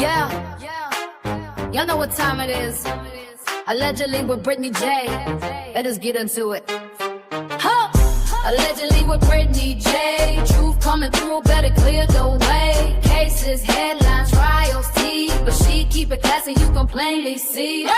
Yeah, y'all know what time it is. Allegedly with Brittany J. Let us get into it. Huh. Allegedly with Brittany J. Truth coming through, better clear the way. Cases, headlines, trials, tea, but she keep it classy, you can plainly see.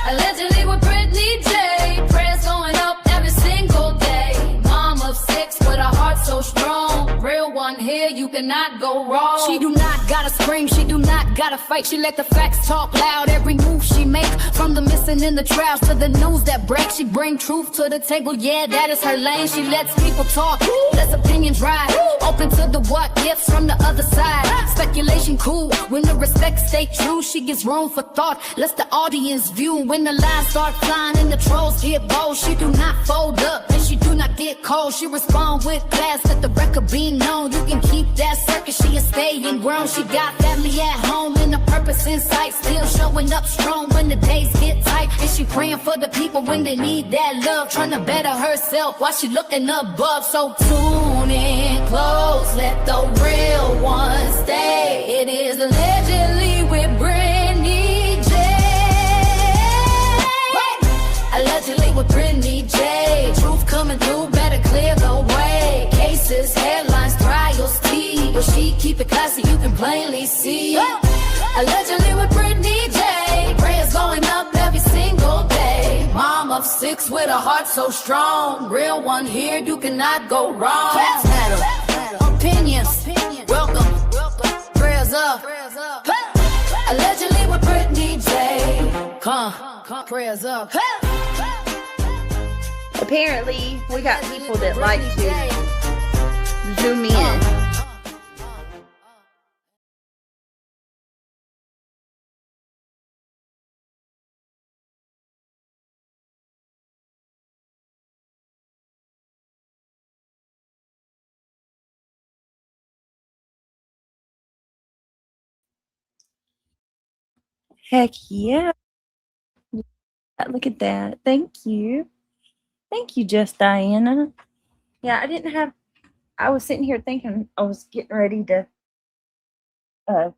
Allegedly with Brittany J. Prayers going up every single day. Mom of 6 with a heart so strong. Real one here, you cannot go wrong. She do not gotta scream, she do not gotta fight. She let the facts talk loud. Every move she make, from the missing in the trials to the news that breaks, she bring truth to the table. Yeah, that is her lane. She lets people talk, lets opinions ride. Open to the what ifs from the other side. Speculation cool, when the respect stay true. She gives room for thought, lets the audience view. When the lies start flying and the trolls get bold, she do not fold up and she do not get cold. She respond with class, let the record be known. You can keep that circus, she is staying grown. She got family at home and a purpose in sight. Still showing up strong when the days get tight. And she praying for the people when they need that love. Trying to better herself while she looking above. So tune in close, let the real ones stay. It is allegedly with Brittany J. Allegedly with Brittany J. Truth coming through, better clear the way. Cases, headlines, trials, tea, but she keep it classy, you can plainly see. Allegedly with Brittany J. Prayers going up every single day. Mom of 6 with a heart so strong. Real one here, you cannot go wrong. Facts matter, opinions, welcome. Prayers up. Allegedly with Brittany J. Come, prayers up. Apparently, we got people that like to zoom in. Heck yeah. Look at that. Thank you. Thank you, Just Diana. Yeah, I was sitting here thinking, I was getting ready to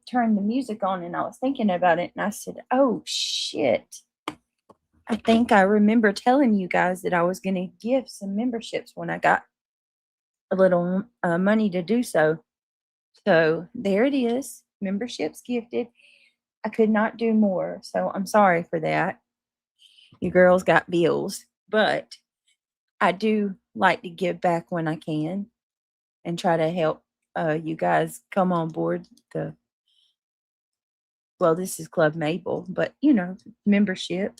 turn the music on, and I was thinking about it, and I said, oh, shit. I think I remember telling you guys that I was going to give some memberships when I got a little money to do so. So there it is. Memberships gifted. I could not do more, so I'm sorry for that. You girls got bills, but I do like to give back when I can and try to help you guys come on board. This is Club Mabel, but membership.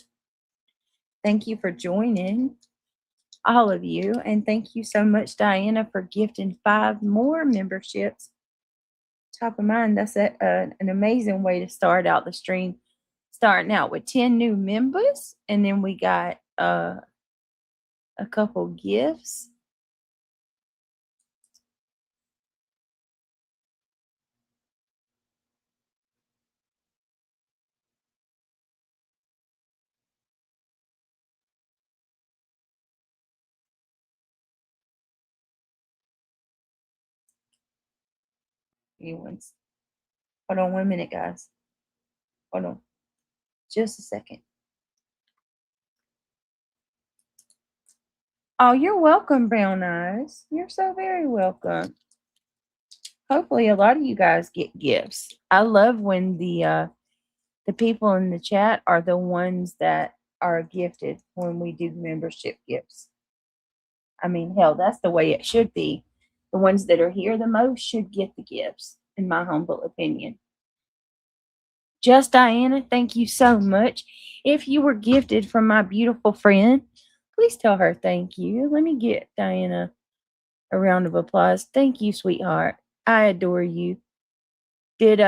Thank you for joining, all of you, and thank you so much, Diana, for gifting 5 more memberships. Top of mind, that's an amazing way to start out the stream. Starting out with 10 new members, and then we got a couple gifts. Hold on 1 minute, guys. Hold on. Just a second. Oh, you're welcome, Brown Eyes. You're so very welcome. Hopefully a lot of you guys get gifts. I love when the people in the chat are the ones that are gifted when we do membership gifts. I mean, hell, that's the way it should be. The ones that are here the most should get the gifts, in my humble opinion. Just Diana, thank you so much. If you were gifted from my beautiful friend, please tell her thank you. Let me get Diana a round of applause. Thank you, sweetheart. I adore you. Did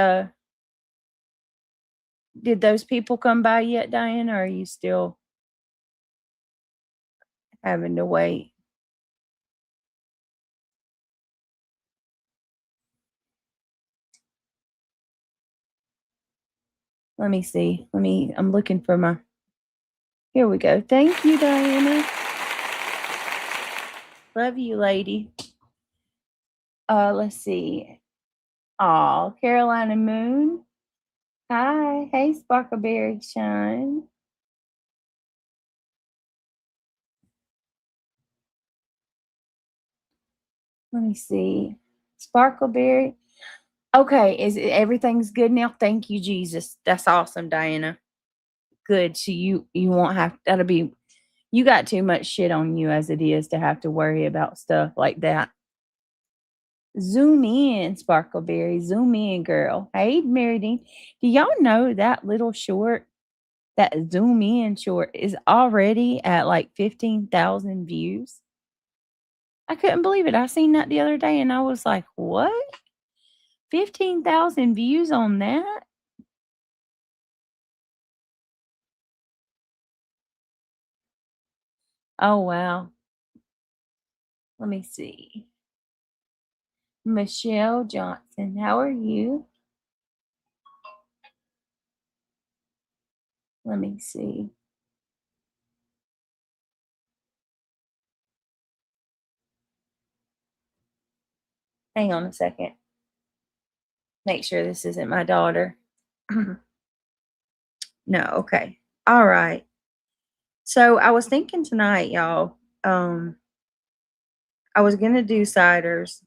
those people come by yet, Diana, or are you still having to wait? Let me see. I'm looking for my, here we go. Thank you, Diana. Love you, lady. Let's see. Carolina Moon. Hi. Hey, Sparkleberry Shine. Let me see. Sparkleberry. Okay, everything's good now? Thank you, Jesus. That's awesome, Diana. Good. So you won't have that'll be you got too much shit on you as it is to have to worry about stuff like that. Zoom in, Sparkleberry. Zoom in, girl. Hey, Mary Dean. Do y'all know that little short, that zoom in short, is already at like 15,000 views? I couldn't believe it. I seen that the other day and I was like, what? 15,000 views on that? Oh, wow. Let me see. Michelle Johnson, how are you? Let me see. Hang on a second. Make sure this isn't my daughter. No, okay. All right. So I was thinking tonight, y'all. I was gonna do ciders.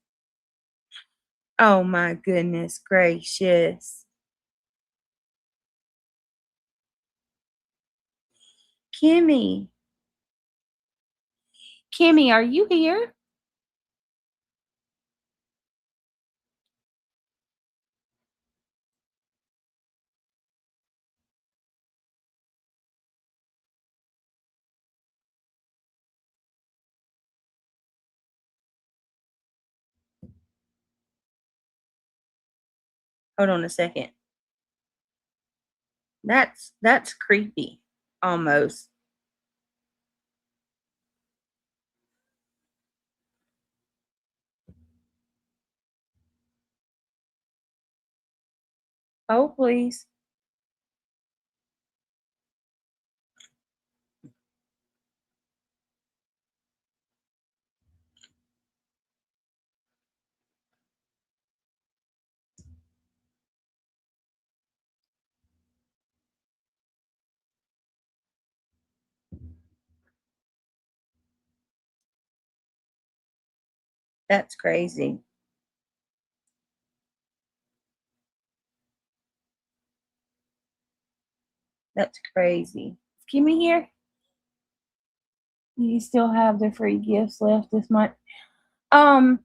Oh my goodness gracious. Kimmy. Kimmy, are you here? Hold on a second. That's creepy almost. Oh, please. That's crazy. That's crazy. Kimmy here? You still have the free gifts left this month? Um,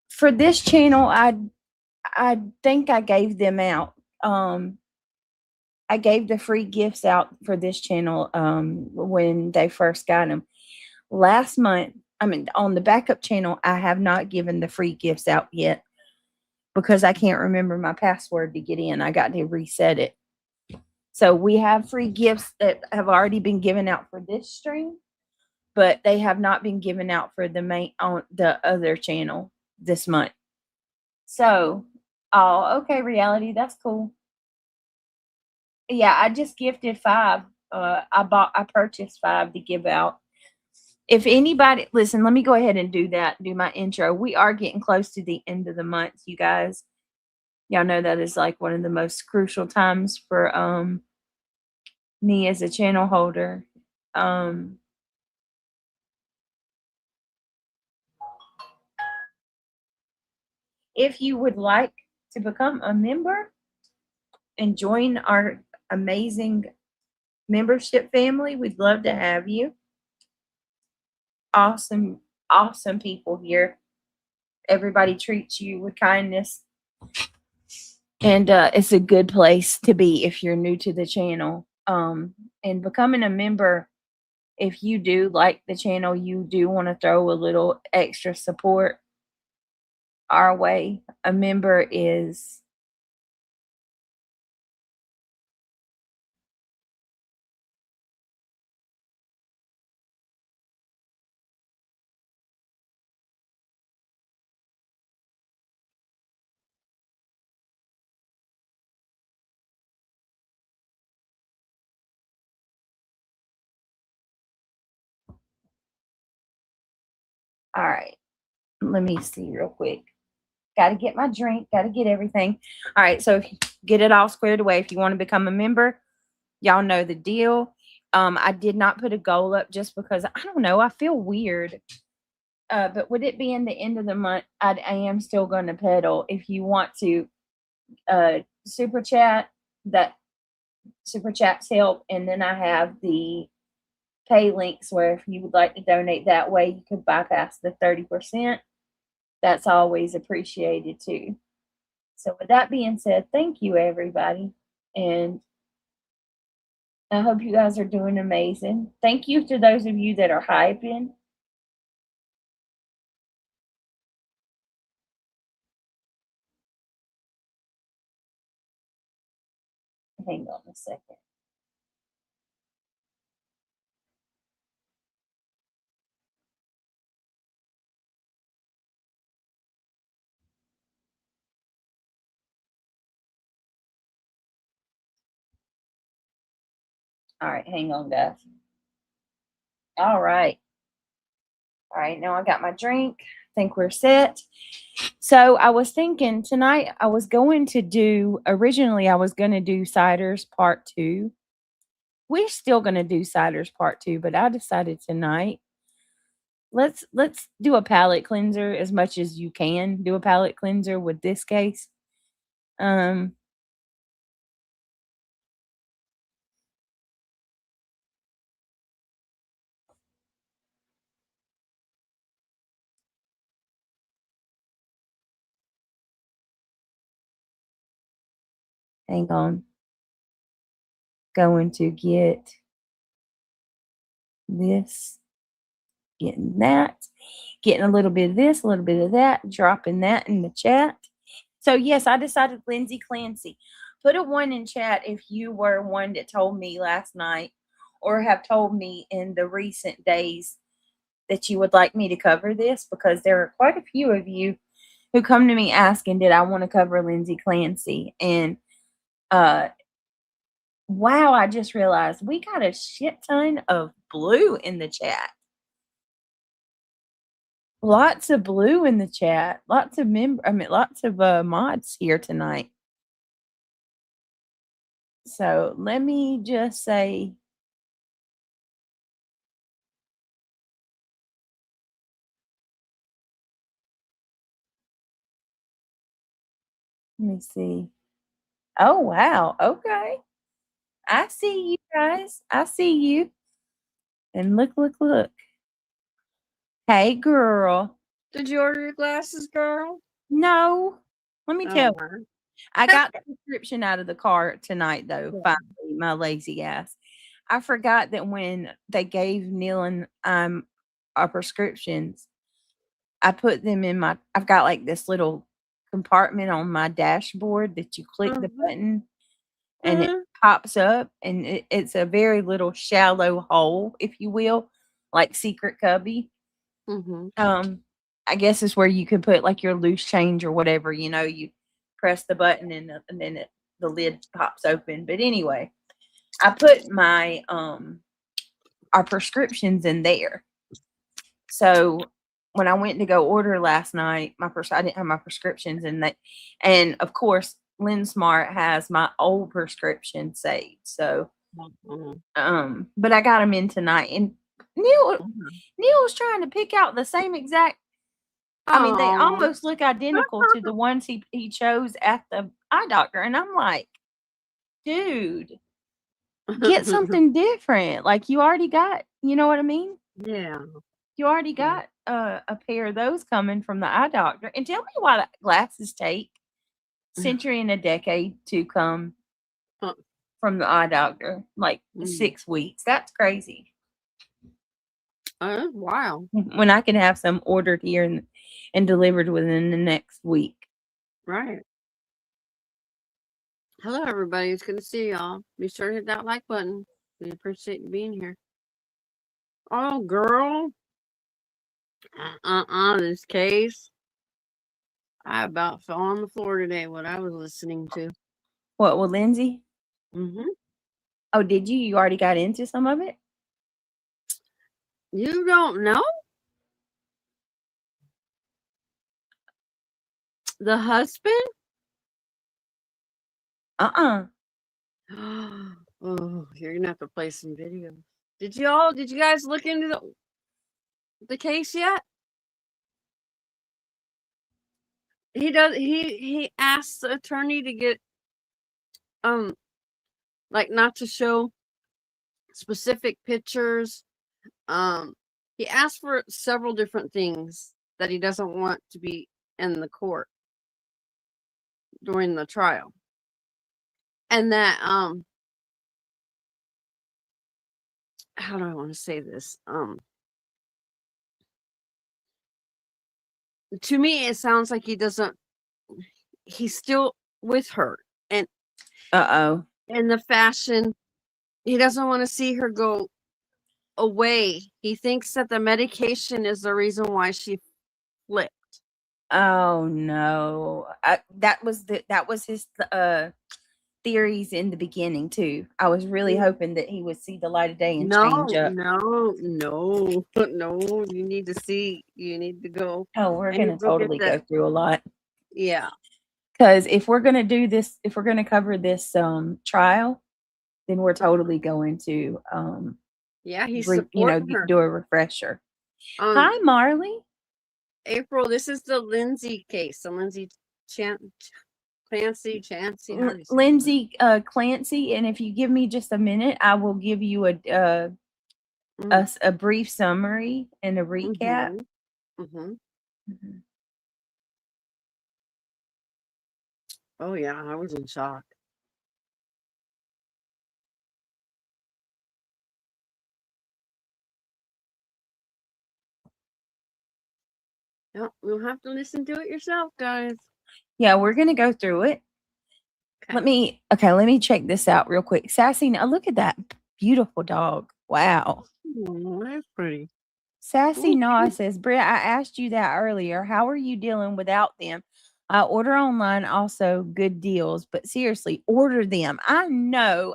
for this channel, I think I gave them out. I gave the free gifts out for this channel when they first got them. Last month, I mean, on the backup channel, I have not given the free gifts out yet because I can't remember my password to get in. I got to reset it. So we have free gifts that have already been given out for this stream, but they have not been given out for the main on the other channel this month. So, oh, okay, reality, that's cool. Yeah, I just gifted 5. I purchased 5 to give out. If anybody, listen, let me go ahead and do my intro. We are getting close to the end of the month, you guys. Y'all know that is like one of the most crucial times for me as a channel holder. If you would like to become a member and join our amazing membership family, we'd love to have you. Awesome, awesome people here. Everybody treats you with kindness. And it's a good place to be if you're new to the channel. And becoming a member, if you do like the channel, you do want to throw a little extra support our way. A member is all right. Let me see real quick. Got to get my drink, got to get everything. All right. So get it all squared away. If you want to become a member, y'all know the deal. I did not put a goal up just because I don't know. I feel weird. But with it being the end of the month, I am still going to pedal. If you want to super chat, that super chats help. And then I have the pay links where if you would like to donate that way, you could bypass the 30%. That's always appreciated too. So with that being said, thank you everybody. And I hope you guys are doing amazing. Thank you to those of you that are hyping. Hang on a second. All right, hang on, guys. All right. All right, now I got my drink. I think we're set. So I was thinking tonight I was going to do, originally I was going to do ciders part 2. We're still going to do ciders part 2, but I decided tonight let's do a palate cleanser as much as you can. Do a palate cleanser with this case. Hang on. Going to get this, getting that, getting a little bit of this, a little bit of that, dropping that in the chat. So yes, I decided Lindsey Clancy. Put a 1 in chat if you were one that told me last night or have told me in the recent days that you would like me to cover this, because there are quite a few of you who come to me asking, did I want to cover Lindsey Clancy? And wow, I just realized we got a shit ton of blue in the chat. Lots of blue in the chat. Lots of mods here tonight. So let me just say, let me see. Oh, wow. Okay. I see you guys. I see you. And look. Hey, girl. Did you order your glasses, girl? No. Let me tell Oh, you. I got the prescription out of the car tonight, though, Yeah. finally, my lazy ass. I forgot that when they gave Neil and our prescriptions, I put them in I've got like this little compartment on my dashboard that you click the button and it pops up, and it's a very little shallow hole, if you will, like secret cubby. I guess it's where you can put like your loose change or whatever, you press the button and then the lid pops open. But anyway, I put my our prescriptions in there. So when I went to go order last night, I didn't have my prescriptions in that, and of course, LendSmart has my old prescription saved. So, but I got them in tonight, and Neil was trying to pick out the same exact. I mean, they almost look identical to the ones he chose at the eye doctor, and I'm like, dude, get something different. Like you already got, you know what I mean? Yeah. You already got a pair of those coming from the eye doctor. And tell me why glasses take century and a decade to come from the eye doctor, like 6 weeks. That's crazy. Wow. When I can have some ordered here and delivered within the next week. Right. Hello, everybody. It's good to see y'all. Be sure to hit that like button. We appreciate you being here. Oh, girl. This case. I about fell on the floor today what I was listening to. What, with Lindsey? Mm-hmm. Oh, did you? You already got into some of it? You don't know? The husband? Uh-uh. Oh, you're gonna have to play some videos. Did you guys look into the case yet? He asked the attorney to get like not to show specific pictures. He asked for several different things that he doesn't want to be in the court during the trial. And that how do I want to say this? To me it sounds like he's still with her, and Uh-oh. in the fashion he doesn't want to see her go away. He thinks that the medication is the reason why she flipped. Oh no. That was his theories in the beginning too. I was really hoping that he would see the light of day and change up. No. You need to go. Oh, we're I gonna need to go get totally go that. through a lot. Yeah. Because if we're gonna do this, if we're gonna cover this trial, then we're totally going to Yeah, he's supporting her. do a refresher. Um, Hi, Marley. April, this is the Lindsey case. The Lindsey Clancy. Lindsey Clancy, and if you give me just a minute, I will give you a brief summary and a recap. Oh yeah, I was in shock. Yeah, you'll have to listen to it yourself, guys. Yeah, we're gonna go through it. Okay. Let me check this out real quick. Sassy, now look at that beautiful dog. Wow. Oh, that's pretty. Sassy Nah says, Britt, I asked you that earlier. How are you dealing without them? I order online also good deals, but seriously, order them. I know.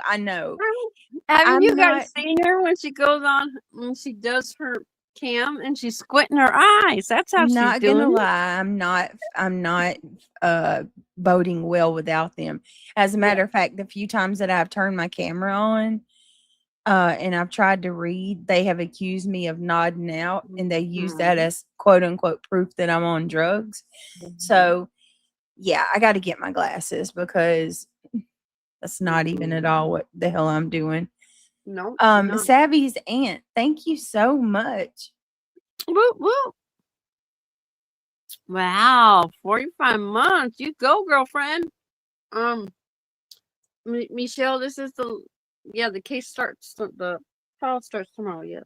Haven't you guys seen her when she goes on, when she does her cam and she's squinting her eyes? That's how she's doing. Not gonna lie, I'm not voting well without them. As a matter of fact, the few times that I've turned my camera on and I've tried to read, they have accused me of nodding out, and they use that as quote unquote proof that I'm on drugs. So yeah, I got to get my glasses because that's not even at all what the hell I'm doing. No. Savvy's aunt, thank you so much. Whoop, whoop. Wow, 45 months. You go, girlfriend. Michelle, this is the case starts, the trial starts tomorrow, yes.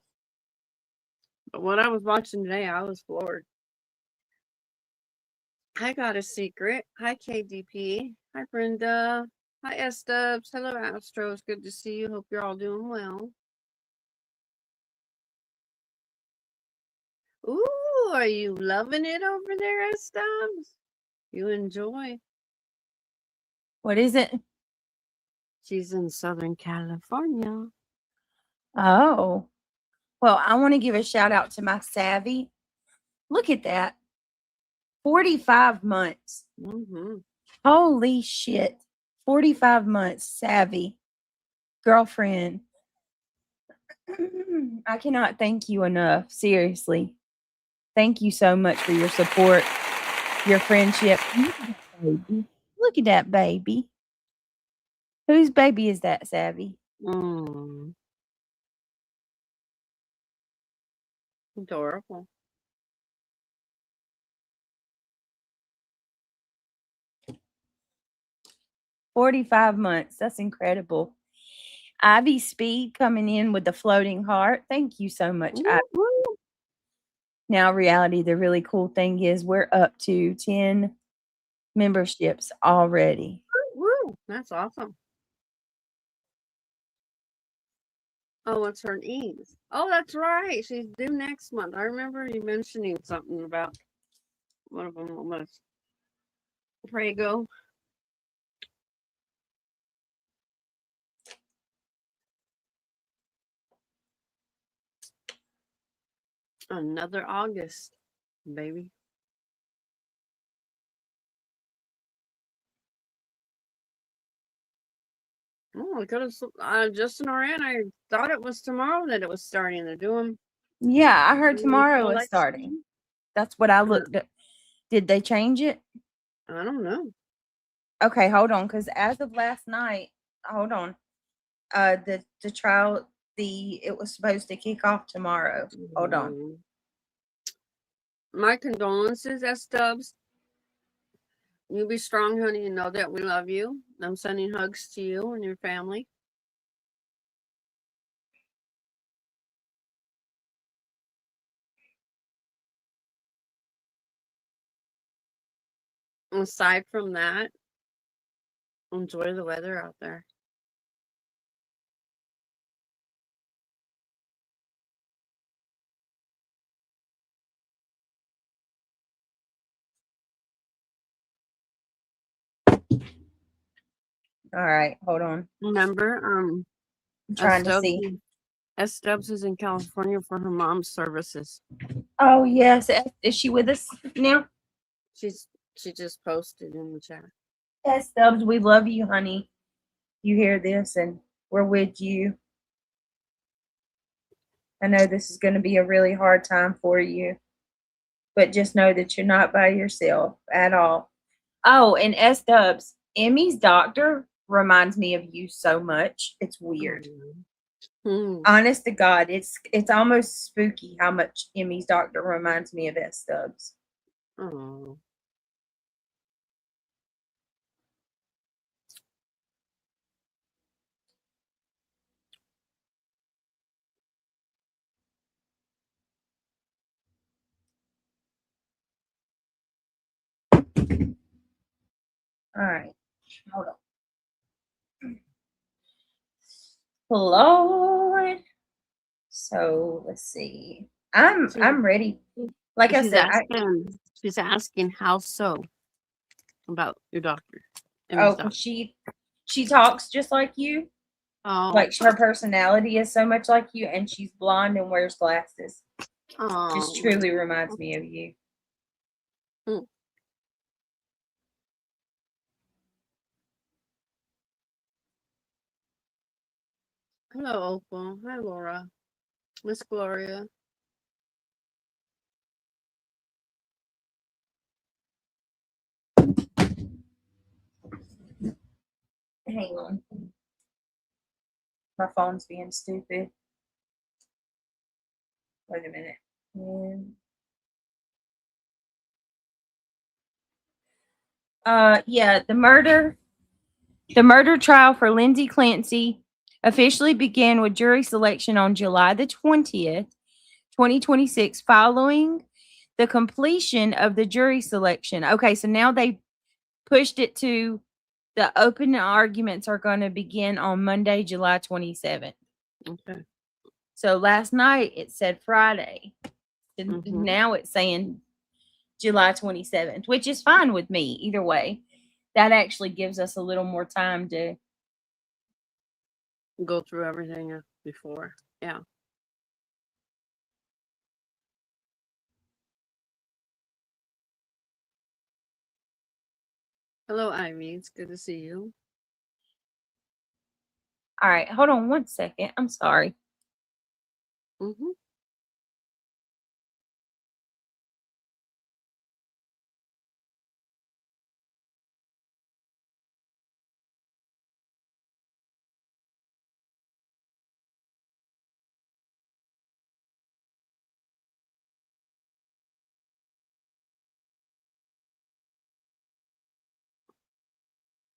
But what I was watching today, I was floored. I got a secret. Hi, KDP. Hi, Brenda. Hi, S-Dubs. Hello, Astros. Good to see you. Hope you're all doing well. Ooh, are you loving it over there, S-Dubs? You enjoy. What is it? She's in Southern California. Oh. Well, I want to give a shout out to my Savvy. Look at that. 45 months. Holy shit. 45 months, Savvy. Girlfriend. I cannot thank you enough. Seriously. Thank you so much for your support, your friendship. Look at that baby. Whose baby is that, Savvy? Adorable. $45 months. That's incredible. Ivy Speed coming in with the floating heart. Thank you so much, Ivy. Now, reality, the really cool thing is we're up to 10 memberships already. Woo, that's awesome. Oh, what's her needs? Oh, that's right. She's due next month. I remember you mentioning something about one of them was Prego. Another August, baby. Oh, I could have. Justin ran. I thought it was tomorrow that it was starting to do them. Yeah, I heard Doing tomorrow is starting. election. That's what I looked at. Did they change it? I don't know. Okay, hold on, because as of last night, hold on. The trial, it was supposed to kick off tomorrow. Hold on. Mm. My condolences, S Dubs. You be strong, honey, and know that we love you. I'm sending hugs to you and your family. Aside from that, enjoy the weather out there. All right, hold on. Remember, I'm trying to see. S Dubs is in California for her mom's services. Oh yes, is she with us now? She just posted in the chat. Yes, Stubbs, we love you, honey. You hear this, and we're with you. I know this is going to be a really hard time for you, but just know that you're not by yourself at all. Oh, and S Dubs, Emmy's doctor reminds me of you so much. It's weird. Honest to God, it's almost spooky how much Emmy's doctor reminds me of S Dubs. Oh. All right, hold on. Lord. So let's see. I'm ready. Like I said, she's asking how so about your doctor. She talks just like you. Oh, Like her personality is so much like you, and she's blonde and wears glasses. oh. Just truly reminds me of you. Hello, Opal. Hi, Laura. Miss Gloria. Hang on. My phone's being stupid. Wait a minute. Yeah, the murder trial for Lindsey Clancy officially began with jury selection on July the 20th, 2026, following the completion of the jury selection. Okay, so now they pushed it to the open arguments are going to begin on Monday, July 27th. Okay. So last night it said Friday. Now it's saying July 27th, which is fine with me either way. That actually gives us a little more time to go through everything before. Yeah. Hello, Ivy. It's good to see you. All right, hold on one second. I'm sorry.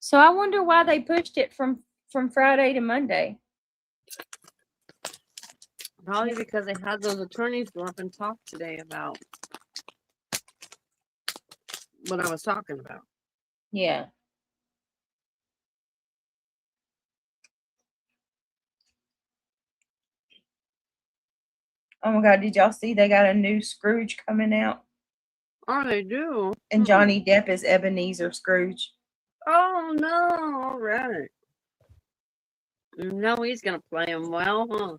So I wonder why they pushed it from Friday to Monday. Probably because they had those attorneys go up and talk today about what I was talking about. Yeah. Oh my God, did y'all see they got a new Scrooge coming out? Oh, they do? And Johnny Depp is Ebenezer Scrooge. Oh, no. All right. No, he's going to play him well, huh?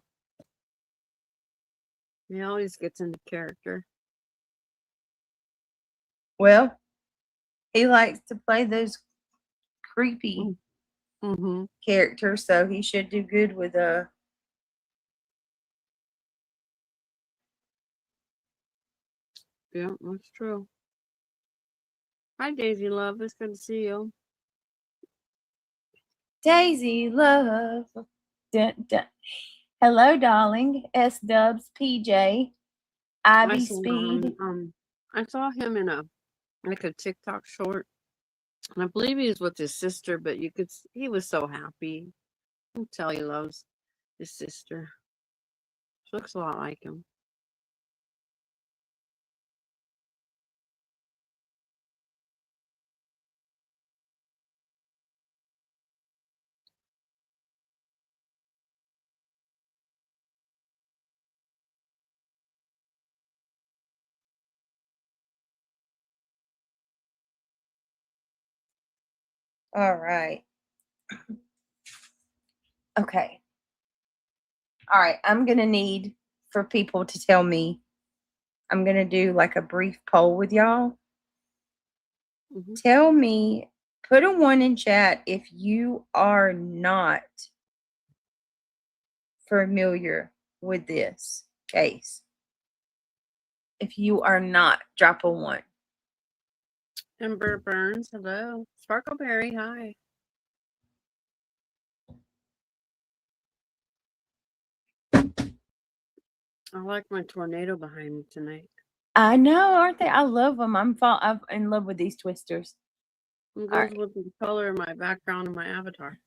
He always gets into character. Well, he likes to play those creepy Mm-hmm. character, so he should do good with Yeah, that's true. Hi, Daisy Love. It's good to see you. Daisy Love. Dun, dun. Hello, darling. S Dubs, PJ, Ivy Speed. I saw him in a TikTok short, and I believe he was with his sister. But he was so happy. I can tell he loves his sister. She looks a lot like him. All right. Okay. All right. I'm going to need for people to tell me. I'm going to do like a brief poll with y'all. Mm-hmm. Tell me, put a 1 in chat if you are not familiar with this case. If you are not, drop a 1. Ember Burns, hello. Sparkleberry, hi. I like my tornado behind me tonight. I know, aren't they? I love them. I'm in love with these twisters. It goes with the color of my background and my avatar.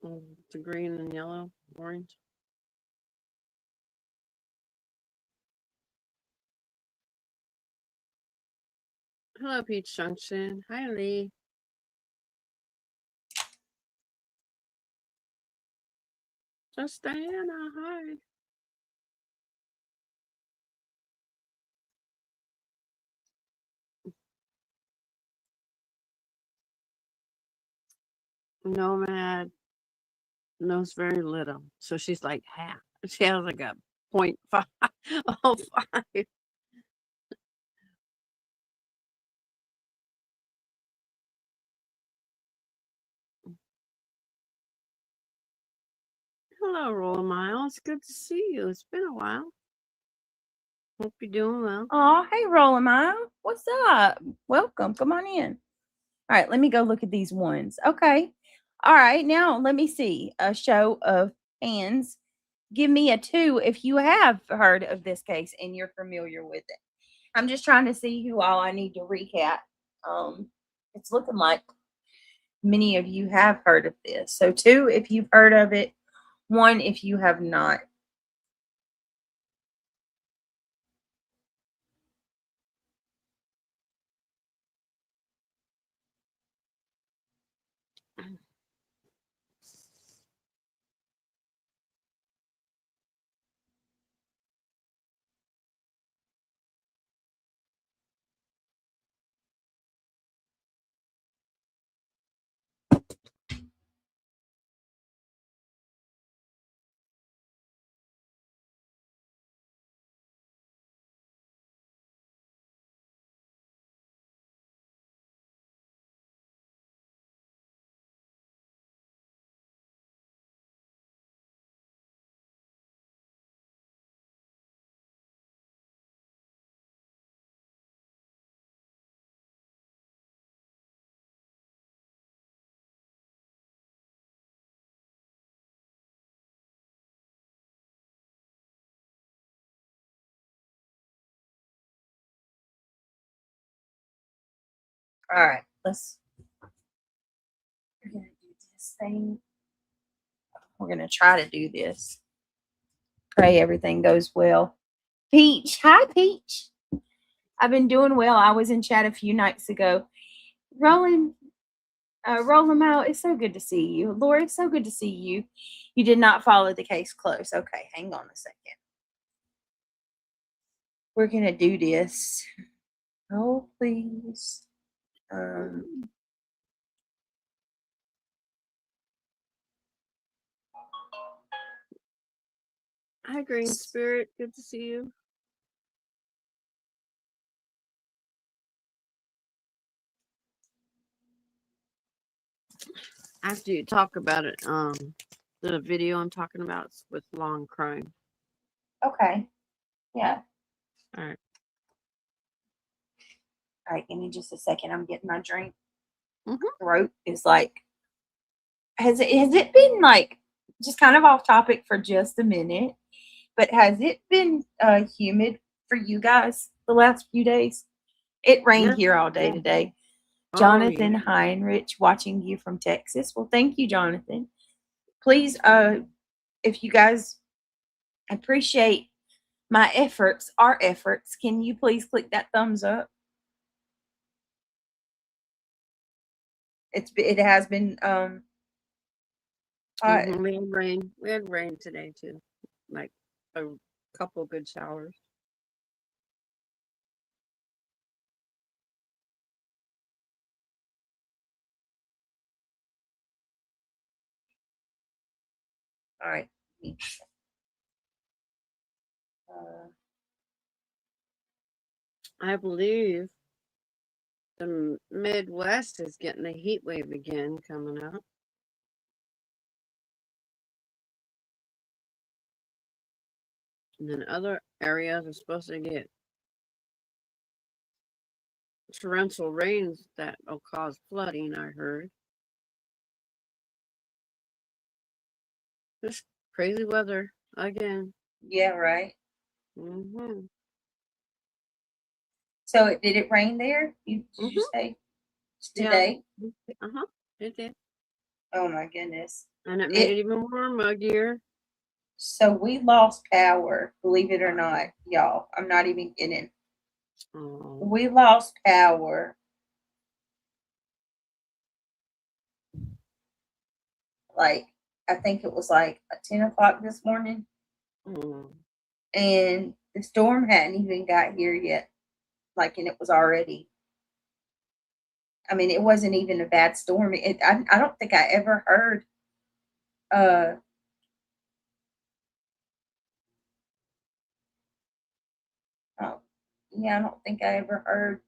The green and yellow, orange. Hello, Peach Junction. Hi, Lee. Just Diana, hi. Nomad knows very little, so she's like half. She has like a 0.5. Oh, 5. Hello, Roll Miles. Good to see you. It's been a while. Hope you're doing well. Oh, hey, Rolling Mile. What's up? Welcome. Come on in. All right, let me go look at these ones. Okay. All right, now let me see a show of hands. Give me a 2 if you have heard of this case and you're familiar with it. I'm just trying to see who all I need to recap. It's looking like many of you have heard of this. So 2 if you've heard of it, 1 if you have not. All right, we're gonna do this thing. We're gonna try to do this. Pray everything goes well. Peach, hi Peach. I've been doing well. I was in chat a few nights ago. Rolling them out. It's so good to see you. Laura, it's so good to see you. You did not follow the case close. Okay, hang on a second. We're gonna do this. Oh, please. Hi, Green Spirit. Good to see you. After you talk about it, the video I'm talking about is with long crying. Okay. Yeah. All right. All right. Give me just a second. I'm getting my drink. Mhm. Throat is like. Has it been like just kind of off topic for just a minute? But has it been humid for you guys the last few days? It rained Yeah. here all day today. Oh, Jonathan yeah. Heinrich watching you from Texas. Well, thank you, Jonathan. Please, if you guys appreciate my efforts, our efforts, can you please click that thumbs up? It has been hot. We had rain. We had rain today too, like a couple good showers. All right. Uh, I believe the Midwest is getting a heat wave again coming up. And then other areas are supposed to get torrential rains that will cause flooding, I heard. Just crazy weather again. yeah, right. Mm-hmm. So did it rain there? Did you Mm-hmm. say Yeah. today? Uh-huh. It did. Oh my goodness. And it made it even more muggier. So we lost power, believe it or not, y'all. I'm not even kidding. Oh. We lost power like I think it was like at 10 o'clock this morning, Oh. and the storm hadn't even got here yet. Like, and it was already. I mean, it wasn't even a bad storm. I don't think I ever heard. Uh, oh, yeah, I don't think I ever heard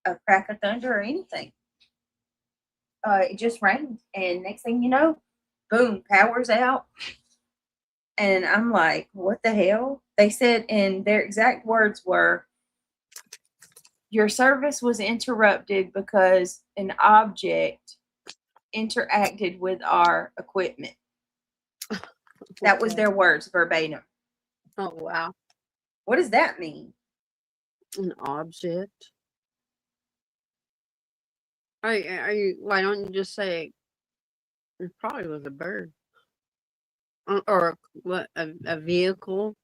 a crack of thunder or anything. It just rained, and next thing you know, boom, power's out. And I'm like, what the hell? They said, and their exact words were, your service was interrupted because an object interacted with our equipment. That was their words verbatim. Oh, wow. What does that mean? An object. Are you, why don't you just say it probably was a bird? Or what, a vehicle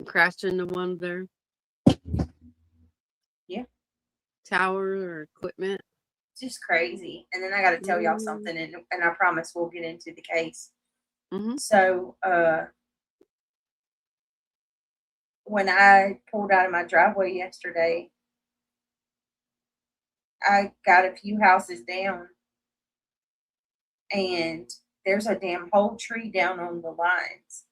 crashed into one of their Yeah. towers or equipment? It's just crazy. And then I got to tell y'all Mm-hmm. something, and I promise we'll get into the case. Mm-hmm. So, when I pulled out of my driveway yesterday, I got a few houses down, and there's a damn whole tree down on the lines.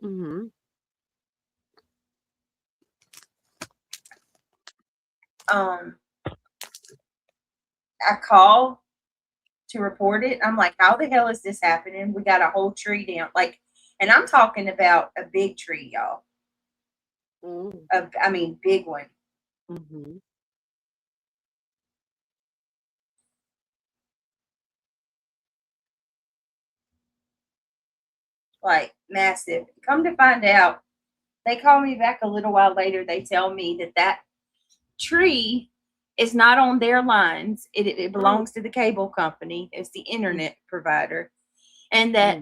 Mm-hmm. I called to report it. I'm like, how the hell is this happening? We got a whole tree down. Like, and I'm talking about a big tree, y'all. I mean, big one. Mm-hmm. Like, massive. Come to find out, they call me back a little while later. They tell me that tree is not on their lines. It belongs to the cable company. It's the internet provider. And that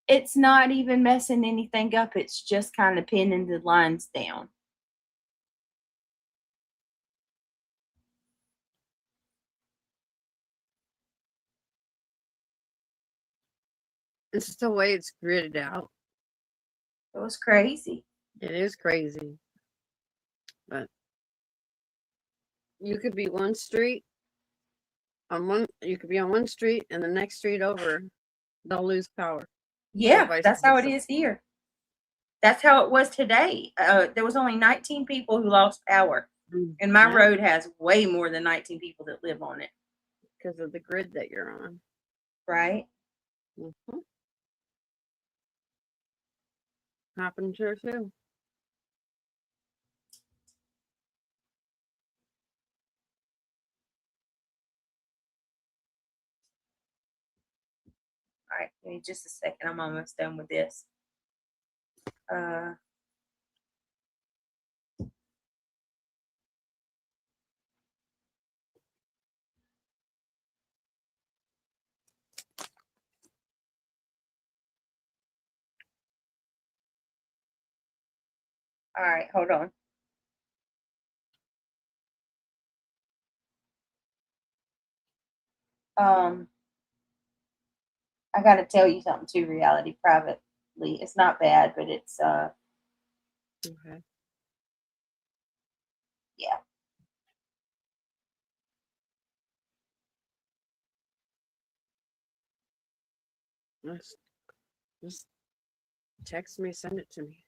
it's not even messing anything up. It's just kind of pinning the lines down. It's just the way it's gridded out. It was crazy. It is crazy. But you could be one street you could be on one street and the next street over they'll lose power. Yeah, that's how it is here. That's how it was today. There was only 19 people who lost power. And my Yeah, road has way more than 19 people that live on it. because of the grid that you're on. Right? Mm-hmm. Happened here too. All right, give me just a second. I'm almost done with this. All right, hold on. I got to tell you something too, reality, privately. It's not bad, but it's Okay. yeah. Just text me, send it to me.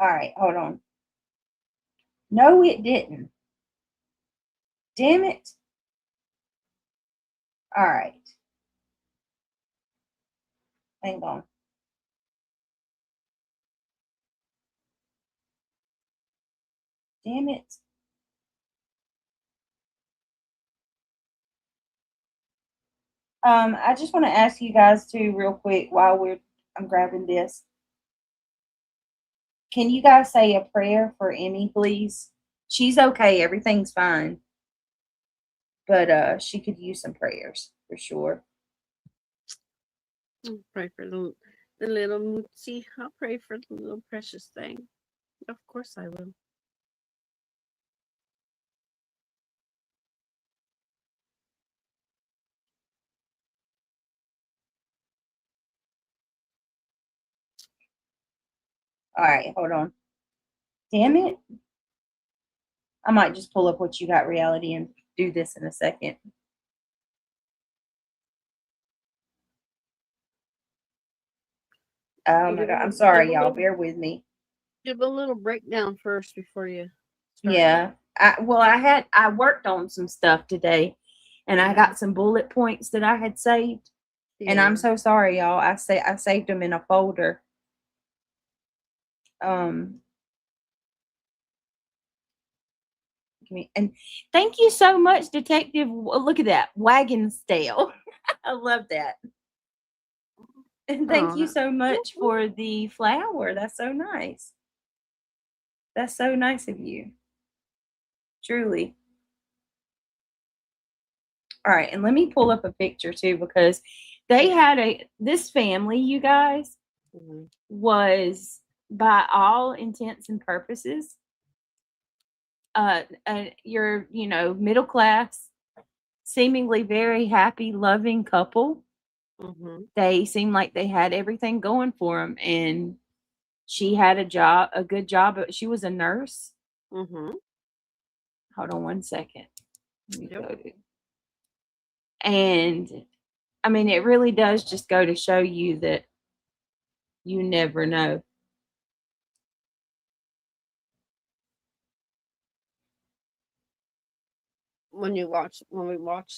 All right, hold on. No, it didn't. Damn it. All right. Hang on. Damn it. I just want to ask you guys too, real quick, while I'm grabbing this. Can you guys say a prayer for Emmy, please? She's okay. Everything's fine. But she could use some prayers for sure. I'll pray for the little Mootsie. I'll pray for the little precious thing. Of course I will. All right, hold on. Damn it. I might just pull up what you got, reality, and do this in a second. Oh my God. I'm sorry, y'all. Bear with me. Give a little breakdown first before you start. Yeah. I worked on some stuff today, and I got some bullet points that I had saved. Yeah. And I'm so sorry, y'all. I saved them in a folder. And thank you so much, Detective. Look at that wagon stale. I love that. And thank you so much for the flower. That's so nice. That's so nice of you. Truly. All right, and let me pull up a picture too, because they had this family, you guys, was by all intents and purposes your middle class, seemingly very happy, loving couple. They seemed like they had everything going for them, and she had a good job. She was a nurse. Hold on one second. Let me go to. And I mean, it really does just go to show you that you never know. When we watch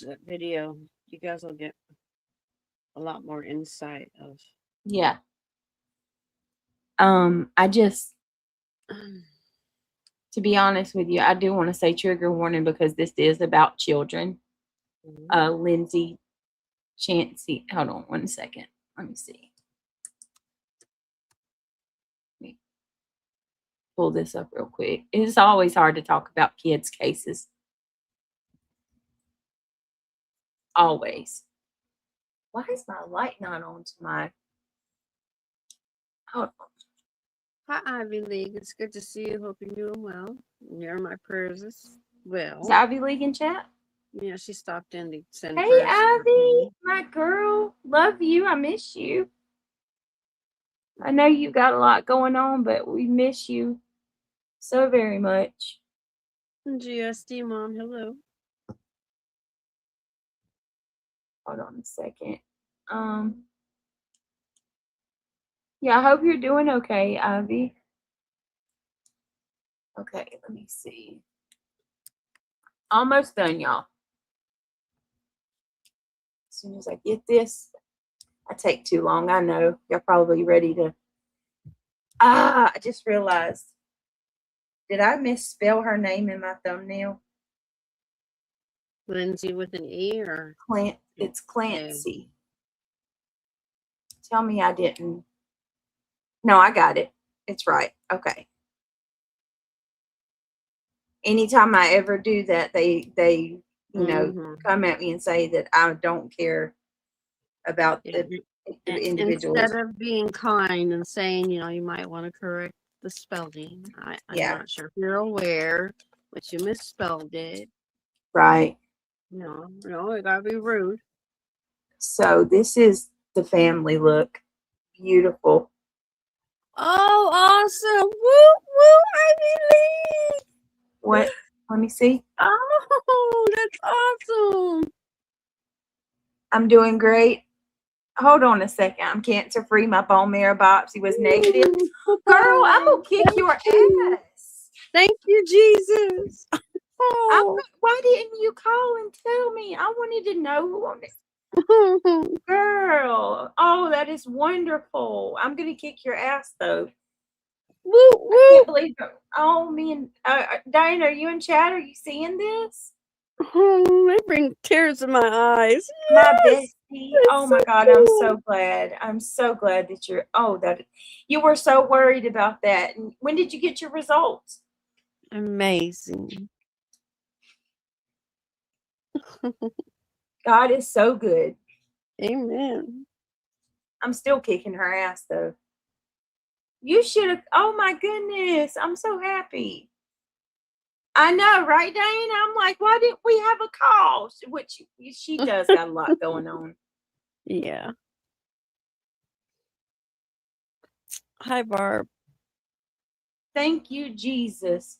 that video, you guys will get a lot more insight of. Yeah. I just, to be honest with you, I do want to say trigger warning because this is about children. Lindsey, Chancey, hold on one second. Let me see. Let me pull this up real quick. It's always hard to talk about kids' cases. Always. Why is my light not on to my? Hold on. Hi, Ivy League. It's good to see you. Hope you're doing well. You're my prayers as well. Is Ivy League in chat? Yeah, she stopped in to send Hey, prayers. Ivy, my girl. Love you. I miss you. I know you got a lot going on, but we miss you so very much. GSD mom, hello. Hold on a second. Yeah, I hope you're doing okay, Ivy. Okay, let me see. Almost done, y'all. As soon as I get this, I take too long. I know. You're probably ready to. I just realized. Did I misspell her name in my thumbnail? Lindsey with an E or It's Clancy. Tell me I didn't. No, I got it. It's right. Okay. Anytime I ever do that, they come at me and say that I don't care about the individuals. Instead of being kind and saying, you might want to correct the spelling. I'm not sure if you're aware, but you misspelled it. Right. No, it gotta be rude. So this is the family look. Beautiful. Oh, awesome. Woo, woo, Ivy League. What? Let me see. Oh, that's awesome. I'm doing great. Hold on a second. I'm cancer free. My bone marrow biopsy was negative. Girl, I'm gonna kick your ass. Thank you, Jesus. Oh. Why didn't you call and tell me? I wanted to know. Girl, oh, that is wonderful. I'm gonna kick your ass though. Woo, woo. I can't believe it. Oh, me and Diane, are you in chat? Are you seeing this? Oh, they bring tears to my eyes. My bestie. Oh my so God, cool. I'm so glad. I'm so glad that you're. Oh, that you were so worried about that. And when did you get your results? Amazing. God is so good. Amen. I'm still kicking her ass though. You should have. Oh my goodness, I'm so happy. I know, right, Diane? I'm like, why didn't we have a call? Which she does got a lot going on. Yeah. Hi, Barb. Thank you, Jesus.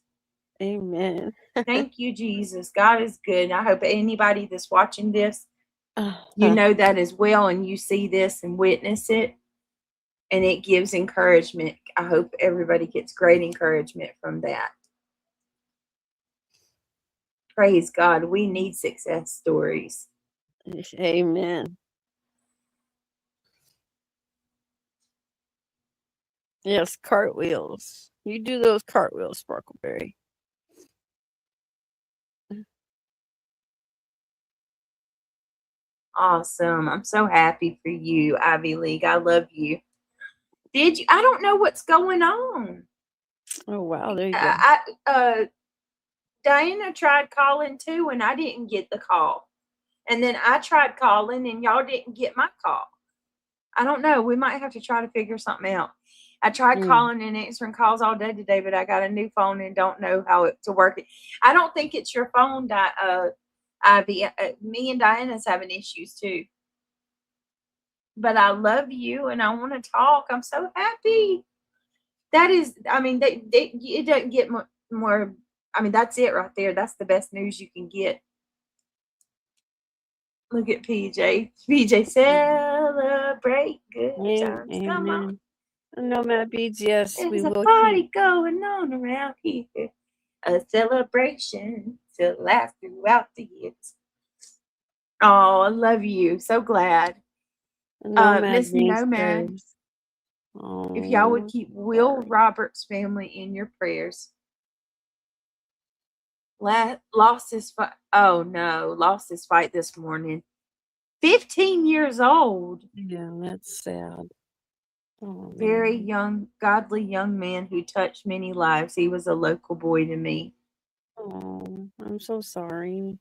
Amen. Thank you, Jesus. God is good. And I hope anybody that's watching this, you know that as well, and you see this and witness it, and it gives encouragement. I hope everybody gets great encouragement from that. Praise God. We need success stories. Amen. Yes, cartwheels. You do those cartwheels, Sparkleberry. Awesome. I'm so happy for you, Ivy League. I love you. Did you? I don't know what's going on. Oh, wow. There you go. Diana tried calling too, and I didn't get the call. And then I tried calling, and y'all didn't get my call. I don't know. We might have to try to figure something out. I tried calling and answering calls all day today, but I got a new phone and don't know how to work it. I don't think it's your phone, Ivy. Me and Diana's having issues too. But I love you, and I want to talk. I'm so happy. That is, I mean, it doesn't get more. I mean, that's it right there. That's the best news you can get. Look at PJ. PJ, celebrate good times. Amen. Come on. No, Matt Beads, yes, There's we a will. party going on around here. A celebration to last throughout the years. Oh, I love you. So glad. Miss Nomad. If y'all would keep Will Roberts' family in your prayers. Lost his fight. Oh no, lost his fight this morning. 15 years old. Yeah, that's sad. Oh, Very young, godly young man who touched many lives. He was a local boy to me. Oh, I'm so sorry.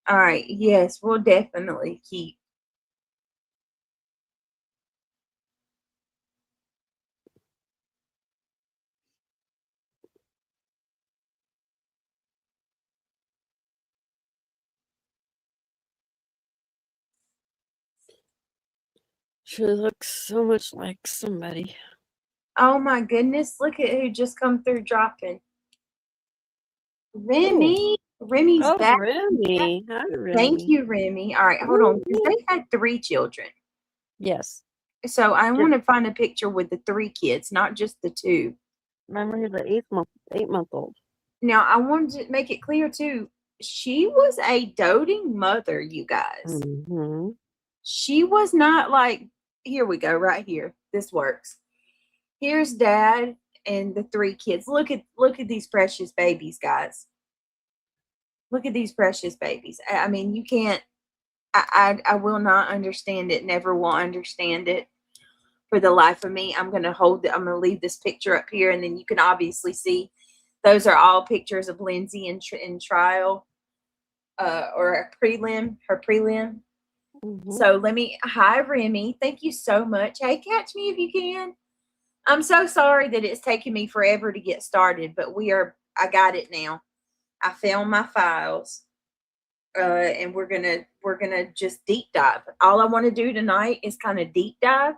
All right. Yes, we'll definitely keep. She looks so much like somebody. Oh my goodness! Look at who just come through dropping. Remy. Remy's Oh, back. Remy. Hi, Thank Remy. you, Remy. All right, hold on, because they had 3 children. Yes. So I want to find a picture with the 3 kids, not just the 2. Remember the 8-month-old. Now I wanted to make it clear too. She was a doting mother, you guys. Mm-hmm. She was not like, here we go, right here. This works. Here's dad and the 3 kids. Look at these precious babies, guys. Look at these precious babies. I mean, you can't. I will not understand it. Never will understand it for the life of me. I'm gonna leave this picture up here, and then you can obviously see those are all pictures of Lindsey in trial, or her prelim. Mm-hmm. So hi Remy, thank you so much. Hey, catch me if you can. I'm so sorry that it's taken me forever to get started, but I got it now. I found my files. And we're gonna just deep dive. All I want to do tonight is kind of deep dive,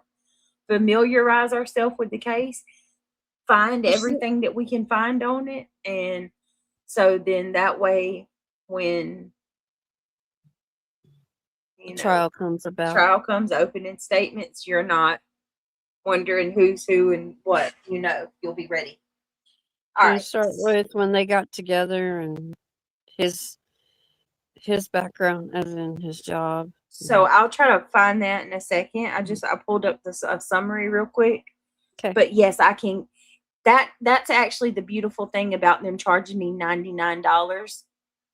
familiarize ourselves with the case, find everything that we can find on it, and so then that way, when Trial comes about. trial comes, opening statements, you're not wondering who's who and what. You'll be ready. All right. Start with when they got together and his background as in his job. So I'll try to find that in a second. I pulled up a summary real quick. Okay. But yes, I can. That's actually the beautiful thing about them charging me $99.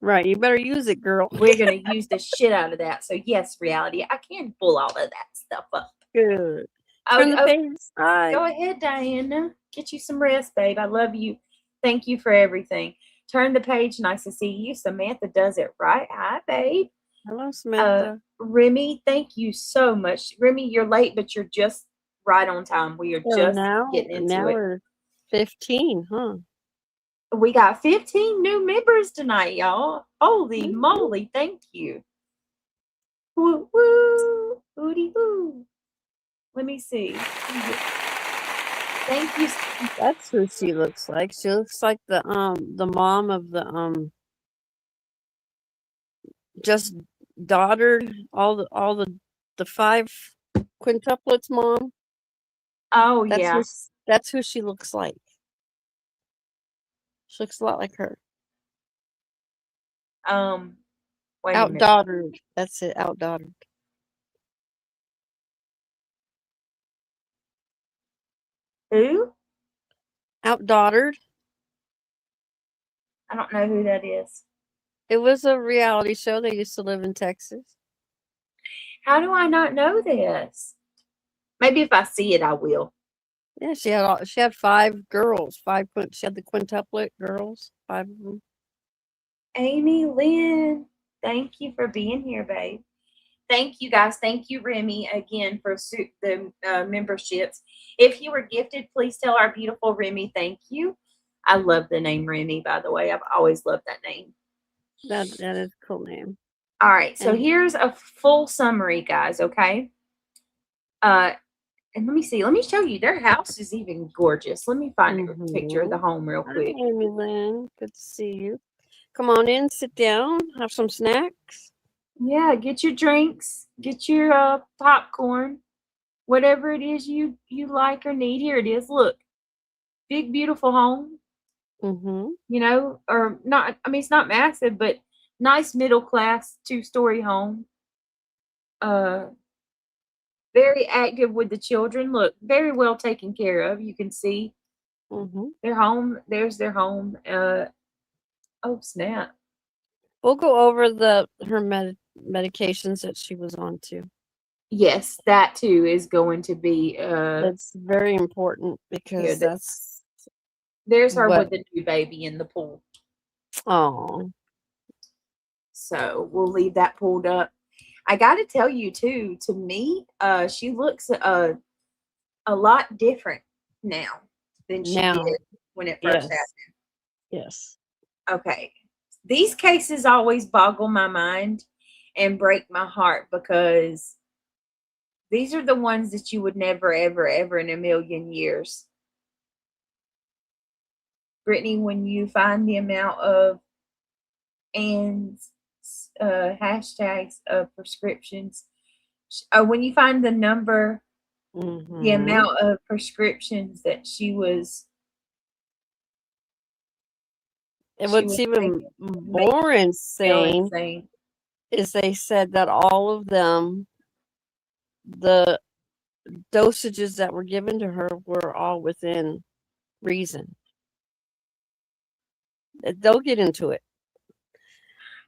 Right, you better use it, girl. We're gonna use the shit out of that. So yes, reality, I can pull all of that stuff up. Good. Turn the page. Go ahead, Diana. Get you some rest, babe. I love you. Thank you for everything. Turn the page. Nice to see you. Samantha does it right. Hi, babe. Hello, Samantha. Remy, thank you so much. Remy, you're late, but you're just right on time. We are just getting into it. We're 15, huh? We got 15 new members tonight, y'all. Holy moly, thank you. Woo woo. Booty woo. Let me see. Thank you. That's who she looks like. She looks like the mom of the just daughtered all the 5 quintuplets mom. Oh, yeah. That's who she looks like. She looks a lot like her. Wait a minute. Outdaughtered. That's it. Outdaughtered. Who? Outdaughtered. I don't know who that is. It was a reality show. They used to live in Texas. How do I not know this? Maybe if I see it, I will. Yeah, she had 5 girls. She had the quintuplet girls. 5 of them. Amy Lynn, thank you for being here, babe. Thank you, guys. Thank you, Remy, again for the memberships. If you were gifted, please tell our beautiful Remy thank you. I love the name Remy, by the way. I've always loved that name. That is a cool name. All right, so here's a full summary, guys, okay? And let me see. Let me show you. Their house is even gorgeous. Let me find a picture of the home real quick. Hi, Amy Lynn. Good to see you. Come on in, sit down, have some snacks. Yeah, get your drinks, get your popcorn, whatever it is you like or need. Here it is. Look, big beautiful home. Or not. I mean, it's not massive, but nice middle class 2-story home. Very active with the children. Look, very well taken care of. You can see their home. There's their home. Oh snap! We'll go over her medications that she was on too. Yes, that too is going to be. That's very important because there's her with the new baby in the pool. Oh. So we'll leave that pulled up. I got to tell you too, to me, she looks a lot different now than she did Now, when it first yes, happened. yes. Okay. These cases always boggle my mind and break my heart because these are the ones that you would never, ever, ever in a million years. Brittany, when you find the amount of and hashtags of prescriptions, when you find the number, the Mm-hmm. amount of prescriptions that And she what's was even taking, made more me feel insane insane. is they said that all of them, the dosages that were given to her were all within reason. They'll get into it.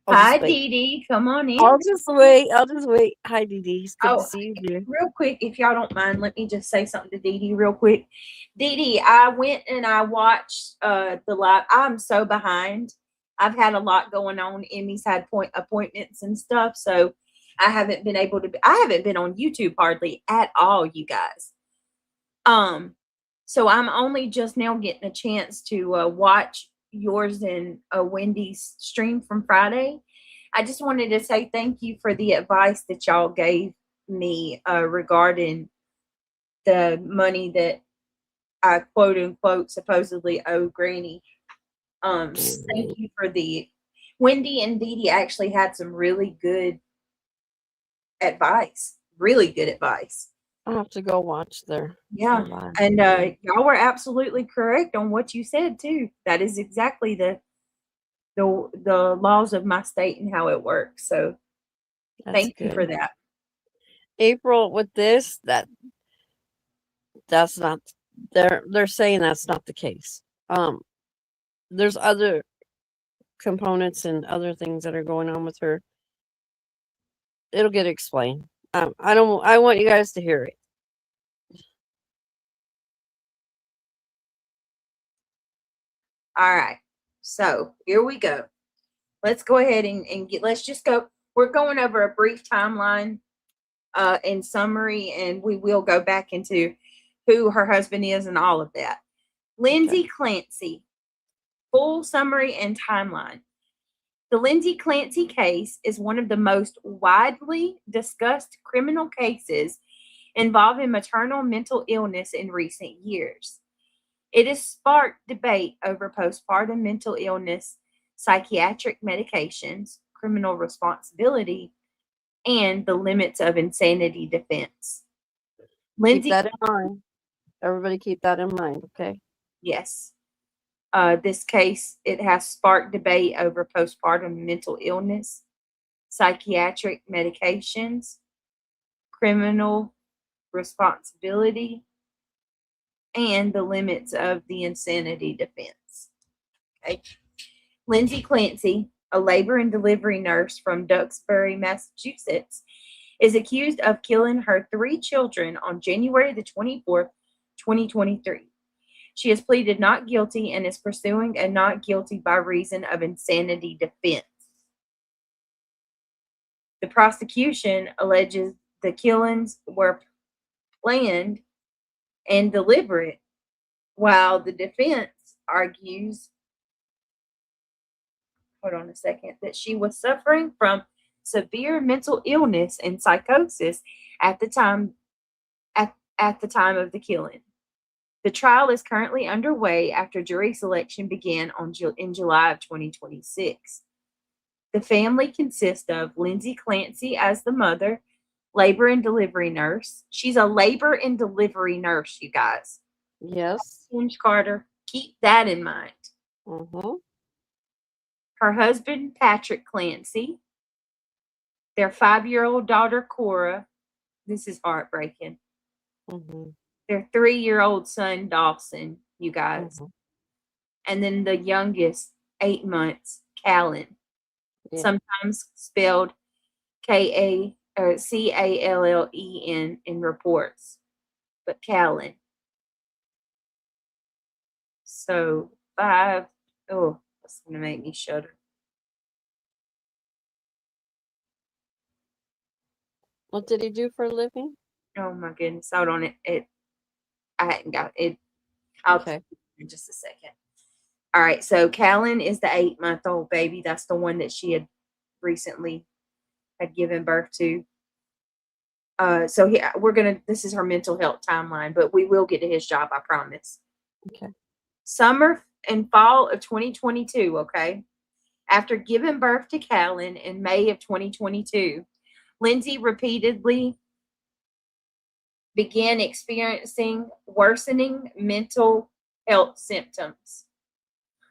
I'll Hi, just wait. Dee Dee. Come on I'll in. just wait. I'll just wait. Hi, Dee Dee. It's good to Oh, see you here. real quick, if y'all don't mind, let me just say something to Dee Dee real quick. Dee Dee, I went and I watched the live. I'm so behind. I've had a lot going on. Emmy's had appointments and stuff, so I haven't been able to. I haven't been on YouTube hardly at all, you guys. So I'm only just now getting a chance to watch yours and Wendy's stream from Friday. I just wanted to say thank you for the advice that y'all gave me regarding the money that I quote unquote supposedly owe Granny. Thank you for the Wendy and Dee Dee actually had some really good advice. Really good advice. I'll have to go watch their Yeah. live. And y'all were absolutely correct on what you said too. That is exactly the laws of my state and how it works. So That's thank you for good. that. April, with this, that's not. They're saying that's not the case. There's other components and other things that are going on with her. It'll get explained. I want you guys to hear it. All right. So here we go. Let's go ahead and let's just go. We're going over a brief timeline in summary, and we will go back into who her husband is and all of that. Lindsey Clancy, full summary and timeline. The Lindsey Clancy case is one of the most widely discussed criminal cases involving maternal mental illness in recent years. It has sparked debate over postpartum mental illness, psychiatric medications, criminal responsibility, and the limits of insanity defense. Keep Lindsey, that in mind. Everybody keep that in mind, okay? yes. This case, it has sparked debate over postpartum mental illness, psychiatric medications, criminal responsibility, and the limits of the insanity defense. Okay. Lindsey Clancy, a labor and delivery nurse from Duxbury, Massachusetts, is accused of killing her 3 children on January the 24th, 2023. She has pleaded not guilty and is pursuing a not guilty by reason of insanity defense. The prosecution alleges the killings were planned and deliberate, while the defense argues, hold on a second, that she was suffering from severe mental illness and psychosis at the time at the time of the killing. The trial is currently underway after jury selection began in July of 2026. The family consists of Lindsey Clancy as the mother, labor and delivery nurse. She's a labor and delivery nurse, you guys. Yes. James Carter, keep that in mind. Mm-hmm. Her husband, Patrick Clancy, their 5-year-old daughter, Cora. This is heartbreaking. Mm-hmm. Their 3-year-old son, Dawson, you guys. Mm-hmm. And then the youngest, 8 months, Callan. Yeah. Sometimes spelled K-A or C-A-L-L-E-N in reports, but Callan. So 5, oh, that's going to make me shudder. What did he do for a living? Oh my goodness. Hold on. I hadn't got it. I'll Okay. in just a second. All right. So Callan is the 8-month-old baby. That's the one that she had recently had given birth to. So yeah, this is her mental health timeline, but we will get to his job, I promise. Okay. Summer and fall of 2022, okay? After giving birth to Callan in May of 2022, Lindsey repeatedly began experiencing worsening mental health symptoms.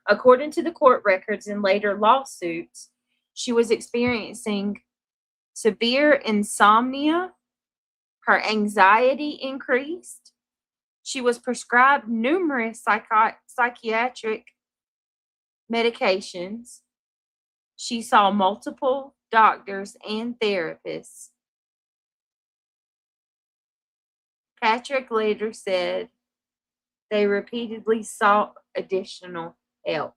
According to the court records and later lawsuits, she was experiencing severe insomnia. Her anxiety increased. She was prescribed numerous psychiatric medications. She saw multiple doctors and therapists. Patrick later said they repeatedly sought additional help.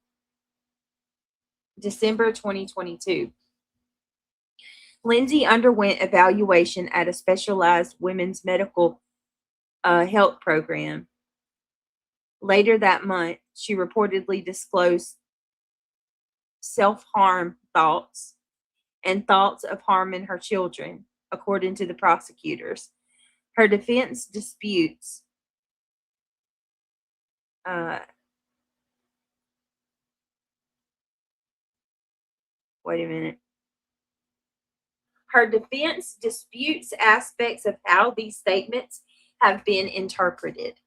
December 2022. Lindsey underwent evaluation at a specialized women's medical health program. Later that month, she reportedly disclosed self-harm thoughts and thoughts of harming her children, according to the prosecutors. Her defense disputes wait a minute. Her defense disputes aspects of how these statements have been interpreted.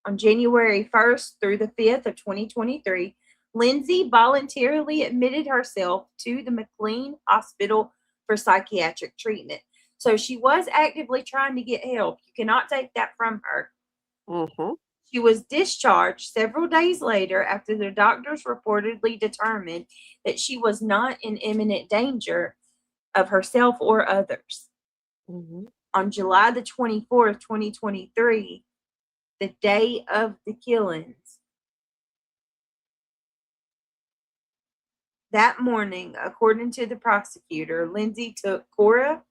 On January 1st through the 5th of 2023, Lindsey voluntarily admitted herself to the McLean Hospital for psychiatric treatment. So she was actively trying to get help. You cannot take that from her. Mm-hmm. She was discharged several days later after the doctors reportedly determined that she was not in imminent danger of herself or others. Mm-hmm. On July the 24th, 2023, the day of the killings, that morning, according to the prosecutor, Lindsey took Cora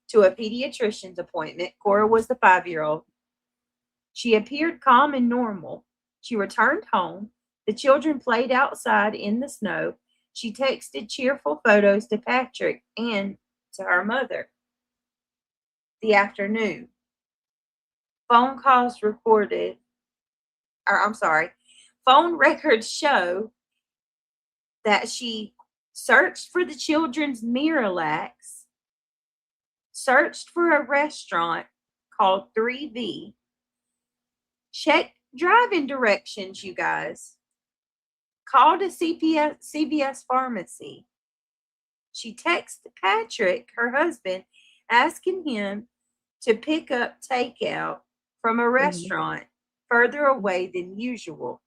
to a pediatrician's appointment. Cora was the 5-year-old. She appeared calm and normal. She returned home. The children played outside in the snow. She texted cheerful photos to Patrick and to her mother. The afternoon. Phone records show that she searched for the children's Miralax, searched for a restaurant called 3V, checked driving directions, you guys, called a CVS pharmacy. She texted Patrick, her husband, asking him to pick up takeout from a restaurant further away than usual.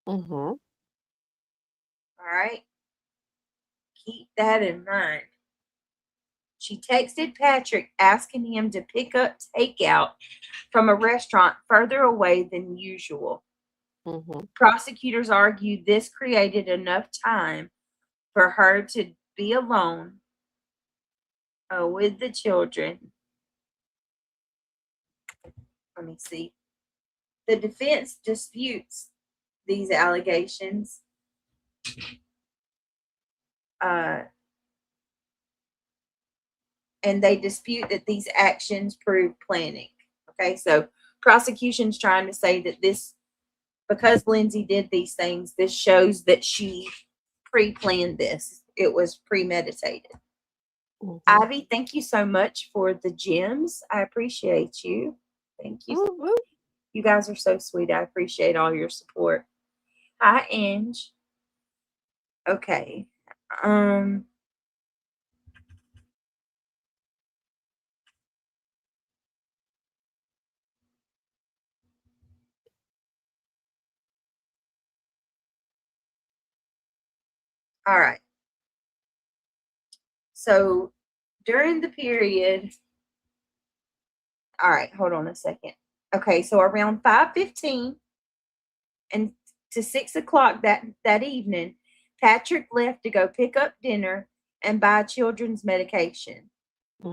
Mm-hmm. All right. Keep that in mind. She texted Patrick asking him to pick up takeout from a restaurant further away than usual. Mm-hmm. Prosecutors argued this created enough time for her to be alone with the children. Let me see. The defense disputes these allegations. And they dispute that these actions prove planning. Okay, so prosecution's trying to say that this, because Lindsey did these things, this shows that she pre-planned this. It was premeditated. Mm-hmm. Ivy, thank you so much for the gems. I appreciate you. Thank you. Mm-hmm. You guys are so sweet. I appreciate all your support. Hi, Ange. Okay. All right. So during the period, all right, hold on a second. Okay, so around 5:15 and to 6 o'clock that evening, Patrick left to go pick up dinner and buy children's medication.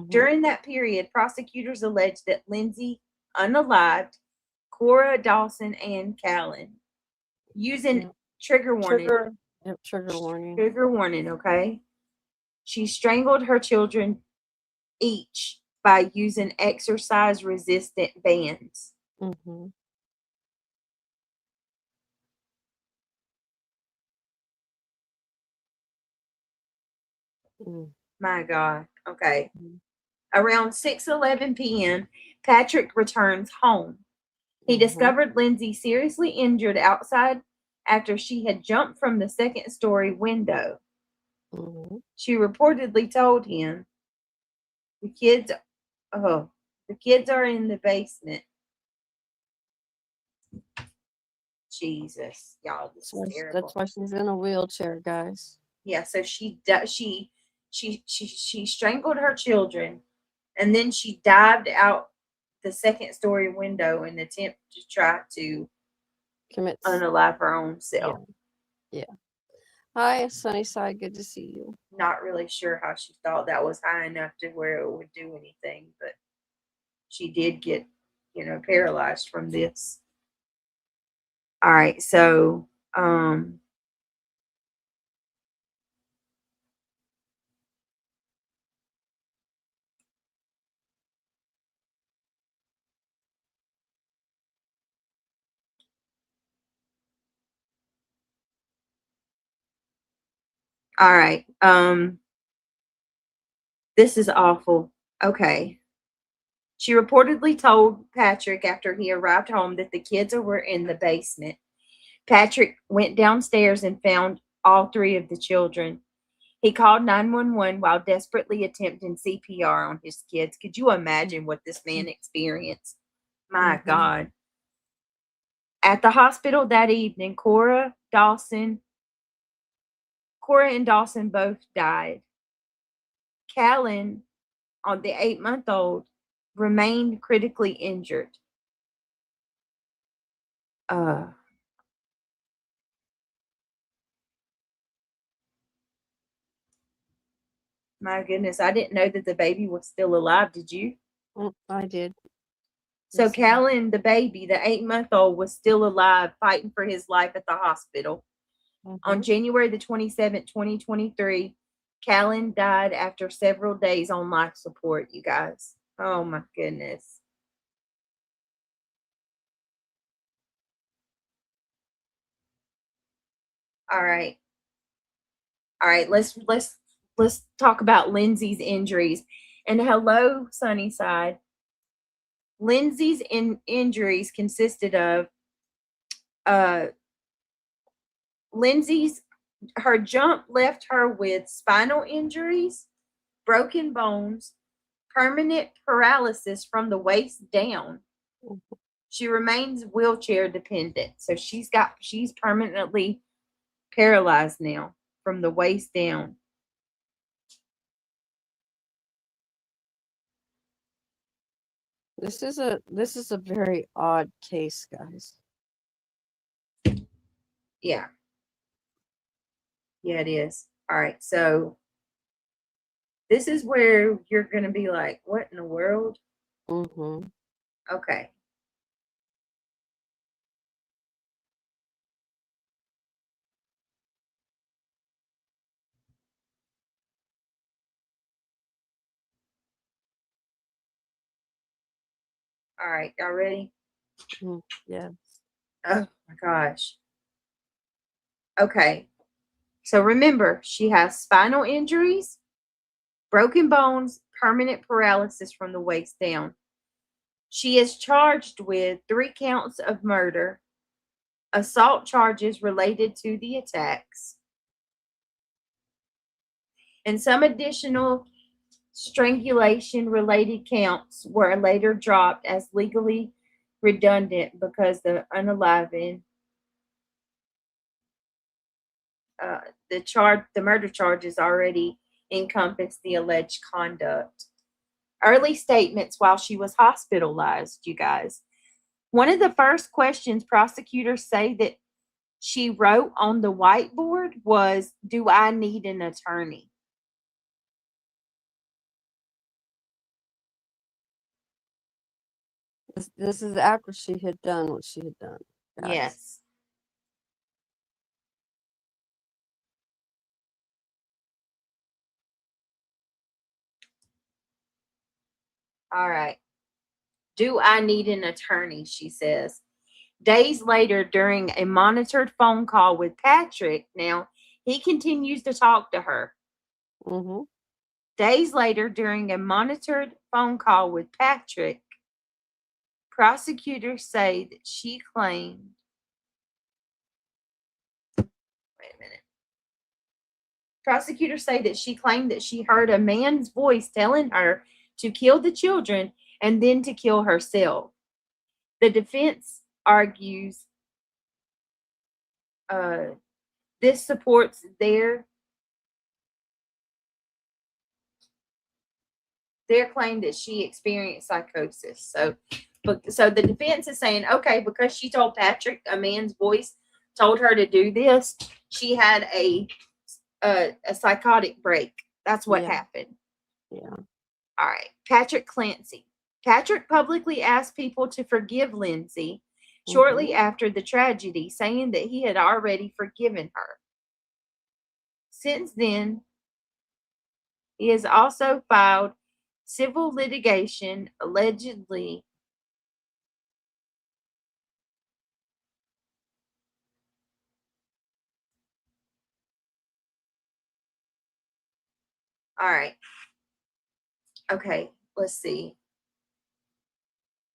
During that period, prosecutors alleged that Lindsey unalived Cora, Dawson, and Callan using trigger warning. Trigger warning. Trigger warning, okay? She strangled her children each by using exercise-resistant bands. My God. Okay. Around 6:11 p.m., Patrick returns home. He discovered Lindsey seriously injured outside after she had jumped from the second-story window. She reportedly told him, the kids are in the basement. Jesus, y'all, this is terrible. That's why she's in a wheelchair, guys. Yeah, so she strangled her children, and then she dived out the second-story window in an attempt to try to unalive her own self. Yeah. Hi, Sunnyside. Good to see you. Not really sure how she thought that was high enough to where it would do anything, but she did get, paralyzed from this. All right, so all right. This is awful. Okay. She reportedly told Patrick after he arrived home that the kids were in the basement. Patrick went downstairs and found all three of the children. He called 911 while desperately attempting CPR on his kids. Could you imagine what this man experienced? My God. At the hospital that evening, Cora and Dawson both died. Callan, on the 8-month-old, remained critically injured. My goodness, I didn't know that the baby was still alive. Did you? I did. So Callan, the baby, the 8-month-old, was still alive, fighting for his life at the hospital. On January the 27th, 2023, Callan died after several days on life support, you guys. Oh, my goodness. All right. Let's talk about Lindsey's injuries. And hello, Sunnyside. Lindsey's injuries consisted of her jump left her with spinal injuries, broken bones, permanent paralysis from the waist down. She remains wheelchair dependent, so she's permanently paralyzed now from the waist down. This is a very odd case, guys. Yeah. Yeah, it is. All right, so this is where you're going to be like, what in the world? Okay. All right, y'all ready? Yeah. Oh my gosh. Okay. So remember, she has spinal injuries, broken bones, permanent paralysis from the waist down. She is charged with 3 counts of murder, assault charges related to the attacks, and some additional strangulation-related counts were later dropped as legally redundant because the unaliving the murder charges already encompassed the alleged conduct. Early statements while she was hospitalized, you guys. One of the first questions prosecutors say that she wrote on the whiteboard was, "Do I need an attorney?" This is after she had done what she had done. Guys. Yes. All right. "Do I need an attorney?" she says. Days later, during a monitored phone call with Patrick, now he continues to talk to her. Mm-hmm. Days later, during a monitored phone call with Patrick, prosecutors say that she claimed. Wait a minute. Prosecutors say that she claimed that she heard a man's voice telling her to kill the children and then to kill herself. The defense argues this supports their claim that she experienced psychosis. So the defense is saying, okay, because she told Patrick a man's voice told her to do this, she had a psychotic break. That's what happened. Yeah. All right. Patrick Clancy. Patrick publicly asked people to forgive Lindsey shortly after the tragedy, saying that he had already forgiven her. Since then, he has also filed civil litigation allegedly all right. Okay, let's see.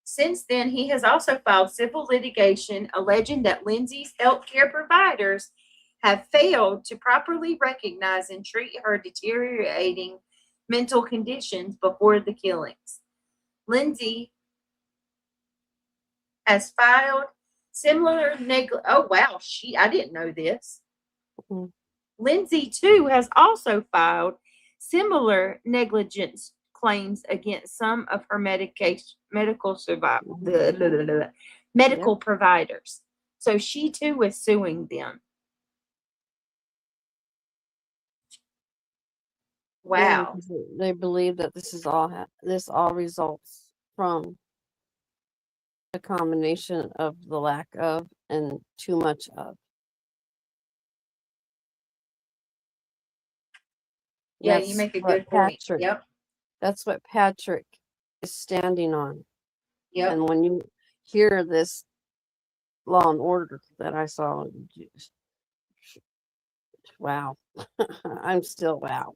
Since then, he has also filed civil litigation alleging that Lindsey's healthcare providers have failed to properly recognize and treat her deteriorating mental conditions before the killings. Lindsey has filed similar oh wow, I didn't know this. Mhm. Lindsey too has also filed similar negligence claims against some of her medical providers. So she too is suing them. Yeah, Wow. because they believe that this all results from a combination of the lack of and too much of. Yeah, That's you make a what good point. Patrick. Yep. That's what Patrick is standing on. Yep. And when you hear this Law and Order that I saw, wow, I'm still wow.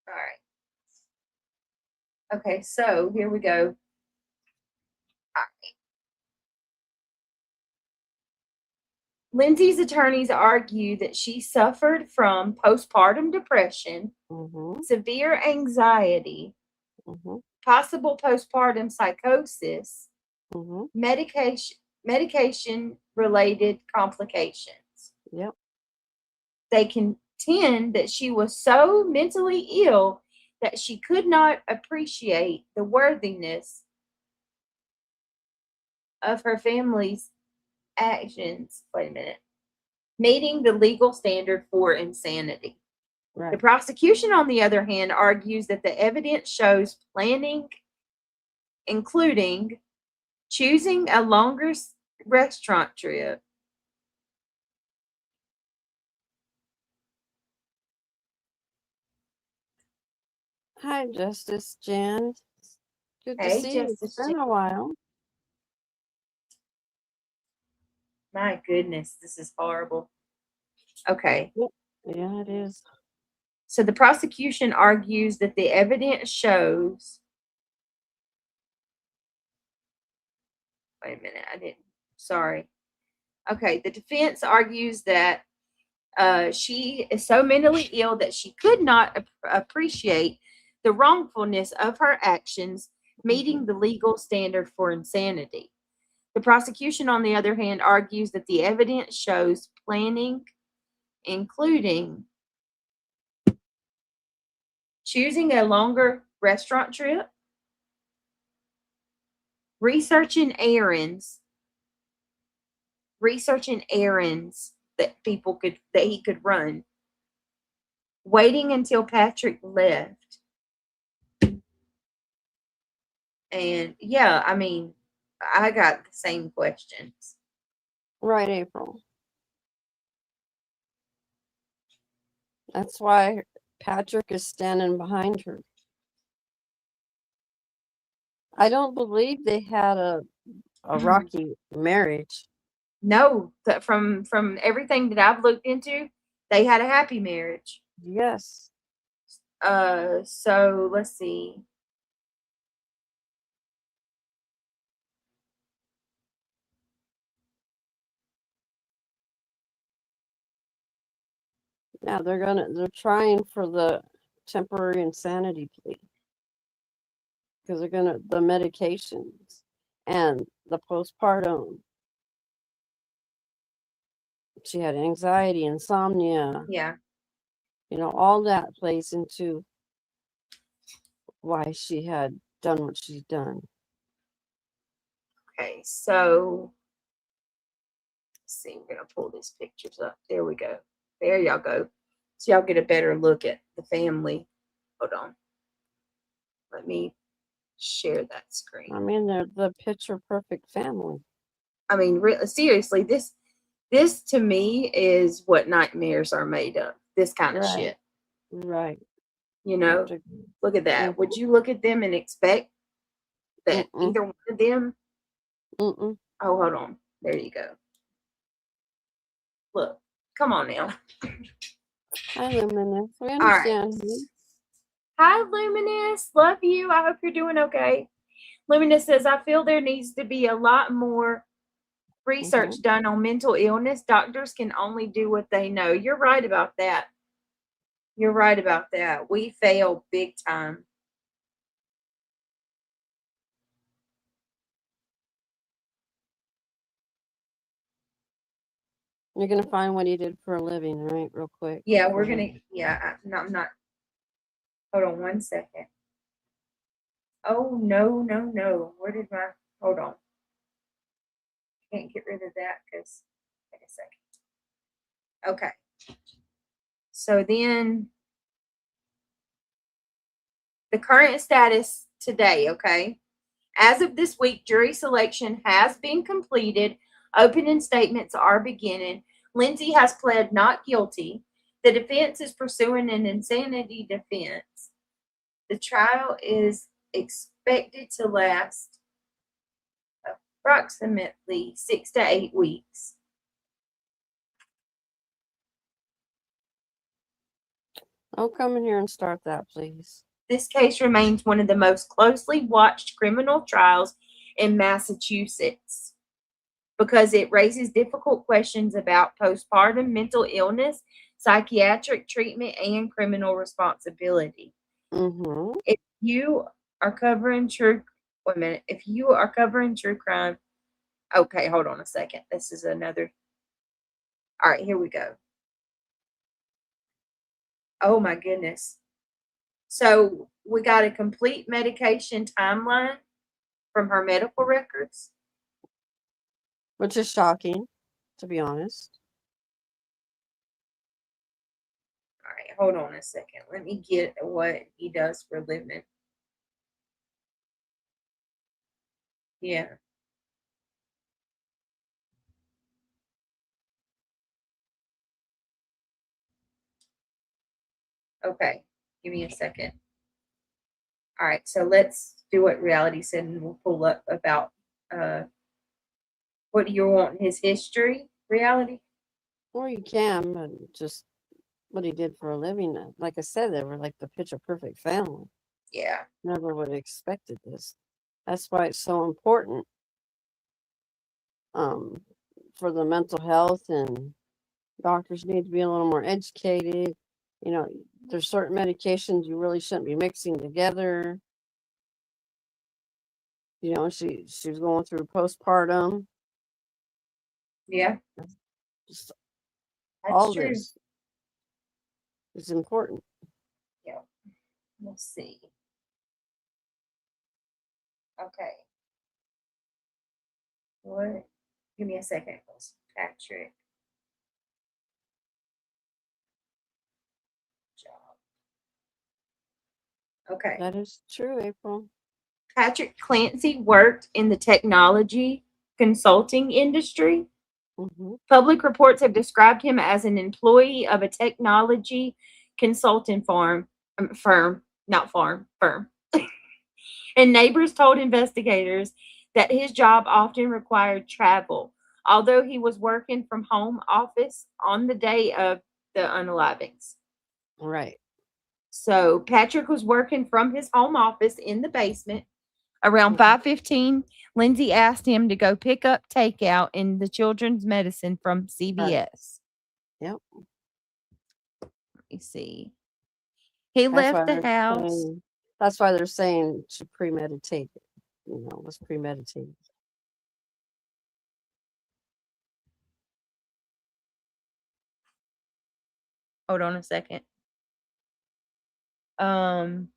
All right. Okay, so here we go. All right. Lindsey's attorneys argue that she suffered from postpartum depression, severe anxiety, possible postpartum psychosis, medication related complications. Yep. They contend that she was so mentally ill that she could not appreciate the worthiness of her family's actions. Wait a minute. Meeting the legal standard for insanity. Right. The prosecution, on the other hand, argues that the evidence shows planning, including choosing a longer restaurant trip, Hi, Justice Jan. Good to Hey, see you. Justice It's been Jan. a while. My goodness, this is horrible. Okay. Yeah, it is. So the prosecution argues that the evidence shows. Wait a minute, I didn't. Sorry. Okay, the defense argues that she is so mentally ill that she could not appreciate the wrongfulness of her actions, meeting the legal standard for insanity. The prosecution, on the other hand, argues that the evidence shows planning, including choosing a longer restaurant trip, researching errands that he could run, waiting until Patrick left. And yeah, I mean, I got the same questions. Right, April. That's why Patrick is standing behind her. I don't believe they had a rocky marriage. No, from everything that I've looked into, they had a happy marriage. Yes. So let's see. Yeah, they're trying for the temporary insanity plea. Because they're the medications and the postpartum. She had anxiety, insomnia. Yeah. All that plays into why she had done what she's done. Okay, so let's see, we're gonna pull these pictures up. There we go. There y'all go. So y'all get a better look at the family. Hold on. Let me share that screen. I mean, they're the picture perfect family. I mean, seriously, this to me is what nightmares are made of. This kind of shit. Right. Look at that. Would you look at them and expect that either one of them? Oh, hold on. There you go. Look, come on now. Hi, Luminous. We understand. Right. Hi, Luminous. Love you. I hope you're doing okay. Luminous says, I feel there needs to be a lot more research done on mental illness. Doctors can only do what they know. You're right about that. You're right about that. We fail big time. You're going to find what he did for a living, right? Real quick. Yeah, we're going to, I'm not. Hold on one second. Oh, no. Where did hold on. Can't get rid of that because, wait a second. Okay. So then, the current status today, okay? As of this week, jury selection has been completed. Opening statements are beginning. Lindsey has pled not guilty. The defense is pursuing an insanity defense. The trial is expected to last approximately 6 to 8 weeks. I'll come in here and start that, please. This case remains one of the most closely watched criminal trials in Massachusetts because it raises difficult questions about postpartum mental illness, psychiatric treatment, and criminal responsibility. If you are covering true crime, okay, hold on a second. This is another. All right, here we go. Oh my goodness. So we got a complete medication timeline from her medical records. Which is shocking, to be honest. All right, hold on a second. Let me get what he does for a living. Yeah. Okay, give me a second. All right, so let's do what reality said, and we'll pull up about what do you want his history, reality? Or you can, but just what he did for a living. Like I said, they were like the picture perfect family. Yeah. Never would have expected this. That's why it's so important for the mental health, and doctors need to be a little more educated. There's certain medications you really shouldn't be mixing together. She was going through postpartum. Yeah. Just That's all true. this is important. Yeah. Let's see. Okay. What? Give me a second, Patrick. Job. Okay. That is true, April. Patrick Clancy worked in the technology consulting industry. Hmm. Public reports have described him as an employee of a technology consulting firm, not farm, firm. And neighbors told investigators that his job often required travel, although he was working from home office on the day of the unalivings. Right. So Patrick was working from his home office in the basement. Around Mhm. 5:15, Lindsey asked him to go pick up takeout in the children's medicine from CVS. Yep. Let me see. He That's why left the they're house. saying. That's why they're saying to premeditate it. You know, it was premeditated. Hold on a second. Um,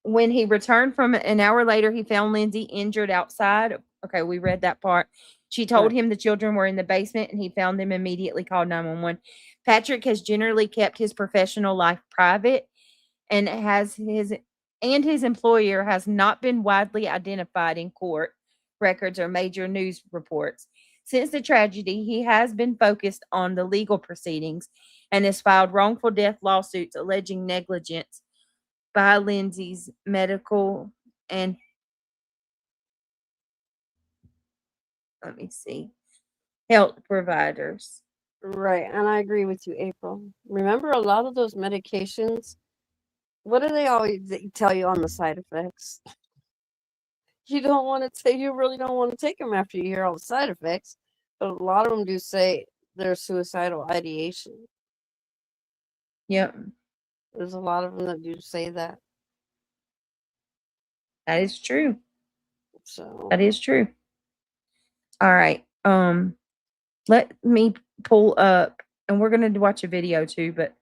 when he returned from an hour later, he found Lindsey injured outside. Okay, we read that part. She told Right. him the children were in the basement and he found them immediately, called 911. Patrick has generally kept his professional life private and his employer has not been widely identified in court records or major news reports. Since the tragedy, he has been focused on the legal proceedings and has filed wrongful death lawsuits alleging negligence by Lindsey's medical and let me see, health providers. Right. And I agree with you, April. Remember, a lot of those medications. What do they always tell you on the side effects? You don't want to take. You really don't want to take them after you hear all the side effects. But a lot of them do say they're suicidal ideation. Yep, There's a lot of them that do say that. that is true. So That is true. All right. Let me pull up, and we're going to watch a video too, but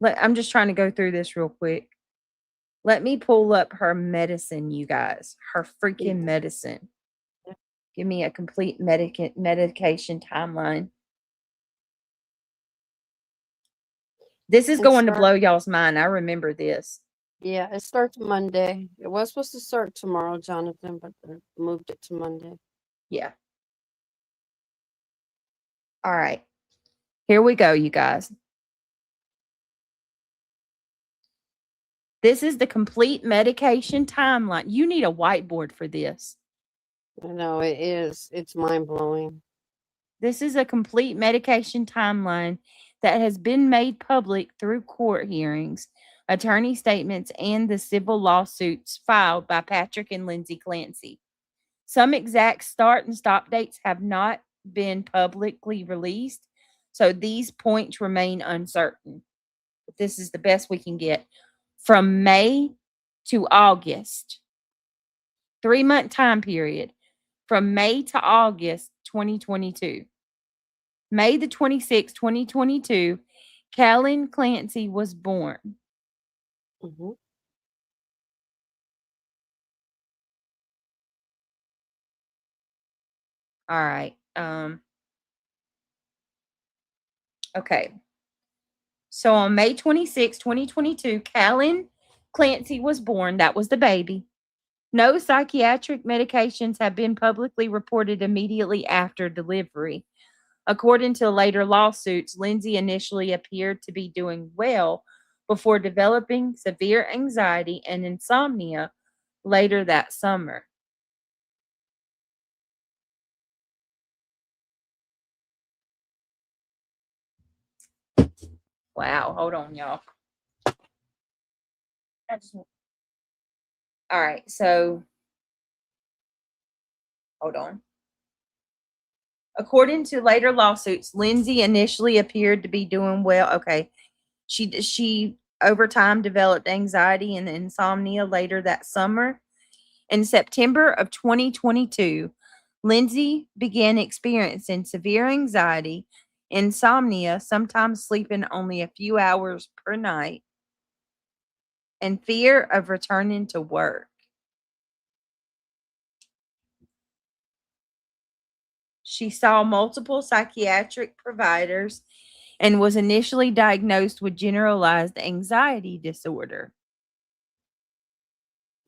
I'm just trying to go through this real quick. Let me pull up her medicine, you guys. Her freaking medicine. Give me a complete medication timeline. This is it going to blow start. y'all's mind. I remember this. Yeah, it starts Monday. It was supposed to start tomorrow, Jonathan, but they moved it to Monday. Yeah. All right. Here we go, you guys. This is the complete medication timeline. You need a whiteboard for this. I know it is. It's mind blowing. This is a complete medication timeline that has been made public through court hearings, attorney statements, and the civil lawsuits filed by Patrick and Lindsey Clancy. Some exact start and stop dates have not been publicly released, so these points remain uncertain. But this is the best we can get. From May to August, 3-month time period, from May to August 2022. May the 26th, 2022, Callan Clancy was born. Hmm. All right. Okay. So on May 26, 2022, Callan Clancy was born. That was the baby. No psychiatric medications have been publicly reported immediately after delivery. According to later lawsuits, Lindsey initially appeared to be doing well before developing severe anxiety and insomnia later that summer. Wow, hold on, y'all. All right, so hold on. According to later lawsuits, Lindsey initially appeared to be doing well. Okay, she over time developed anxiety and insomnia later that summer. In September of 2022, Lindsey began experiencing severe anxiety, insomnia, sometimes sleeping only a few hours per night, and fear of returning to work. She saw multiple psychiatric providers and was initially diagnosed with generalized anxiety disorder.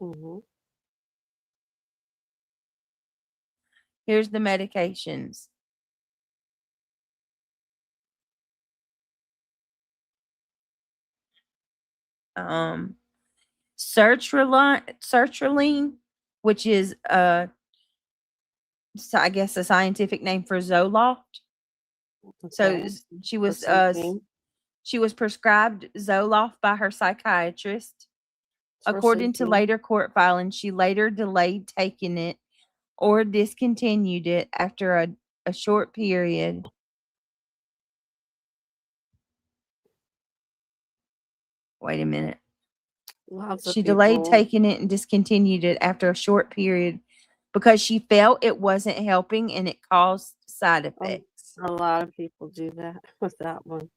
Mhm. Here's the medications. Sertraline, which is I guess a scientific name for Zoloft. So Okay. she For was sleeping. she was prescribed Zoloft by her psychiatrist. It's for According to sleeping. later court filings, she later delayed taking it or discontinued it after a short period. Wait a minute. Lots of She delayed people. taking it and discontinued it after a short period because she felt it wasn't helping and it caused side effects. A lot of people do that with that one.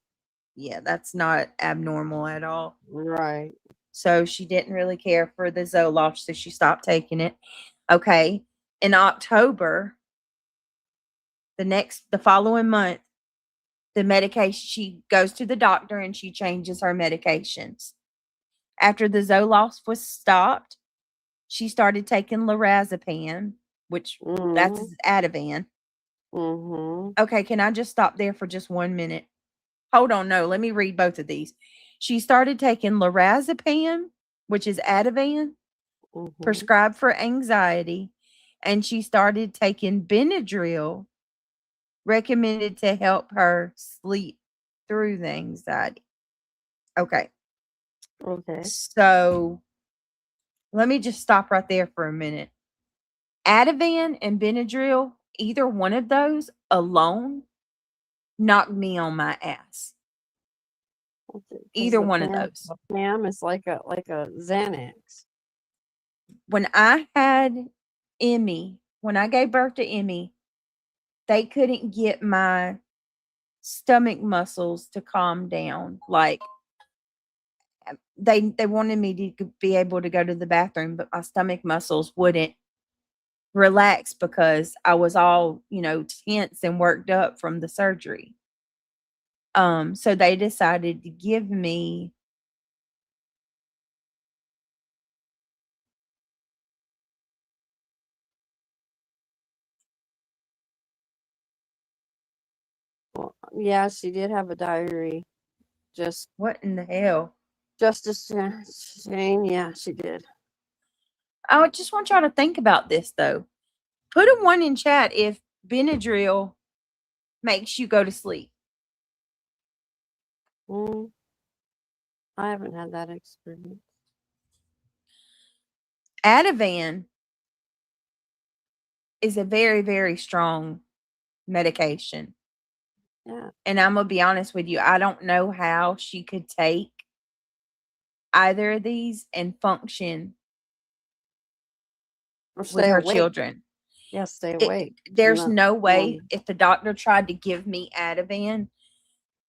Yeah, that's not abnormal at all. Right. So she didn't really care for the Zoloft, so she stopped taking it. Okay. In October, the following month, the medication, she goes to the doctor and she changes her medications. After the Zoloft was stopped, she started taking lorazepam, which that's Mhm. Ativan. Mhm. Okay, can I just stop there for just 1 minute? Hold on, no, let me read both of these. She started taking lorazepam, which is Ativan, Mhm. prescribed for anxiety, and she started taking Benadryl, recommended to help her sleep through the anxiety. Okay. Okay. So let me just stop right there for a minute. Ativan and Benadryl, either one of those alone knocked me on my ass. Either one of those. The Pam is like a Xanax. When I had Emmy, when I gave birth to Emmy, they couldn't get my stomach muscles to calm down. Like they wanted me to be able to go to the bathroom, but my stomach muscles wouldn't relax because I was all, tense and worked up from the surgery. So they decided to give me Well, yeah, she did have a diary. what in the hell? Justice Jane, yeah, she did. I just want y'all to think about this though. Put a 1 in chat if Benadryl makes you go to sleep. I haven't had that experience. Ativan is a very, very strong medication. Yeah. And I'm going to be honest with you, I don't know how she could take either of these and function Or with stay her awake. children. Yeah, stay awake. There's no way if the doctor tried to give me Ativan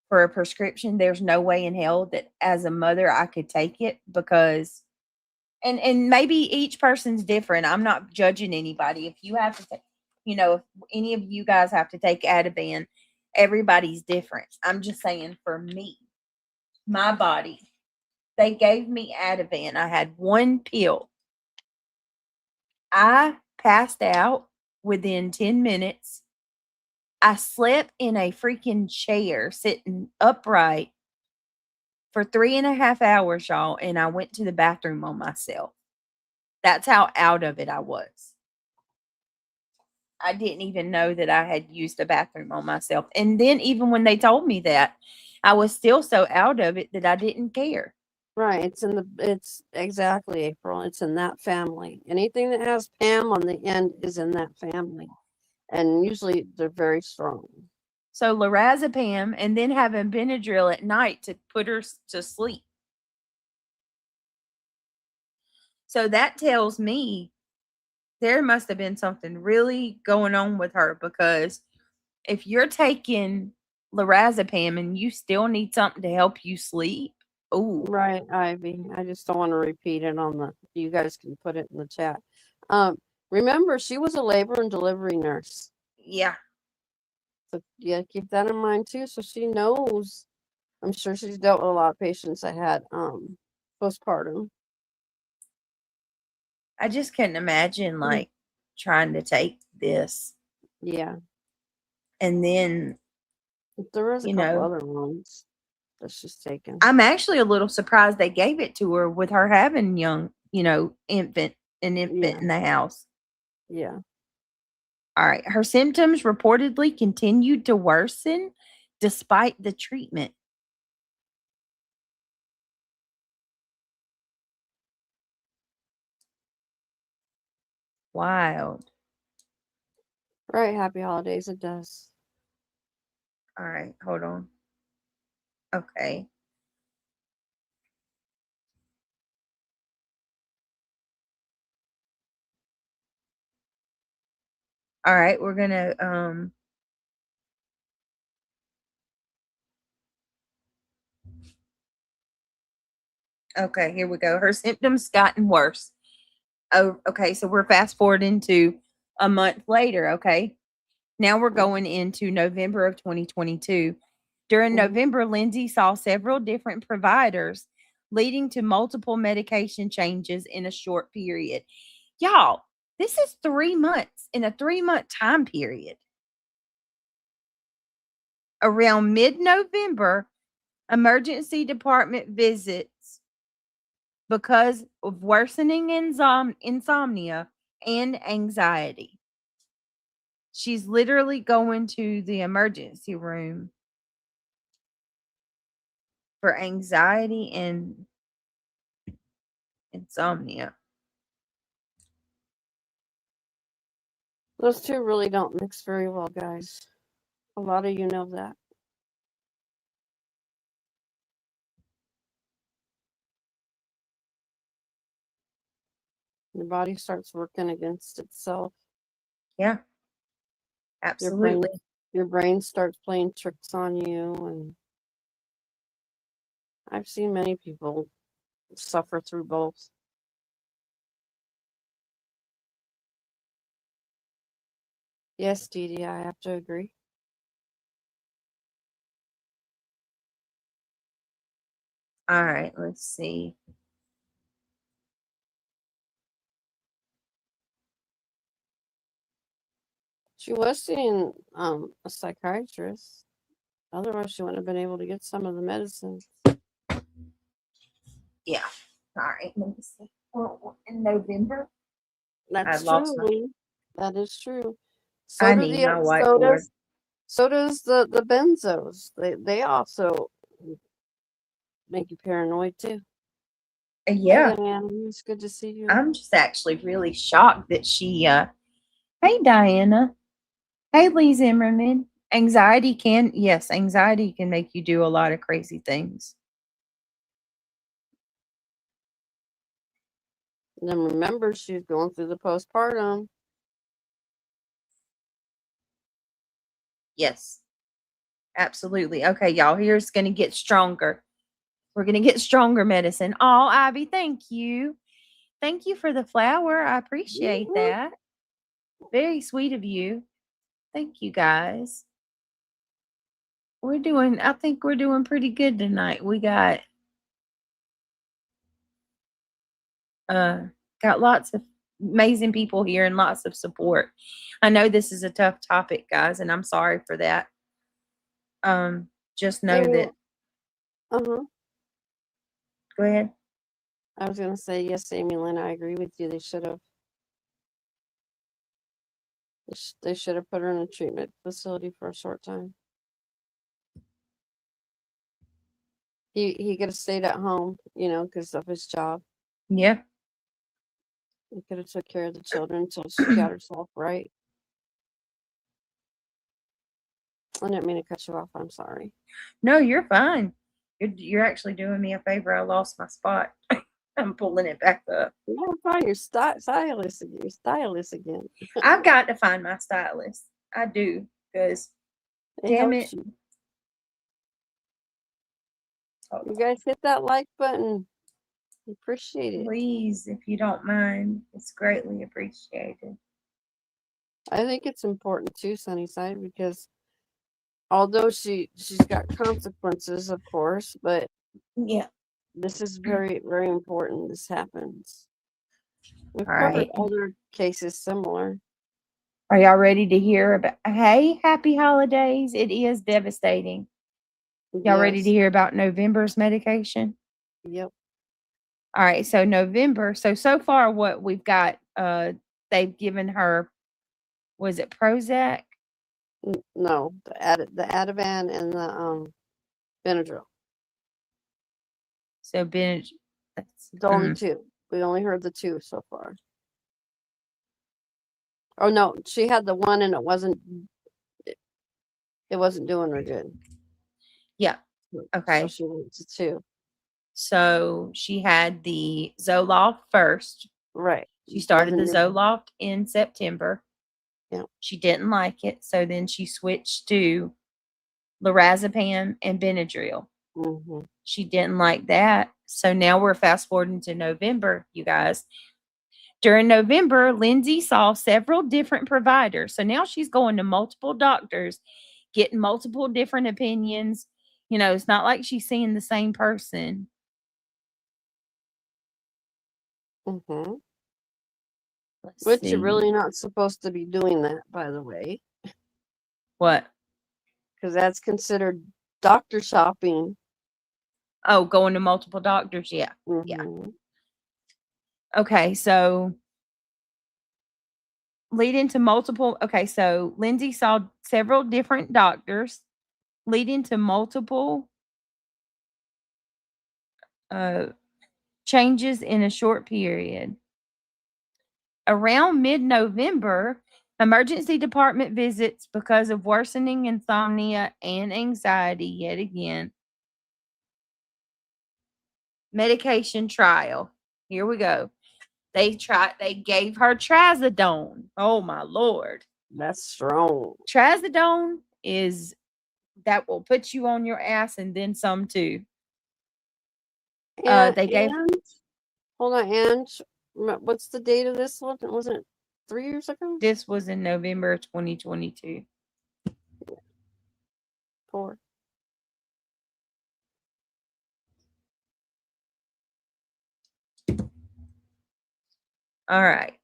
for a prescription, there's no way in hell that as a mother I could take it because and maybe each person's different. I'm not judging anybody. If you have to take, if any of you guys have to take Ativan, everybody's different. I'm just saying for me, my body, they gave me Ativan. I had 1 pill. I passed out within 10 minutes. I slept in a freaking chair sitting upright for 3.5 hours, y'all, and I went to the bathroom on myself. That's how out of it I was. I didn't even know that I had used a bathroom on myself. And then even when they told me that, I was still so out of it that I didn't care. Right. It's exactly, April. It's in that family. Anything that has Pam on the end is in that family. And usually they're very strong. So lorazepam and then having Benadryl at night to put her to sleep. So that tells me there must have been something really going on with her because if you're taking lorazepam and you still need something to help you sleep, ooh. Right, Ivy. I just don't want to repeat it you guys can put it in the chat. Remember, she was a labor and delivery nurse. Yeah. So yeah, keep that in mind too. So she knows. I'm sure she's dealt with a lot of patients that had postpartum. I just couldn't imagine like trying to take this Yeah. and then, There was a you couple know, other ones that she's taken. I'm actually a little surprised they gave it to her with her having young, an infant Yeah. in the house. Yeah. All right. Her symptoms reportedly continued to worsen despite the treatment. Wild. Right. Happy holidays. It does. All right. Hold on. Okay. All right. We're going to, okay, here we go. Her symptoms gotten worse. Oh, okay. So we're fast forwarding to a month later. Okay. Now we're going into November of 2022. During November, Lindsey saw several different providers, leading to multiple medication changes in a short period. Y'all, this is 3 months in a 3-month time period. Around mid-November, emergency department visits because of worsening insomnia and anxiety. She's literally going to the emergency room for anxiety and insomnia. Those two really don't mix very well, guys. A lot of you know that. Your body starts working against itself. Yeah. Absolutely. Your brain starts playing tricks on you, and I've seen many people suffer through both. Yes, Dee Dee, I have to agree. All right, let's see. She was seeing a psychiatrist. Otherwise, she wouldn't have been able to get some of the medicines. Yeah. All right, let me see. Oh, in November? That's lost true, my- Lee. That is true. I need my whiteboard. So does the benzos. They also make you paranoid too. Yeah. Hey, Diane, it's good to see you. I'm just actually really shocked that she hey Diana. Hey Lee Zimmerman. Anxiety can make you do a lot of crazy things. And then remember, she's going through the postpartum. Yes. Absolutely. Okay, y'all, here's going to get stronger. We're going to get stronger medicine. Oh, Ivy, thank you. Thank you for the flower. I appreciate that. Very sweet of you. Thank you, guys. I think we're doing pretty good tonight. We got lots of amazing people here and lots of support. I know this is a tough topic, guys, and I'm sorry for that. Just know that. Uh-huh. Go ahead. I was gonna say yes, Amy Lynn, I agree with you. They should have put her in a treatment facility for a short time. He could have stayed at home, because of his job. Yeah. He could have took care of the children until she got herself right. I didn't mean to cut you off. I'm sorry. No, you're fine. You're actually doing me a favor. I lost my spot. I'm pulling it back up. You gotta find your stylist again. Your stylist again. I've got to find my stylist. I do, because damn it. You guys hit that like button. Appreciate it. Please, if you don't mind, it's greatly appreciated. I think it's important too, Sunnyside, because Although she's got consequences, of course, but Yeah. this is very, very important. This happens. We've All covered right. other cases similar. Are y'all ready to hear about? Hey, happy holidays. It is devastating. Y'all ready to Yes. hear about November's medication? Yep. All right. So November. So far what we've got, they've given her, was it Prozac? No, the Ativan and the Benadryl. So Benj, that's The only two. We only heard the two so far. Oh no, she had the one and it wasn't doing her good. yeah. Okay. So she went to two. So she had the Zoloft first. Right. She started the Wasn't doing- Zoloft in September. Yeah. She didn't like it, so then she switched to lorazepam and Benadryl. Mm-hmm. She didn't like that, so now we're fast forwarding to November, you guys. During November, Lindsey saw several different providers, so now she's going to multiple doctors, getting multiple different opinions. You know, it's not like she's seeing the same person. Mm-hmm. Let's Which see. you're really not supposed to be doing that, by the way, What? because that's considered doctor shopping. Oh, going to multiple doctors. Yeah. Yeah. Mm-hmm. Okay. So leading to multiple. Okay. So Lindsay saw several different doctors, leading to multiple changes in a short period. Around mid-November, emergency department visits because of worsening insomnia and anxiety yet again. Medication trial. Here we go. They gave her trazodone. Oh my Lord. That's strong. Trazodone is that will put you on your ass and then some too. And, They gave hold on, and what's the date of this one? Wasn't it 3 years ago? this was in November 2022. 4. All right.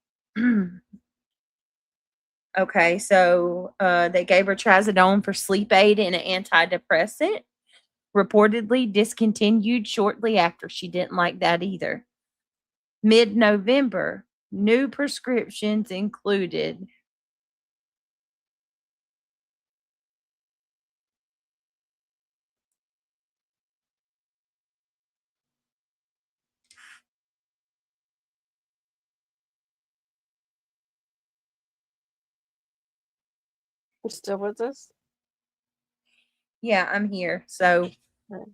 Okay, so they gave her trazodone for sleep aid and an antidepressant. Reportedly discontinued shortly after. She didn't like that either. Mid-November, new prescriptions included You still with us? yeah, I'm here. So Okay.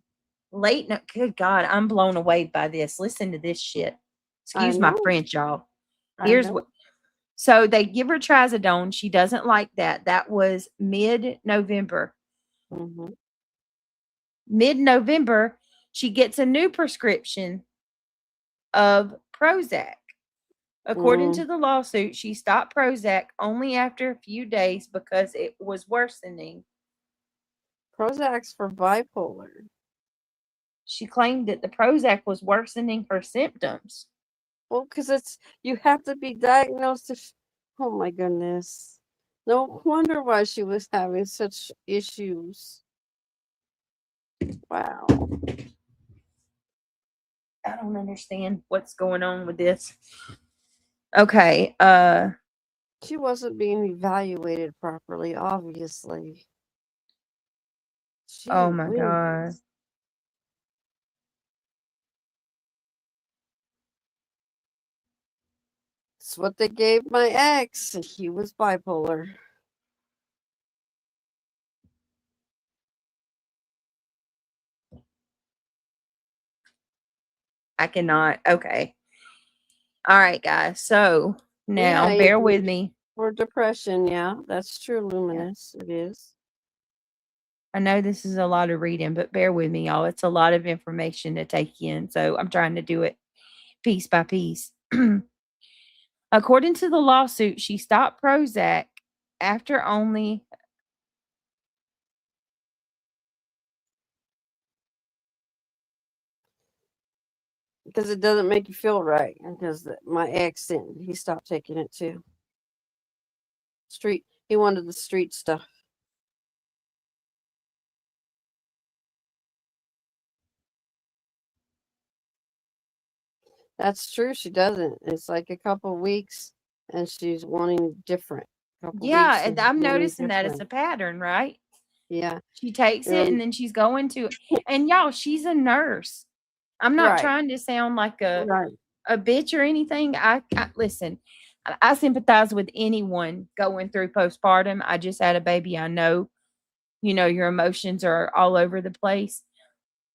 late no, good God, I'm blown away by this. Listen to this shit. Excuse my know. French, y'all. I Here's know. what. So they give her trazodone. She doesn't like that. That was mid-November. Mm-hmm. Mid-November, she gets a new prescription of Prozac. According to the lawsuit, she stopped Prozac only after a few days because it was worsening. Prozac's for bipolar. She claimed that the Prozac was worsening her symptoms. Well, because you have to be diagnosed. Oh my goodness. No wonder why she was having such issues. Wow. I don't understand what's going on with this. Okay, She wasn't being evaluated properly, obviously. oh my Gee God. whiz. It's what they gave my ex, and he was bipolar. I cannot. Okay. All right, guys. So now Yeah, bear with me. For depression, yeah, that's true, Luminous. It is. I know this is a lot of reading, but bear with me, y'all. It's a lot of information to take in. So I'm trying to do it piece by piece. According to the lawsuit, she stopped Prozac after only because it doesn't make you feel right. Because my ex didn't. He stopped taking it too. He wanted the street stuff. That's true. She doesn't. It's like a couple weeks, and she's wanting different. Couple Yeah, weeks, and and I'm wanting noticing that it's a different. pattern, right? Yeah. She takes it and then she's going to and y'all, she's a nurse. I'm not Right. trying to sound like Right. a bitch or anything. I listen. I sympathize with anyone going through postpartum. I just had a baby. I know, your emotions are all over the place.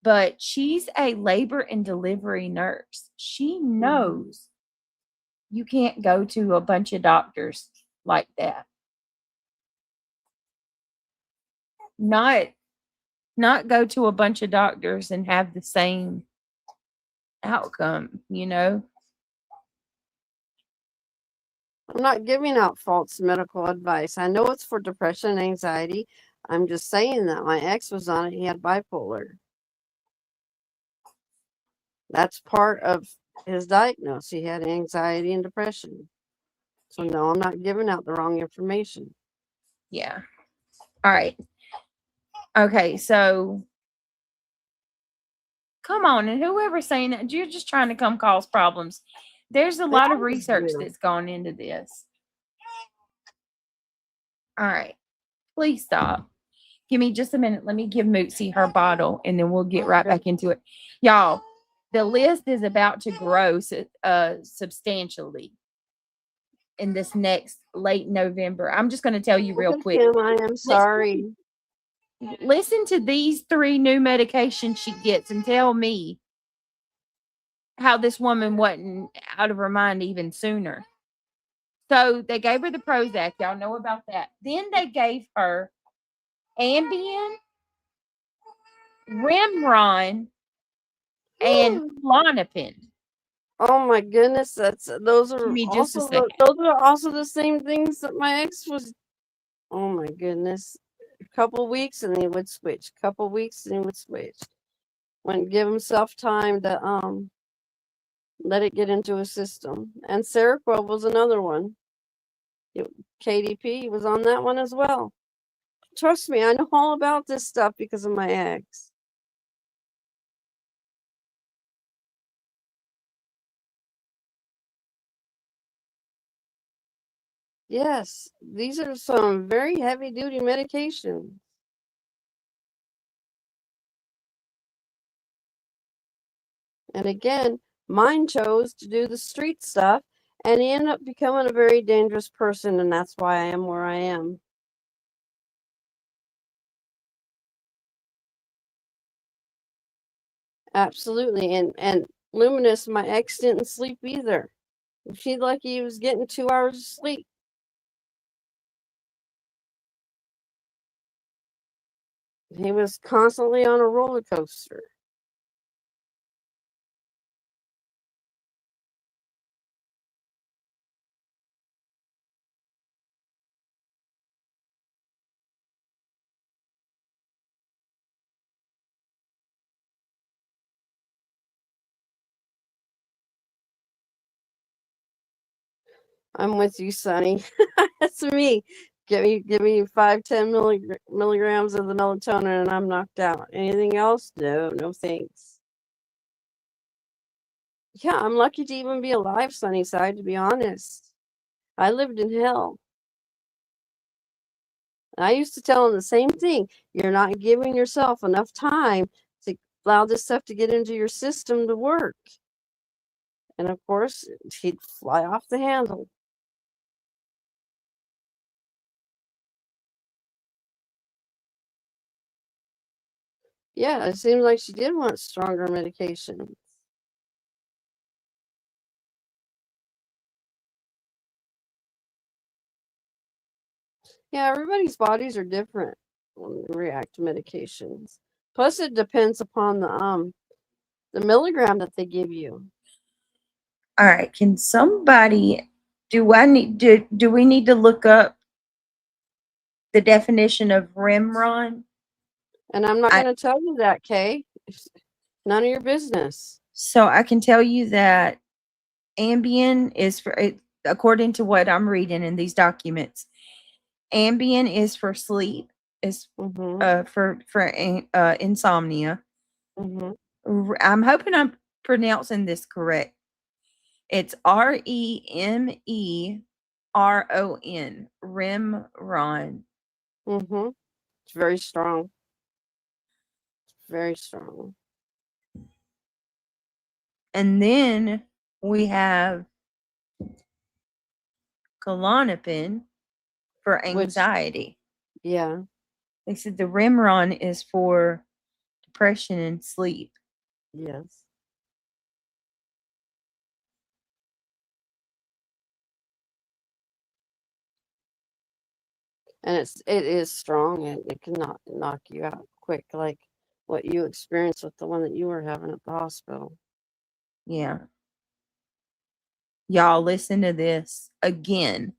But she's a labor and delivery nurse. She knows you can't go to a bunch of doctors like that. Not go to a bunch of doctors and have the same outcome. I'm not giving out false medical advice. I know it's for depression and anxiety. I'm just saying that my ex was on it. He had bipolar. That's part of his diagnosis. He had anxiety and depression. So no, I'm not giving out the wrong information. Yeah. All right. Okay, so come on, and whoever's saying that, you're just trying to come cause problems. There's a lot of research that's gone into this. All right. Please stop. Give me just a minute. Let me give Mootsy her bottle, and then we'll get right back into it. Y'all, the list is about to grow substantially in this next late November. I'm just going to tell you real quick. I am sorry. Listen to these 3 new medications she gets and tell me how this woman wasn't out of her mind even sooner. So they gave her the Prozac. Y'all know about that. Then they gave her Ambien, Rimron, and Klonopin. Oh my goodness, those are also the same things that my ex was. Oh my goodness, a couple weeks and he would switch. Couple weeks and he would switch. Wouldn't give himself time to let it get into his system. And Seroquel was another one. KDP was on that one as well. Trust me, I know all about this stuff because of my ex. Yes, these are some very heavy duty medications. And again, mine chose to do the street stuff, and he ended up becoming a very dangerous person, and that's why I am where I am. Absolutely. And Luminous, my ex didn't sleep either. He lucky he was getting 2 hours of sleep. He was constantly on a roller coaster. I'm with you, Sonny. That's me. Give me 5-10 milligrams of the melatonin and I'm knocked out. Anything else? No thanks. Yeah, I'm lucky to even be alive, Sunnyside, to be honest. I lived in hell. And I used to tell him the same thing. You're not giving yourself enough time to allow this stuff to get into your system to work. And of course, he'd fly off the handle. Yeah, it seems like she did want stronger medication. Yeah, everybody's bodies are different when they react to medications. Plus, it depends upon the milligram that they give you. All right, can somebody do we need to look up the definition of Rimron? And I'm not going to tell you that, Kay. It's none of your business. So I can tell you that Ambien is for, according to what I'm reading in these documents, Ambien is for sleep, is for insomnia. I'm hoping I'm pronouncing this correct. It's REMERON, Remron. It's very strong. Very strong. And then we have Klonopin for anxiety. Yeah. They said the Remron is for depression and sleep. Yes. And it is strong, and it can knock you out quick, like what you experienced with the one that you were having at the hospital. Yeah. Y'all listen to this again.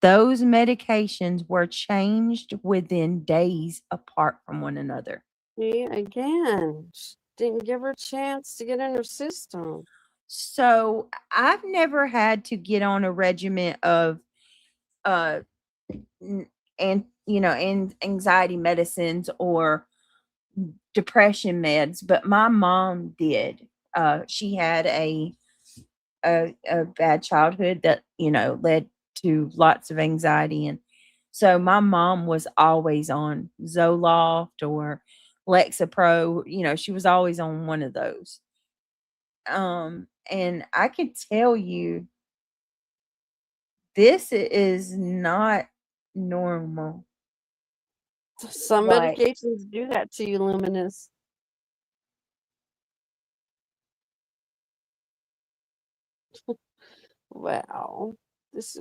Those medications were changed within days apart from one another. See, again, didn't give her a chance to get in her system. So I've never had to get on a regimen of and anxiety medicines or depression meds, but my mom did. She had a bad childhood that led to lots of anxiety, and so my mom was always on Zoloft or Lexapro. She was always on one of those. And I can tell you, this is not normal. Some medications do that to you, Luminous. Wow. This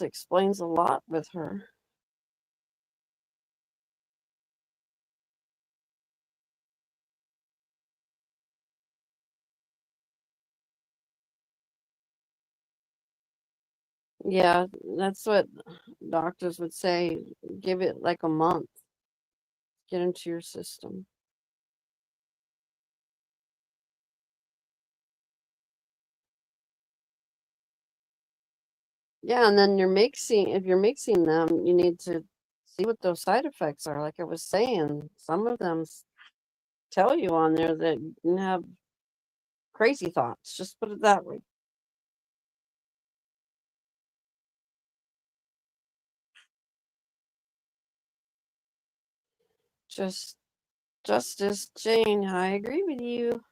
explains a lot with her. Yeah, that's what doctors would say. Give it like a month. Get into your system. Yeah, and then if you're mixing them, you need to see what those side effects are. Like I was saying, some of them tell you on there that you can have crazy thoughts. Just put it that way. Justice Jane, I agree with you.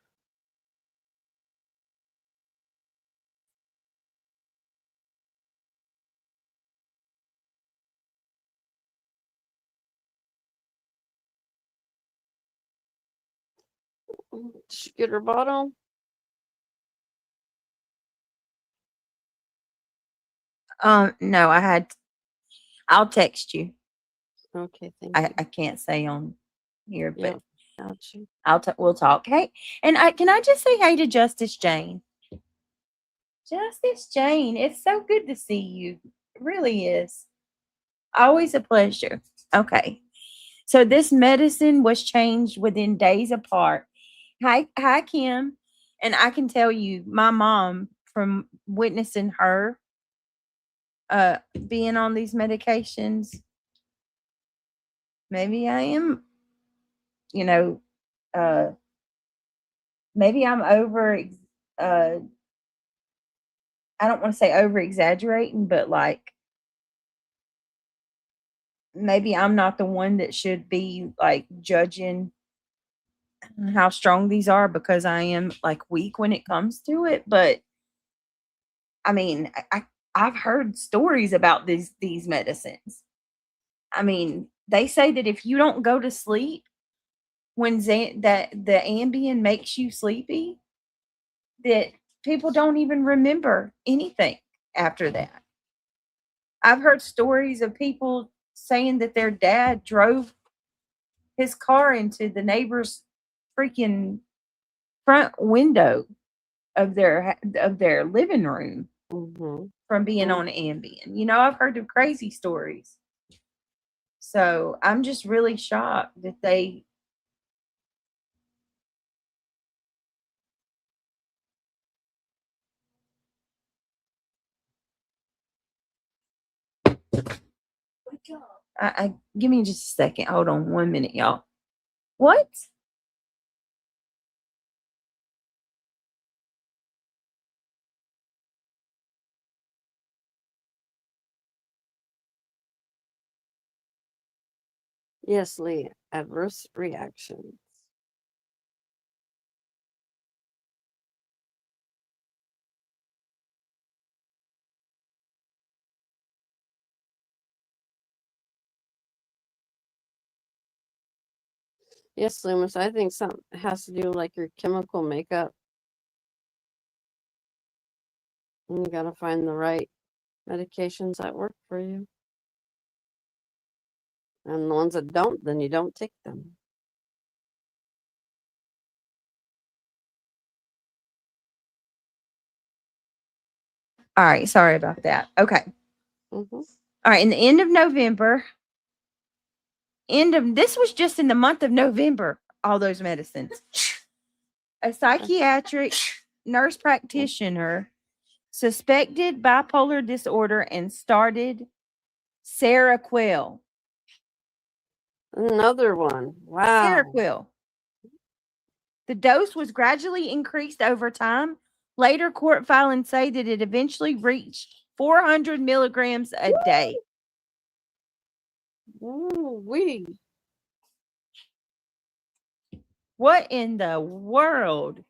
Did she get her bottle? No, I'll text you. Okay, thank you. I can't say on here, but got you. we'll talk. Hey, and can I just say hey to Justice Jane? Justice Jane, it's so good to see you. It really is. Always a pleasure. Okay. So this medicine was changed within days apart. Hi, Kim. And I can tell you, my mom, from witnessing her being on these medications, maybe I am, maybe I'm over I don't want to say over exaggerating, but like maybe I'm not the one that should be like judging how strong these are, because I am like weak when it comes to it. But I mean, I've heard stories about these medicines. I mean, they say that if you don't go to sleep when that the Ambien makes you sleepy, that people don't even remember anything after that. I've heard stories of people saying that their dad drove his car into the neighbor's freaking front window of their living room from being on Ambien. I've heard of crazy stories. So I'm just really shocked that they I give me just a second. Hold on 1 minute, y'all. What? Yes, Lee. Adverse reactions. Yes, Loomis. I think something has to do like your chemical makeup. And you got to find the right medications that work for you. And the ones that don't, then you don't take them. All right. Sorry about that. Okay. Mm-hmm. All right. In the end of November, this was just in the month of November, all those medicines. A psychiatric nurse practitioner suspected bipolar disorder and started Seroquel. Another one. Wow. Seroquel. The dose was gradually increased over time. Later court filings say that it eventually reached 400 milligrams a day. Ooh, wee. What in the world?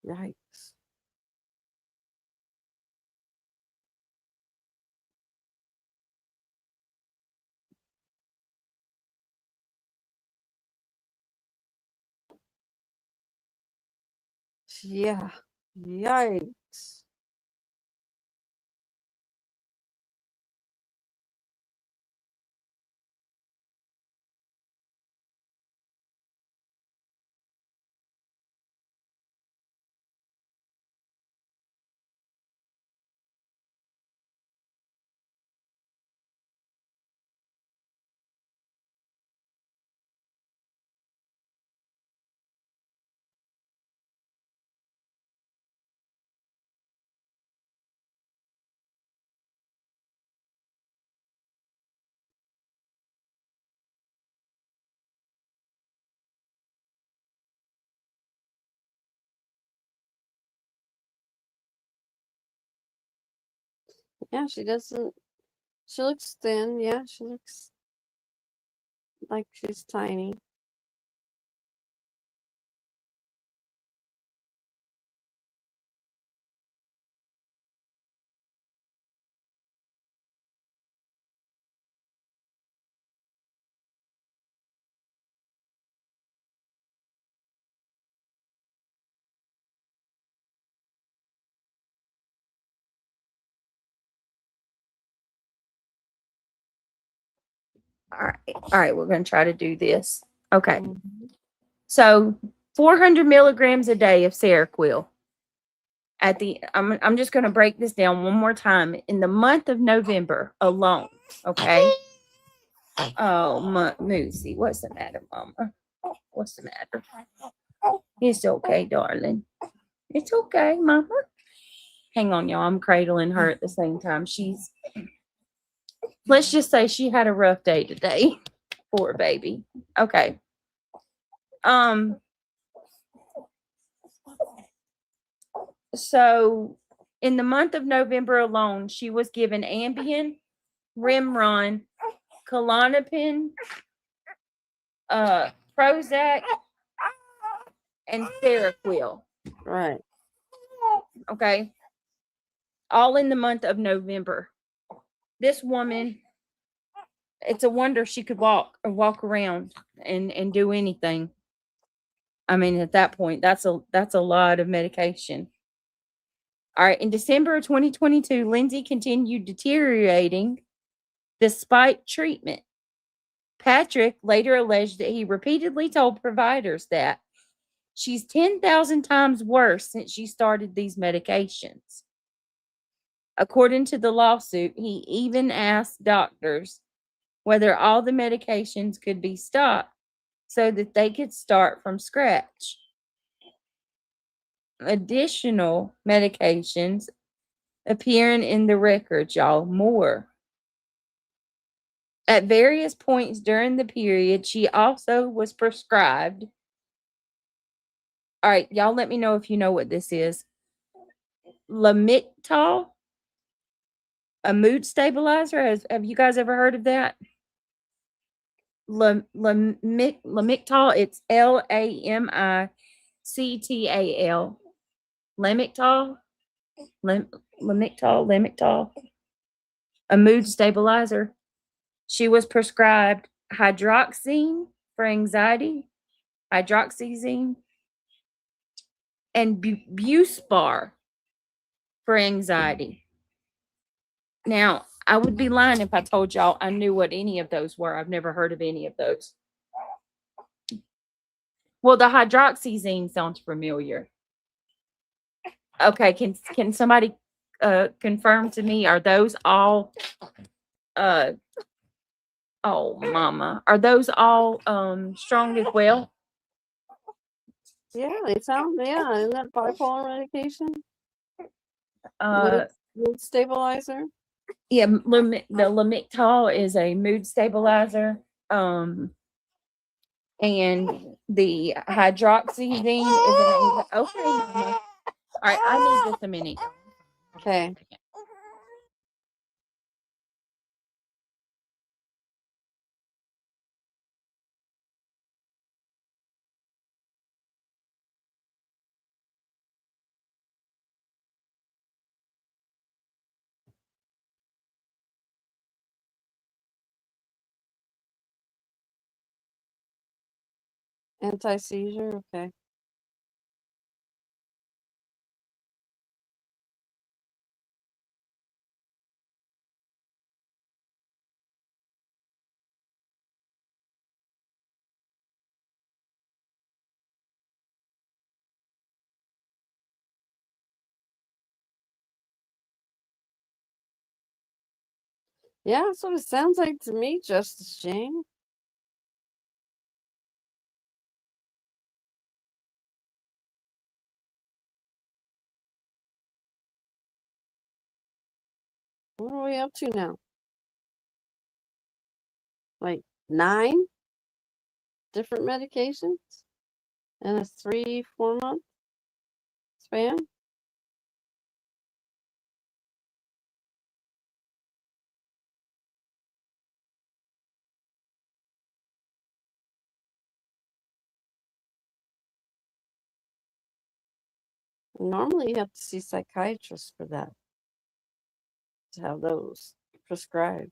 Yikes. Yeah. Yikes. Yeah, she doesn't. She looks thin. Yeah, she looks like she's tiny. All right, we're going to try to do this. Okay. Mhm. So 400 milligrams a day of Seroquel. I'm just going to break this down one more time. In the month of November alone, okay? Oh, Moosey, what's the matter, Mama? What's the matter? It's okay, darling. It's okay, Mama. Hang on, y'all. I'm cradling her at the same time. Let's just say she had a rough day today. Poor baby. Okay. So in the month of November alone, she was given Ambien, Rimron, Klonopin, Prozac, and Seroquel. Right. Okay. All in the month of November. This woman, it's a wonder she could walk around and do anything. I mean, at that point, that's a lot of medication. All right. In December of 2022, Lindsey continued deteriorating despite treatment. Patrick later alleged that he repeatedly told providers that she's 10,000 times worse since she started these medications. According to the lawsuit, he even asked doctors whether all the medications could be stopped so that they could start from scratch. Additional medications appearing in the records, y'all. More. At various points during the period, she also was prescribed. All right, y'all let me know if you know what this is. Lamictal, a mood stabilizer. Have you guys ever heard of that? Lamictal, it's Lamictal. Lamictal, Lamictal, a mood stabilizer. She was prescribed hydroxine for anxiety, hydroxyzine, and Buspar for anxiety. Now, I would be lying if I told y'all I knew what any of those were. I've never heard of any of those. Well, the hydroxyzine sounds familiar. Okay, can somebody confirm to me, are those all oh mama, are those all strong as well? Yeah, they sound, yeah, isn't that bipolar medication? Uh Mood stabilizer? yeah, the Lamictal is a mood stabilizer. And the hydroxyzine is an okay, mama. All right, I need just a minute. Okay. Anti-seizure, okay. Yeah, that's what it sounds like to me, Justice Jane. What are we up to now? Like 9 different medications in a 3-4 month span? Normally you have to see psychiatrists for that, to have those prescribed.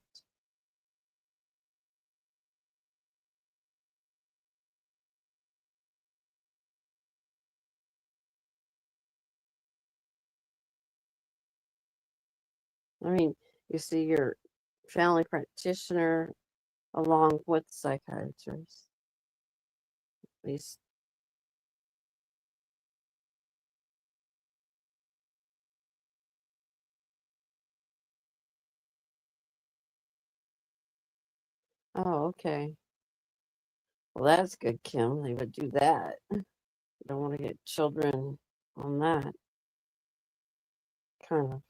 I mean, you see your family practitioner along with psychiatrists. At least. Oh, okay. Well, that's good, Kim. They would do that. You don't want to get children on that kind of,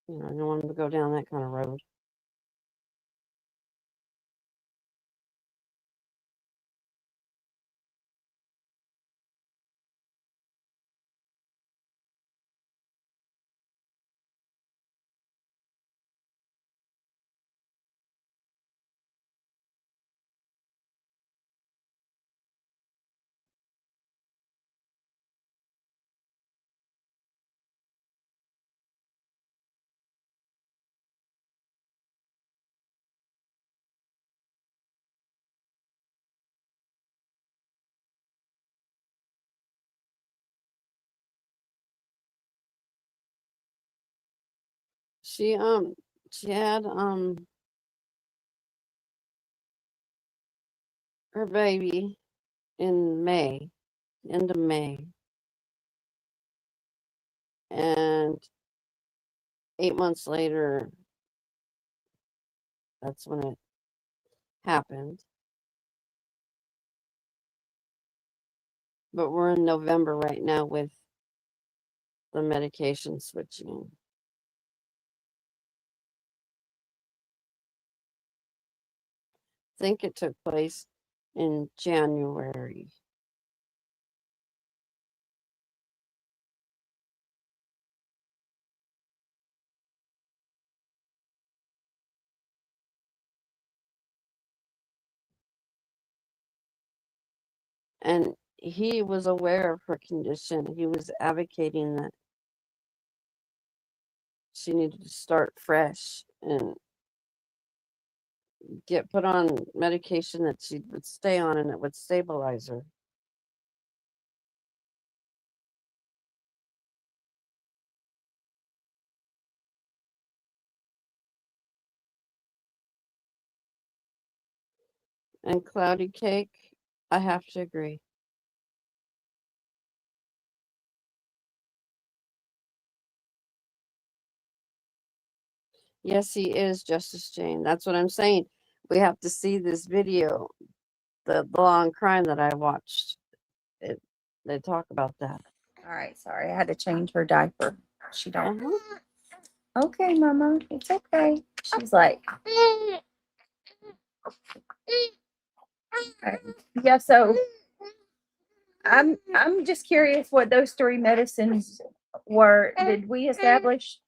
I don't want them to go down that kind of road. She had her baby in May, end of May, and 8 months later, that's when it happened. But we're in November right now with the medication switching. think it took place in January. And he was aware of her condition. He was advocating that she needed to start fresh and get put on medication that she would stay on and it would stabilize her. And Cloudy Cake, I have to agree. Yes, he is, Justice Jane. That's what I'm saying. We have to see this video, the long crime that I watched. They talk about that. All right, sorry, I had to change her diaper. She don't. Uh-huh. Okay, Mama, it's okay. She's like, okay. Yeah. So I'm just curious what those 3 medicines were. Did we establish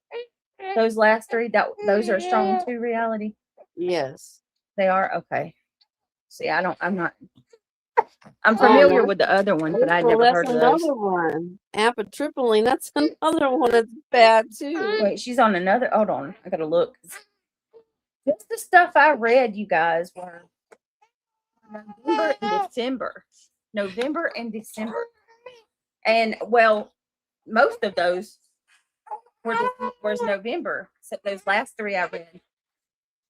those last 3 that those are strong to reality? Yes. They are okay. See, I'm familiar with the other one, but I'd never heard of those. That's another one. Amphotericin, that's another one that's bad too. Wait, she's on another. Hold on, I gotta look. Just the stuff I read, you guys, were November and December. November and December. And well, most of those was November, except those last 3 I read.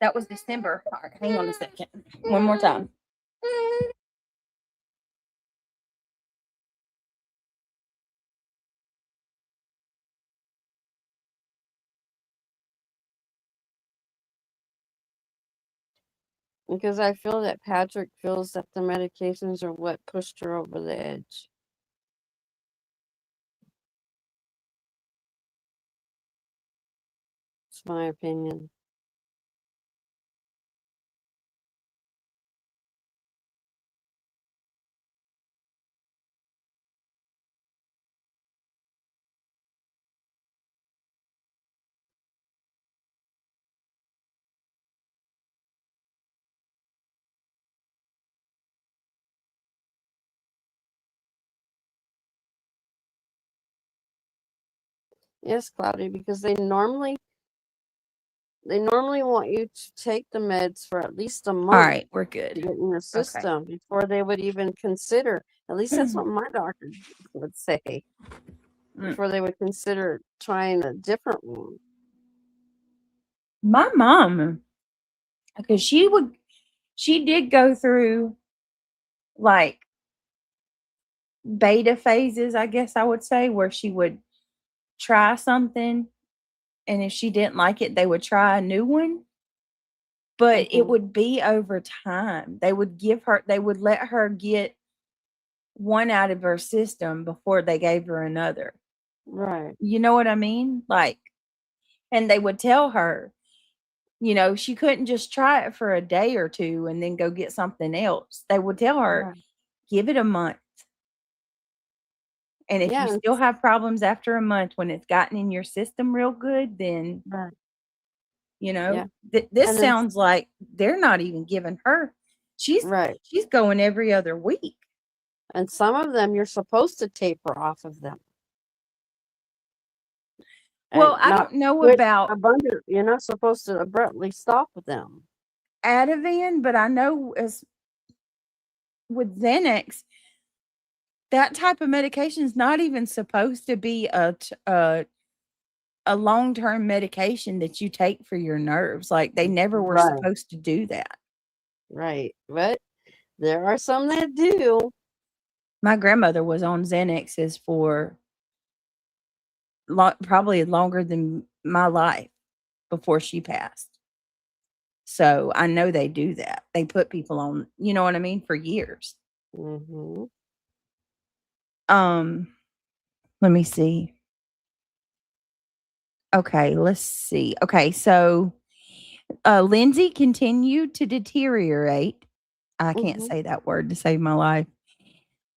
That was December. All right, hang on a second. One more time. Because I feel that Patrick feels that the medications are what pushed her over the edge. It's my opinion. Yes, Cloudy, because they normally want you to take the meds for at least a month. All right, we're to good. get in your system before they would even consider. At least that's what my doctor would say. Before they would consider trying a different one. My mom, because she did go through like beta phases, I guess I would say, where she would try something, and if she didn't like it, they would try a new one. But it would be over time. They would let her get one out of her system before they gave her another. Right. You know what I mean? Like, and they would tell her, she couldn't just try it for a day or 2 and then go get something else. They would tell her, give it a month. And if you still have problems after a month, when it's gotten in your system real good, then, this sounds like they're not even giving her. She's going every other week. And some of them, you're supposed to taper off of them. Well, I don't know about abundant. You're not supposed to abruptly stop with them. Ativan, but I know as with Xanax, that type of medication is not even supposed to be a long-term medication that you take for your nerves. Like, they never were supposed to do that. Right. But there are some that do. My grandmother was on Xanaxes for probably longer than my life before she passed. So I know they do that. They put people on, you know what I mean, for years. Let me see. Okay, let's see. Okay, so Lindsey continued to deteriorate I can't Mhm. say that word to save my life.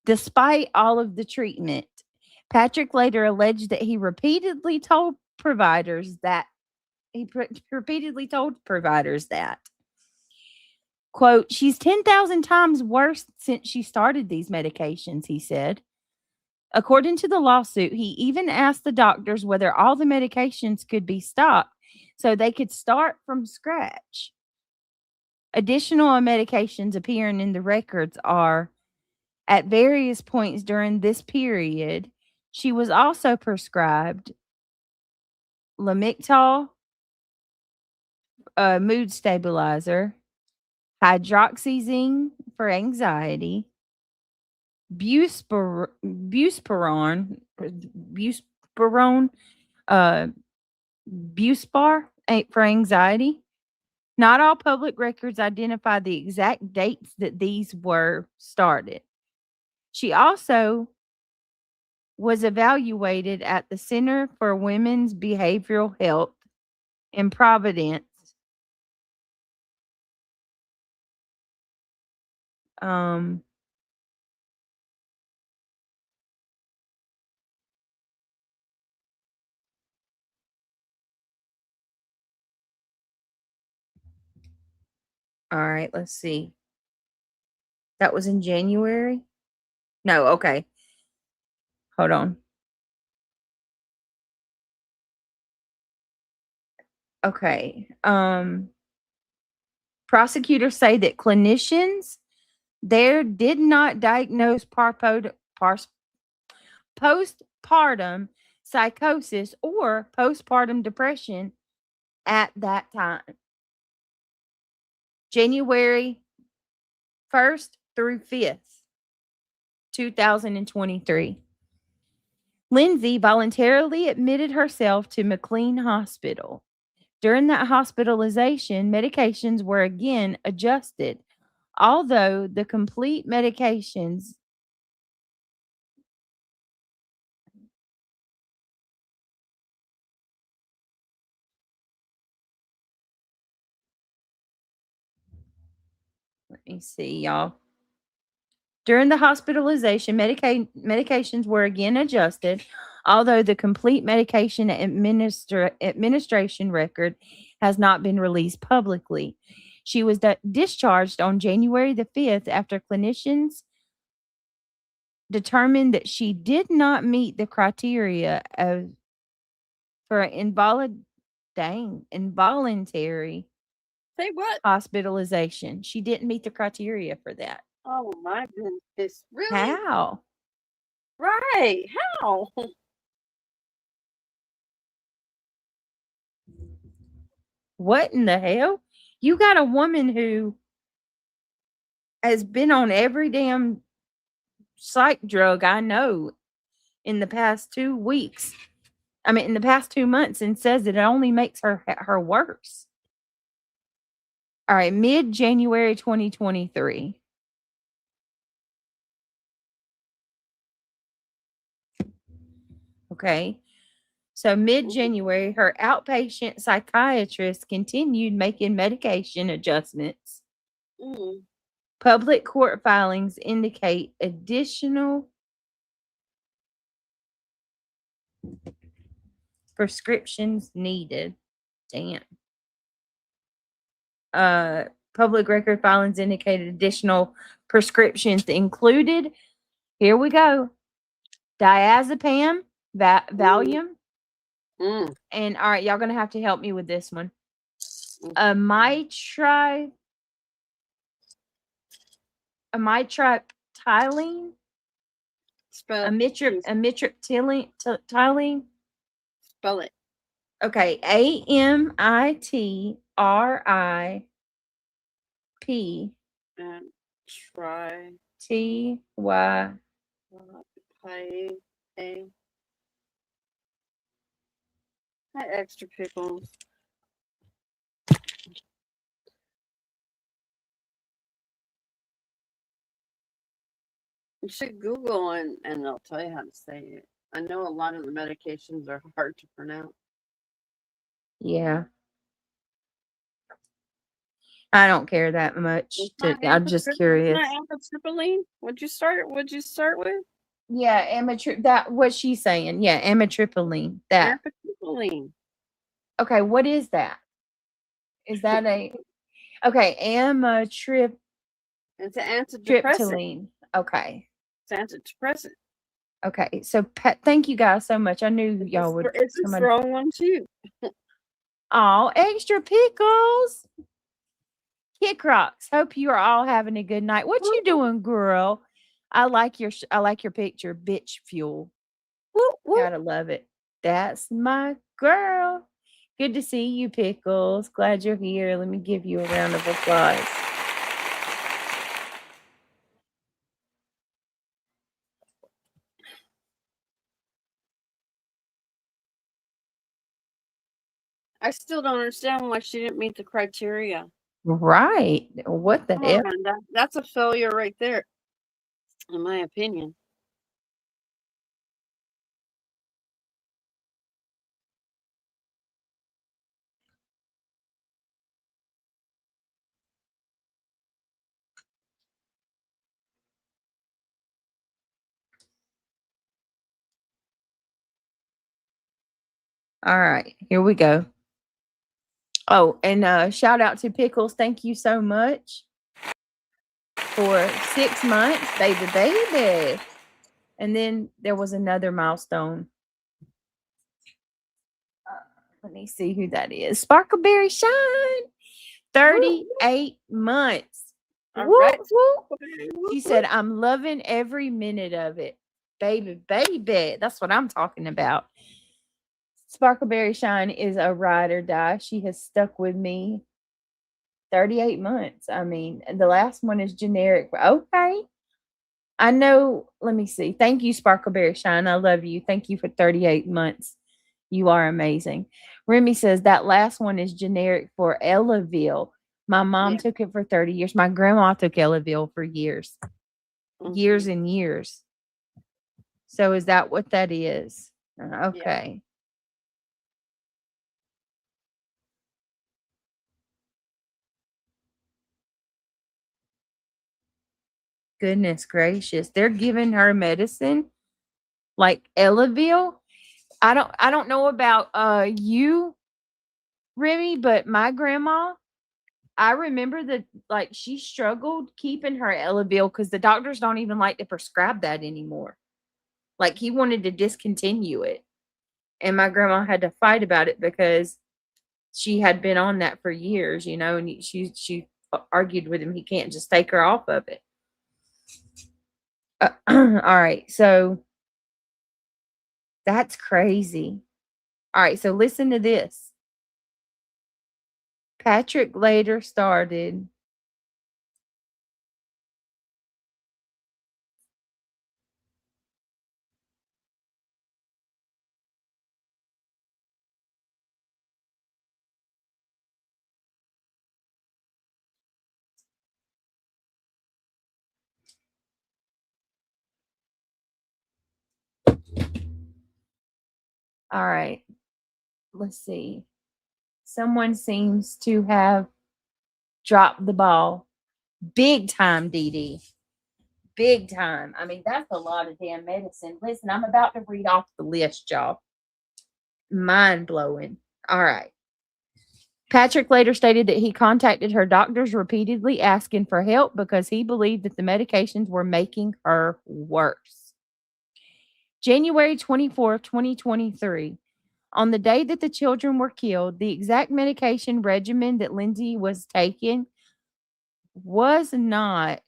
Despite all of the treatment, Patrick later alleged that he repeatedly told providers that quote, she's 10,000 times worse since she started these medications, he said. According to the lawsuit, he even asked the doctors whether all the medications could be stopped so they could start from scratch. Additional medications appearing in the records are at various points during this period, she was also prescribed Lamictal, a mood stabilizer, hydroxyzine for anxiety, buspirone, buspirone, uh, Buspar for anxiety. Not all public records identify the exact dates that these were started. She also was evaluated at the Center for Women's Behavioral Health in Providence. Um, all right, let's see. That was in January? No, okay. Hold on. Okay. Prosecutors say that clinicians there did not diagnose postpartum psychosis or postpartum depression at that time. January 1st through 5th, 2023. Lindsey voluntarily admitted herself to McLean Hospital. During that hospitalization, medications were again adjusted, although the complete medications let me see, y'all. During the hospitalization, medications were again adjusted, although the complete medication administration record has not been released publicly. She was discharged on January the 5th after clinicians determined that she did not meet the criteria for involuntary Say what? hospitalization. She didn't meet the criteria for that. Oh my goodness! Really? How? Right? How? What in the hell? You got a woman who has been on every damn psych drug I know in the past 2 weeks. I mean, in the past 2 months, and says that it only makes her worse. All right, mid January 2023. Okay. So mid January, her outpatient psychiatrist continued making medication adjustments. Mm. Public court filings indicate additional prescriptions needed. Damn. Public record filings indicated additional prescriptions included. Here we go. Diazepam, Valium. Mm. And all right, y'all gonna have to help me with this one. Mm. Amitriptyline, Spell amitriptyline. spell it. Okay, AMITRIP And try TY. play a. Hi, extra pickles. You should Google and they'll tell you how to say it. I know a lot of the medications are hard to pronounce. Yeah. I don't care that much. I'm just curious. Not amitriptyline. Would you start with? Yeah, that what she's saying. Yeah, amitriptyline. That. Amitriptyline. Okay, what is that? Is that a okay? Amitriptyline. It's an antidepressant. Okay. It's antidepressant. Okay. So thank you guys so much. I knew y'all would. It's a strong one too. Oh, extra pickles. Kick rocks. Hope you are all having a good night. What you doing, girl? I like your picture. Bitch fuel. Gotta love it. That's my girl. Good to see you, Pickles. Glad you're here. Let me give you a round of applause. I still don't understand why she didn't meet the criteria. Right. What the hell? That's a failure right there, in my opinion. All right, here we go. Oh, and shout out to Pickles. Thank you so much for 6 months, baby. And then there was another milestone. Let me see who that is. Sparkleberry Shine. 38 months. All right. She said, I'm loving every minute of it. Baby. That's what I'm talking about. Sparkleberry Shine is a ride or die. She has stuck with me 38 months. I mean, the last one is generic. Okay. I know. Let me see. Thank you, Sparkleberry Shine. I love you. Thank you for 38 months. You are amazing. Remy says that last one is generic for Elavil. My mom took it for 30 years. My grandma took Elavil for years. Years and years. So is that what that is? Okay. Yeah. Goodness gracious. They're giving her medicine like Elavil. I don't know about you, Remy, but my grandma, I remember that like she struggled keeping her Elavil because the doctors don't even like to prescribe that anymore. Like he wanted to discontinue it. And my grandma had to fight about it because she had been on that for years, you know, and she argued with him he can't just take her off of it. All right, so that's crazy. All right, so listen to this. Patrick later started all right. Let's see. Someone seems to have dropped the ball big time, DD. Big time. I mean, that's a lot of damn medicine. Listen, I'm about to read off the list, y'all. Mind blowing. All right. Patrick later stated that he contacted her doctors repeatedly asking for help because he believed that the medications were making her worse. January 24th, 2023. On the day that the children were killed, the exact medication regimen that Lindsey was taking was not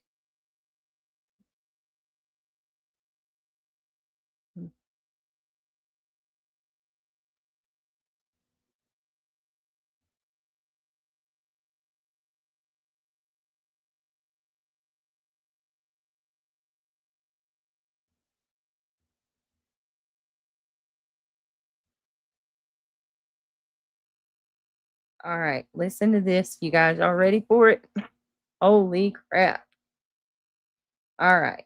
all right. Listen to this. You guys are ready for it? Holy crap. All right.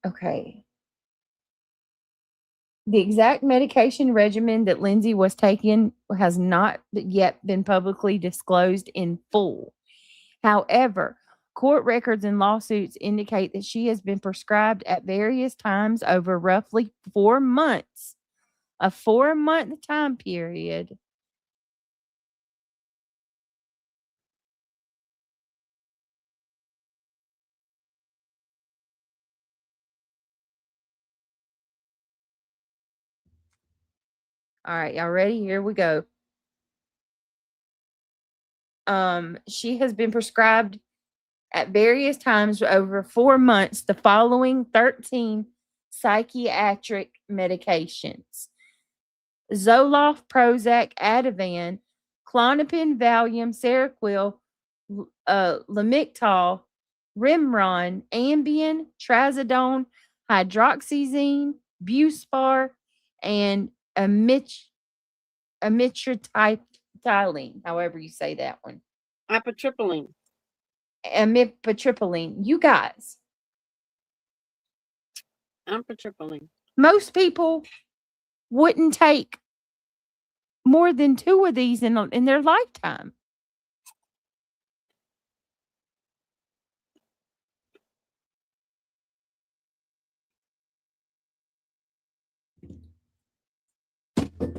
Okay. The exact medication regimen that Lindsey was taking has not yet been publicly disclosed in full. However, court records and lawsuits indicate that she has been prescribed at various times over roughly 4 months, a 4-month time period. All right, y'all ready? Here we go. She has been prescribed at various times over 4 months the following 13 psychiatric medications: Zoloft, Prozac, Ativan, Klonopin, Valium, Seroquel, Lamictal, Rimron, Ambien, Trazodone, Hydroxyzine, Buspar, and amitriptyline, however you say that one. Amitriptyline. Amitriptyline. You guys, Amitriptyline. most people wouldn't take more than 2 of these in their lifetime.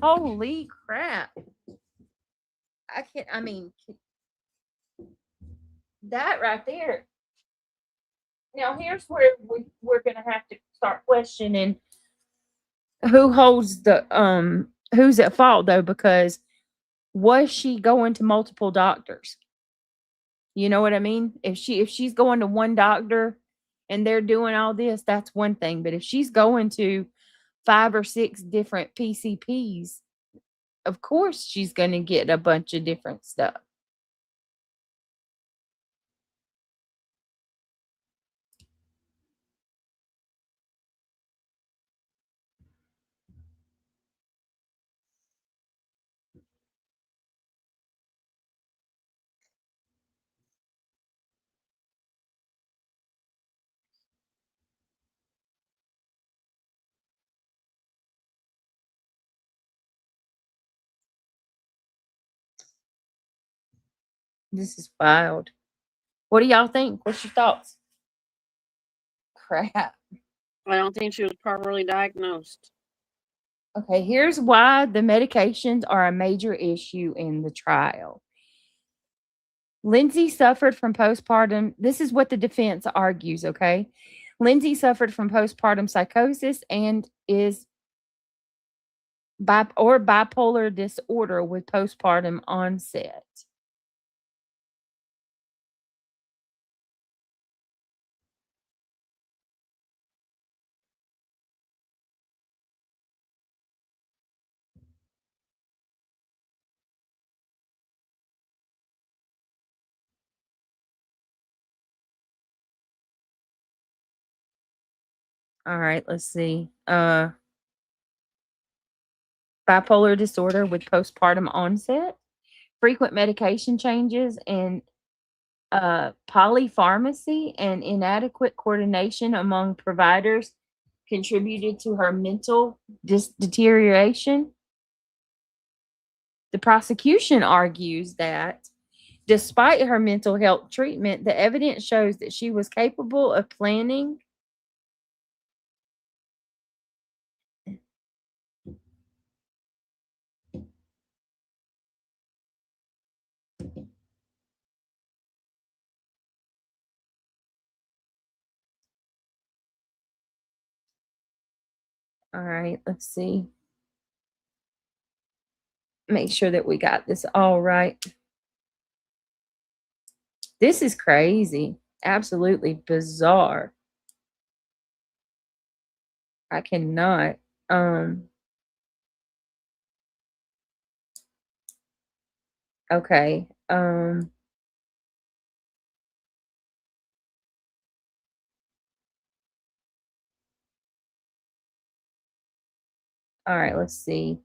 Holy crap. That right there. Now, here's where we're going to have to start questioning who holds who's at fault, though, because was she going to multiple doctors? You know what I mean? If she's going to one doctor and they're doing all this, that's one thing. But if she's going to 5 or 6 different PCPs, of course she's going to get a bunch of different stuff. This is wild. What do y'all think? What's your thoughts? Crap. I don't think she was properly diagnosed. Okay, here's why the medications are a major issue in the trial. Lindsey suffered from postpartum. This is what the defense argues, okay? Lindsey suffered from postpartum psychosis and is bipolar disorder with postpartum onset. All right, let's see. Bipolar disorder with postpartum onset, frequent medication changes, and polypharmacy and inadequate coordination among providers contributed to her mental deterioration. The prosecution argues that despite her mental health treatment, the evidence shows that she was capable of planning All right, let's see. Make sure that we got this all right. This is crazy. Absolutely bizarre. I cannot. Okay. All right, let's see.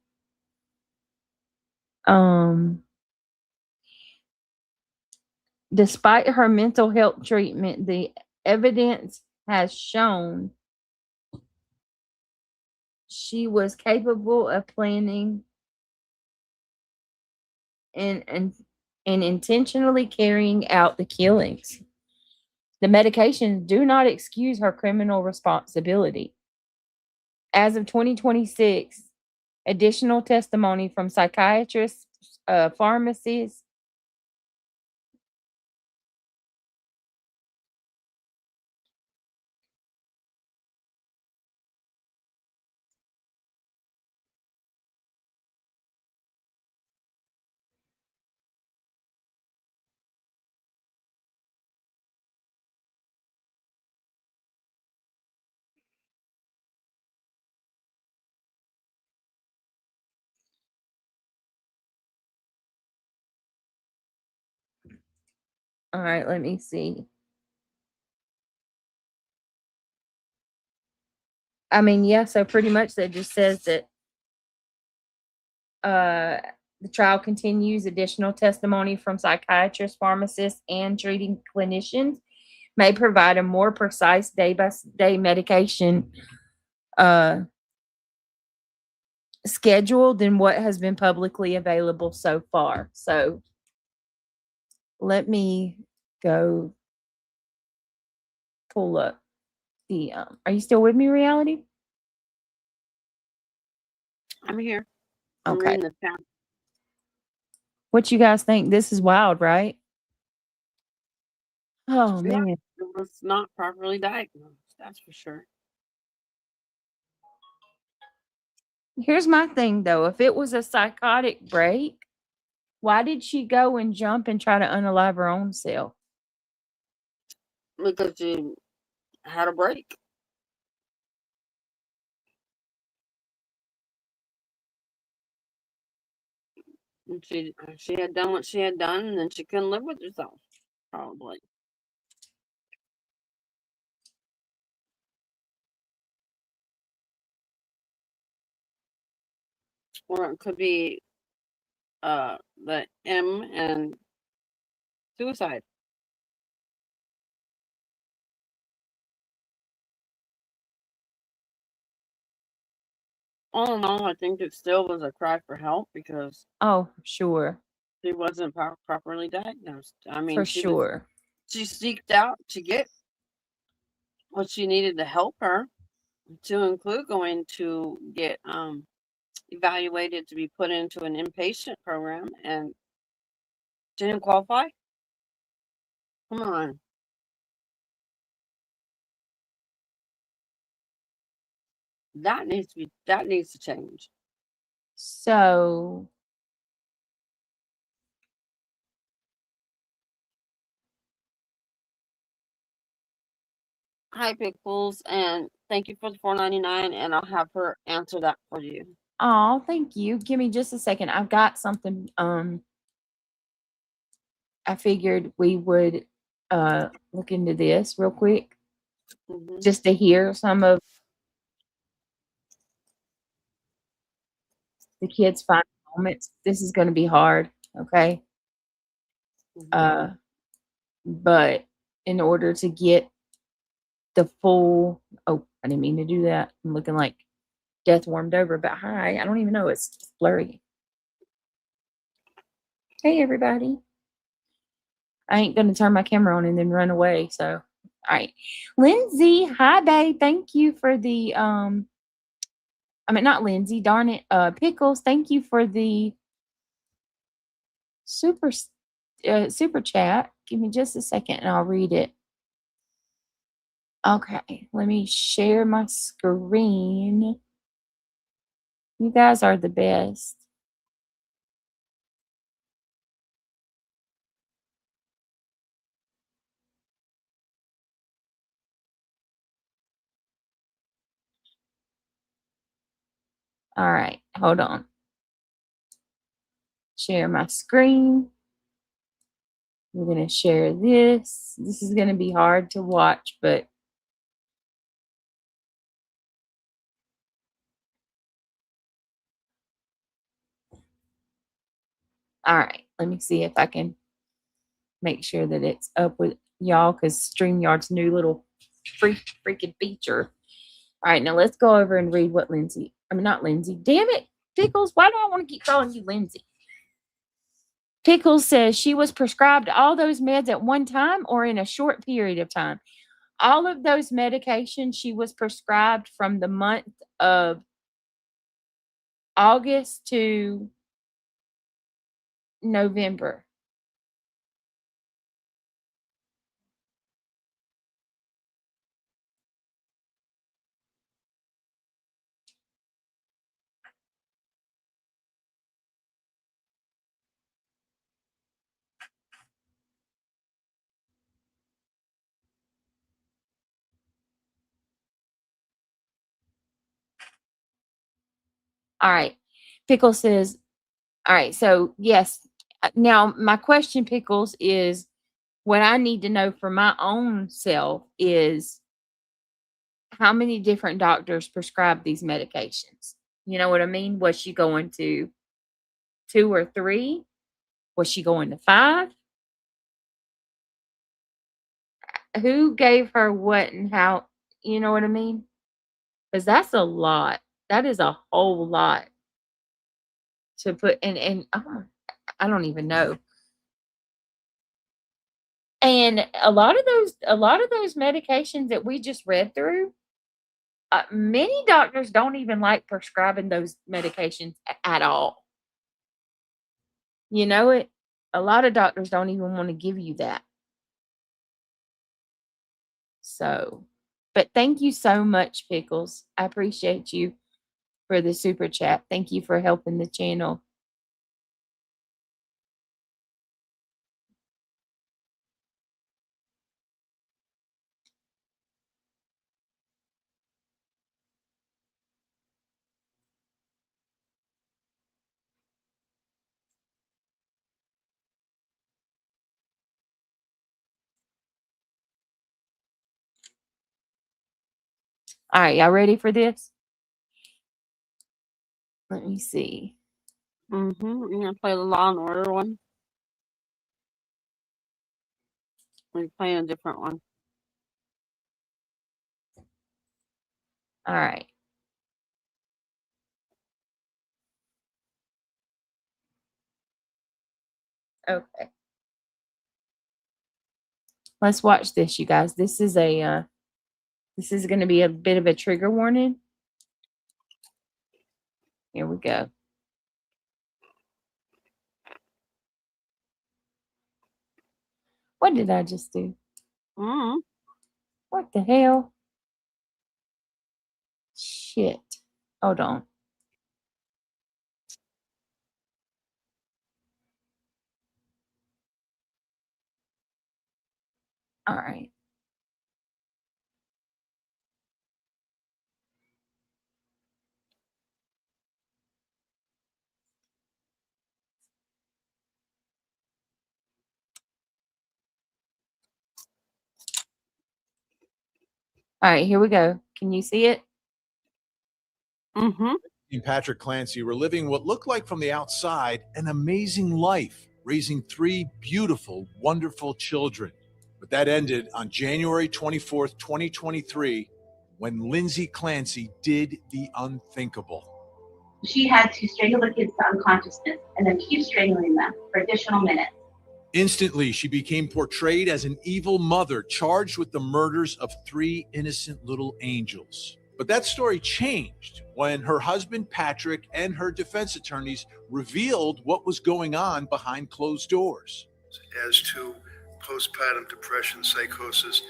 Despite her mental health treatment, the evidence has shown she was capable of planning and intentionally carrying out the killings. The medications do not excuse her criminal responsibility. As of 2026, additional testimony from psychiatrists, pharmacists, all right, let me see. I mean, yeah, so pretty much that just says that the trial continues. Additional testimony from psychiatrists, pharmacists, and treating clinicians may provide a more precise day-by-day medication schedule than what has been publicly available so far. So let me go pull up the are you still with me, Reality? I'm here. I'm Okay. reading the chat. What you guys think? This is wild, right? Oh Yeah, man. it was not properly diagnosed, that's for sure. Here's my thing though. If it was a psychotic break, why did she go and jump and try to unalive her own self? Because she had a break. And she had done what she had done, and then she couldn't live with herself, probably. Or it could be the M and suicide. All in all, I think it still was a cry for help because Oh, sure. she wasn't properly diagnosed. I mean, For sure. she seeked out to get what she needed to help her, to include going to get evaluated to be put into an inpatient program, and she didn't qualify. Come on. That needs to change. So Hi, Pickles, and thank you for the $4.99, and I'll have her answer that for you. oh, thank you. Give me just a second. I've got something. I figured we would look into this real quick just to hear some of the kids' final moments. This is going to be hard, okay? But in order to get the full, oh, I didn't mean to do that. I'm looking like death warmed over, but hi, I don't even know. It's blurry. Hey, everybody. I ain't going to turn my camera on and then run away. So, all right. Lindsey, hi, babe. Thank you for the, not Lindsey, darn it. Pickles, thank you for the super chat. Give me just a second and I'll read it. Okay, let me share my screen. You guys are the best. All right, hold on. Share my screen. We're going to share this. This is going to be hard to watch, but all right, let me see if I can make sure that it's up with y'all because StreamYard's new little freaking feature. All right, now let's go over and read what Lindsey I mean, not Lindsay. Damn it, Pickles. Why do I want to keep calling you Lindsay? Pickles says she was prescribed all those meds at one time or in a short period of time. All of those medications she was prescribed from the month of August to November. All right. Pickles says, all right. So, yes. Now, my question, Pickles, is what I need to know for my own self is how many different doctors prescribe these medications? You know what I mean? Was she going to 2 or 3? Was she going to 5? Who gave her what and how? You know what I mean? Because that's a lot. That is a whole lot to put in. I don't even know. And a lot of those medications that we just read through, many doctors don't even like prescribing those medications at all. You know it. A lot of doctors don't even want to give you that. So, but thank you so much, Pickles. I appreciate you for the super chat. Thank you for helping the channel. All right, y'all ready for this? Let me see. I'm gonna play the Law and Order one. We're playing a different one. All right. Okay. Let's watch this, you guys. This is going to be a bit of a trigger warning. Here we go. What did I just do? What the hell? Shit. Hold on. All right. All right, here we go. Can you see it? And Patrick Clancy were living what looked like from the outside an amazing life, raising 3 beautiful, wonderful children. But that ended on January 24th, 2023, when Lindsey Clancy did the unthinkable. She had to strangle the kids to unconsciousness and then keep strangling them for additional minutes. Instantly, she became portrayed as an evil mother charged with the murders of 3 innocent little angels. But that story changed when her husband, Patrick, and her defense attorneys revealed what was going on behind closed doors. As to postpartum depression, psychosis,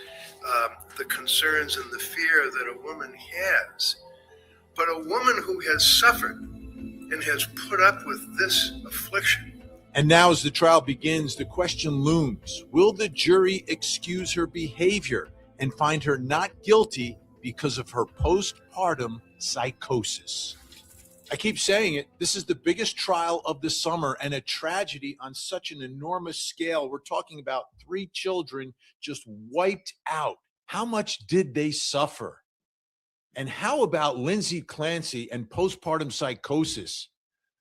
the concerns and the fear that a woman has. But a woman who has suffered and has put up with this affliction. And now as the trial begins, the question looms, will the jury excuse her behavior and find her not guilty because of her postpartum psychosis? I keep saying it, this is the biggest trial of the summer and a tragedy on such an enormous scale. We're talking about 3 children just wiped out. How much did they suffer? And how about Lindsey Clancy and postpartum psychosis?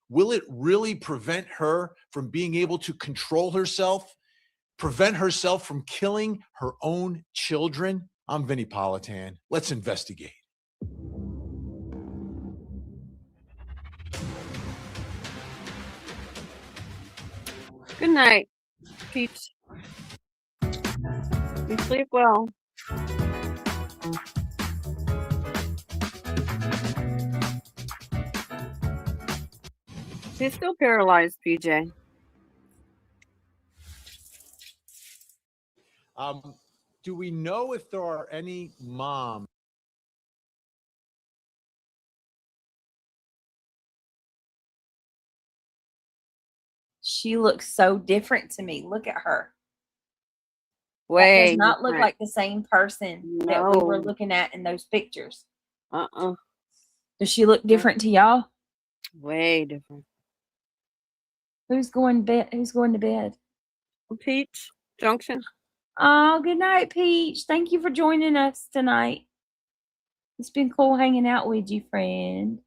Will it really prevent her from being able to control herself, prevent herself from killing her own children? I'm Vinnie Politan. Let's investigate. Good night, Peach. You sleep well. She's still paralyzed, PJ. Do we know if there are any moms? She looks so different to me. Look at her. That Way does not look different. like the same person that we were No. looking at in those pictures. Does she look different to y'all? Way different. Who's going to bed? Peach Junction. Oh, good night, Peach. Thank you for joining us tonight. It's been cool hanging out with you, friend.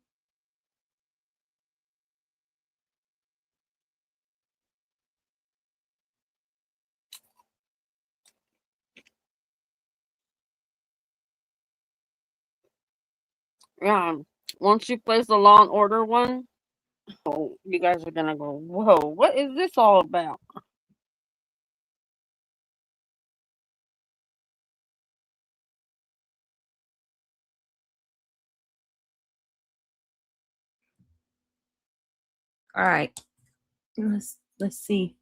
Yeah. Once she plays the Law and Order one, oh, you guys are gonna go, whoa, what is this all about? All right. Let's see.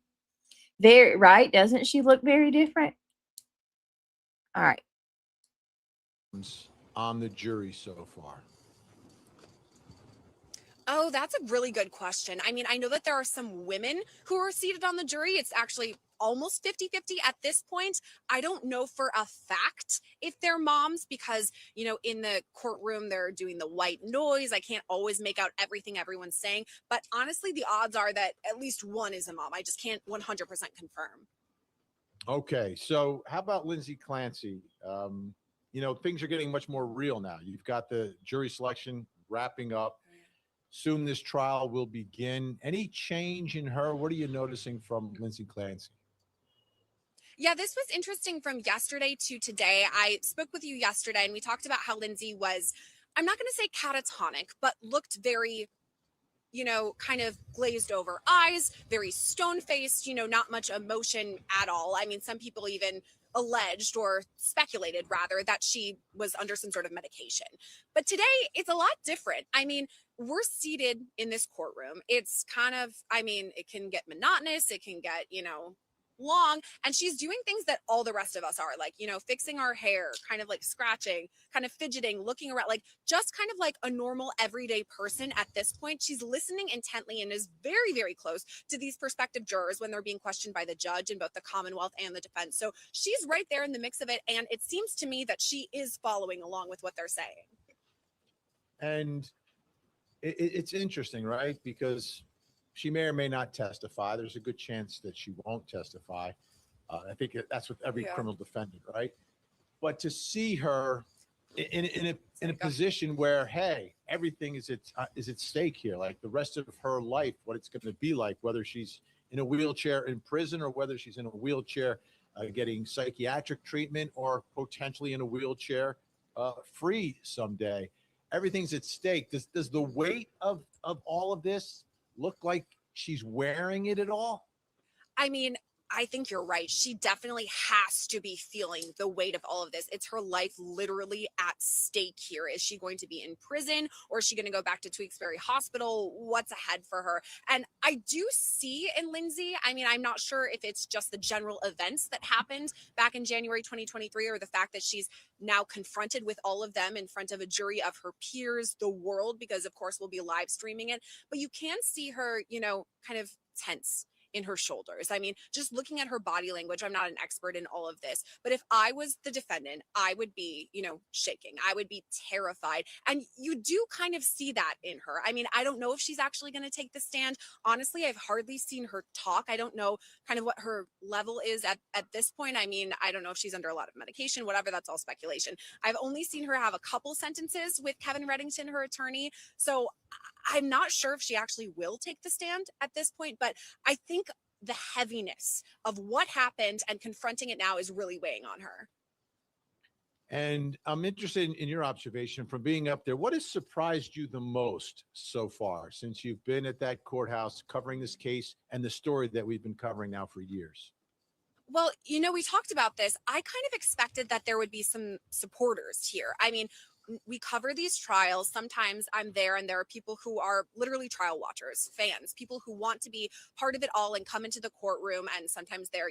Very right. Doesn't she look very different? All right. On the jury so far? Oh, that's a really good question. I mean, I know that there are some women who are seated on the jury. It's actually almost 50-50 at this point. I don't know for a fact if they're moms because, you know, in the courtroom, they're doing the white noise. I can't always make out everything everyone's saying. But honestly, the odds are that at least one is a mom. I just can't 100% confirm. Okay, so how about Lindsey Clancy? You know, things are getting much more real now. You've got the jury selection wrapping up. Soon this trial will begin. Any change in her? What are you noticing from Lindsey Clancy? Yeah, this was interesting from yesterday to today. I spoke with you yesterday and we talked about how Lindsey was, I'm not going to say catatonic, but looked very, you know, kind of glazed over eyes, very stone faced, you know, not much emotion at all. I mean, some people even alleged or speculated rather that she was under some sort of medication. But today it's a lot different. I mean, we're seated in this courtroom. It's kind of, I mean, it can get monotonous. It can get, you know, long, and she's doing things that all the rest of us are, like, you know, fixing our hair, kind of like scratching, kind of fidgeting, looking around, like just kind of like a normal everyday person. At this point, she's listening intently and is very, very close to these prospective jurors when they're being questioned by the judge in both the Commonwealth and the defense. So she's right there in the mix of it, and it seems to me that she is following along with what they're saying. And it's interesting, right? Because she may or may not testify. There's a good chance that she won't testify. I think that's with every criminal defendant, right? But to see her in a position where, hey, everything is at stake here, like the rest of her life, what it's going to be like, whether she's in a wheelchair in prison or whether she's in a wheelchair getting psychiatric treatment or potentially in a wheelchair free someday. Everything's at stake. Does the weight of all of this look like she's wearing it at all? I mean, I think you're right. She definitely has to be feeling the weight of all of this. It's her life literally at stake here. Is she going to be in prison or is she going to go back to Tewksbury Hospital? What's ahead for her? And I do see in Lindsey, I mean, I'm not sure if it's just the general events that happened back in January 2023 or the fact that she's now confronted with all of them in front of a jury of her peers, the world, because of course we'll be live streaming it. But you can see her, you know, kind of tense in her shoulders. I mean, just looking at her body language, I'm not an expert in all of this, but if I was the defendant, I would be, you know, shaking. I would be terrified. And you do kind of see that in her. I mean, I don't know if she's actually going to take the stand. Honestly, I've hardly seen her talk. I don't know kind of what her level is at this point. I mean, I don't know if she's under a lot of medication, whatever, that's all speculation. I've only seen her have a couple sentences with Kevin Reddington, her attorney. So I'm not sure if she actually will take the stand at this point, but I think the heaviness of what happened and confronting it now is really weighing on her. And I'm interested in your observation from being up there. What has surprised you the most so far since you've been at that courthouse covering this case and the story that we've been covering now for years? Well, we talked about this. I kind of expected that there would be some supporters here. I mean, we cover these trials. Sometimes I'm there and there are people who are literally trial watchers, fans, people who want to be part of it all and come into the courtroom. And sometimes they're,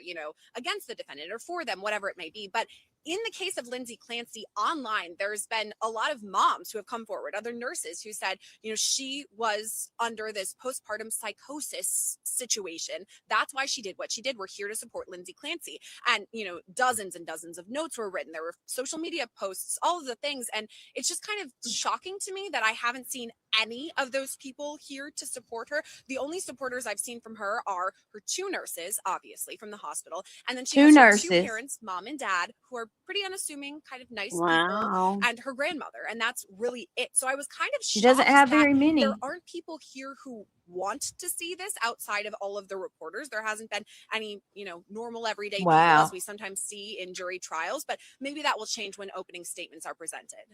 against the defendant or for them, whatever it may be. But in the case of Lindsey Clancy online, there's been a lot of moms who have come forward, other nurses who said, she was under this postpartum psychosis situation. That's why she did what she did. We're here to support Lindsey Clancy. And, dozens and dozens of notes were written. There were social media posts, all of the things. And it's just kind of shocking to me that I haven't seen any of those people here to support her. The only supporters I've seen from her are her two nurses, obviously, from the hospital. And then she has her two parents, mom and dad, who are pretty unassuming, kind of nice people, and her grandmother. And that's really it. So I was kind of shocked. She doesn't have very many. There aren't people here who want to see this outside of all of the reporters. There hasn't been any, normal everyday people as we sometimes see in jury trials, but maybe that will change when opening statements are presented.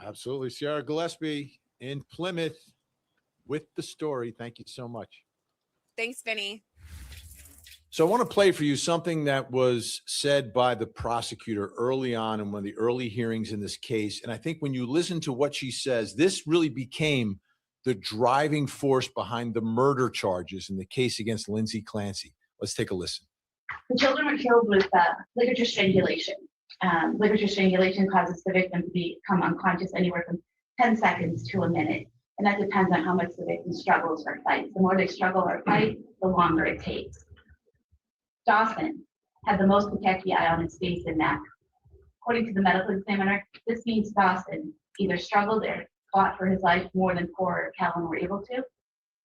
Absolutely. Sierra Gillespie in Plymouth with the story. Thank you so much. Thanks, Vinny. So I want to play for you something that was said by the prosecutor early on in one of the early hearings in this case. And I think when you listen to what she says, this really became the driving force behind the murder charges in the case against Lindsey Clancy. Let's take a listen. The children were killed with ligature strangulation. Ligature strangulation causes the victim to become unconscious anywhere from 10 seconds to a minute. And that depends on how much the victim struggles or fights. The more they struggle or fight, the longer it takes. Dawson had the most petechiae on his face and neck. According to the medical examiner, this means Dawson either struggled or fought for his life more than poor or Callan were able to,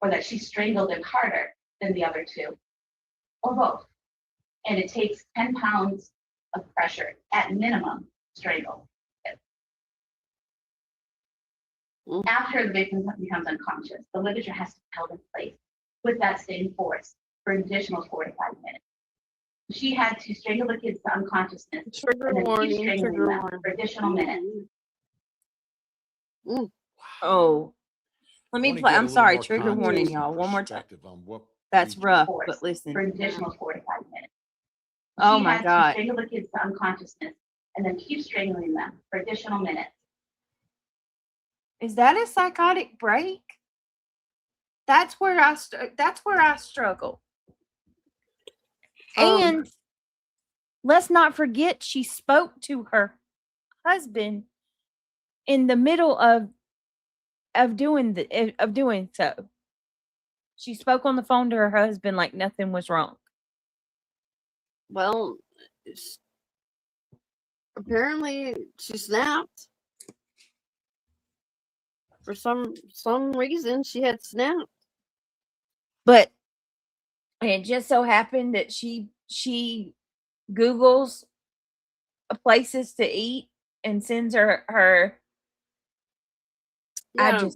or that she strangled him harder than the other two, or both. And it takes 10 pounds of pressure at minimum to strangle. After the victim becomes unconscious, the ligature has to be held in place with that same force for an additional 4 to 5 minutes. She had to strangle the kids to unconsciousness Trigger and then warning, keep strangling trigger them warning. for additional minutes. Oh, let me play. I'm sorry, trigger warning, y'all. One more time. That's rough, but listen. For an additional 4 to 5 minutes. Oh She my had God. to strangle the kids to unconsciousness and then keep strangling them for additional minutes. Is that a psychotic break? That's where I struggle. And let's not forget, she spoke to her husband in the middle of doing so. She spoke on the phone to her husband like nothing was wrong. Well, apparently she snapped. For some reason, she had snapped. But it just so happened that she Googles places to eat and sends her. Yeah.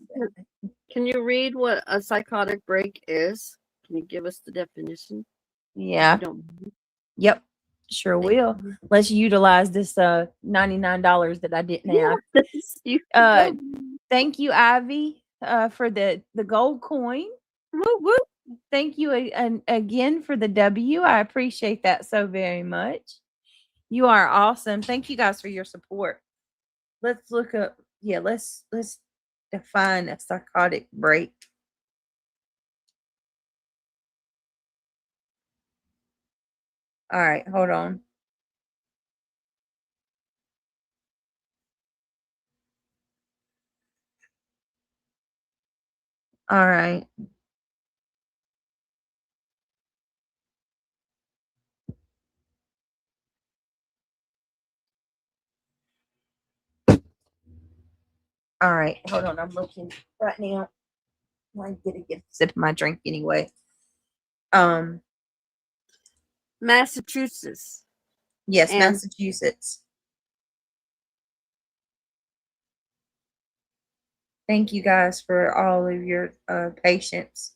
Can you read what a psychotic break is? Can you give us the definition? Yeah. Yep. Sure will. Let's utilize this $99 that I didn't have. Thank you, Ivy, for the gold coin. Woo woo. Thank you again for the W. I appreciate that so very much. You are awesome. Thank you guys for your support. Let's look up. Yeah, let's define a psychotic break. All right, hold on. All right. All right, hold on. I'm looking right now. I get a sip of my drink anyway. Massachusetts. Yes, Massachusetts. Thank you guys for all of your patience.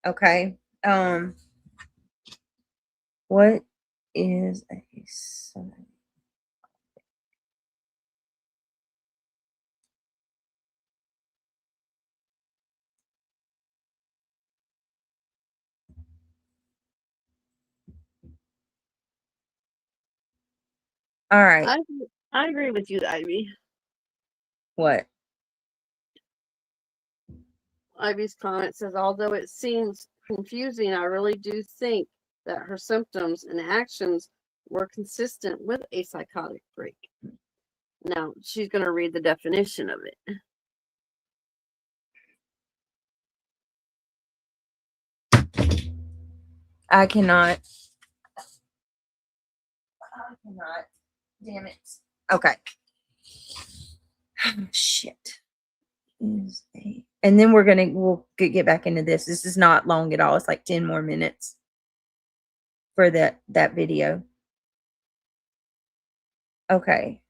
Okay. What is a All right. I agree with you, Ivy. What? Ivy's comment says, although it seems confusing, I really do think that her symptoms and actions were consistent with a psychotic break. Now, she's going to read the definition of it. I cannot. Damn it. Okay. Shit. And then we'll get back into this. This is not long at all. It's like 10 more minutes for that video. Okay.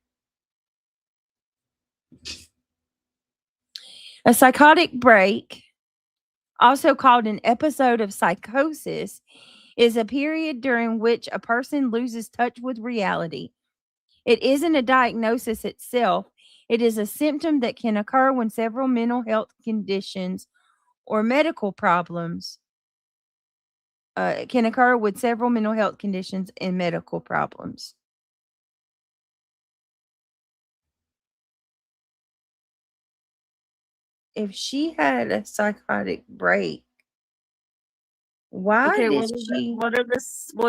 A psychotic break, also called an episode of psychosis, is a period during which a person loses touch with reality. It isn't a diagnosis itself. It is a symptom that can occur when several mental health conditions or medical problems can occur with several mental health conditions and medical problems. If she had a psychotic break, why Okay, did she? what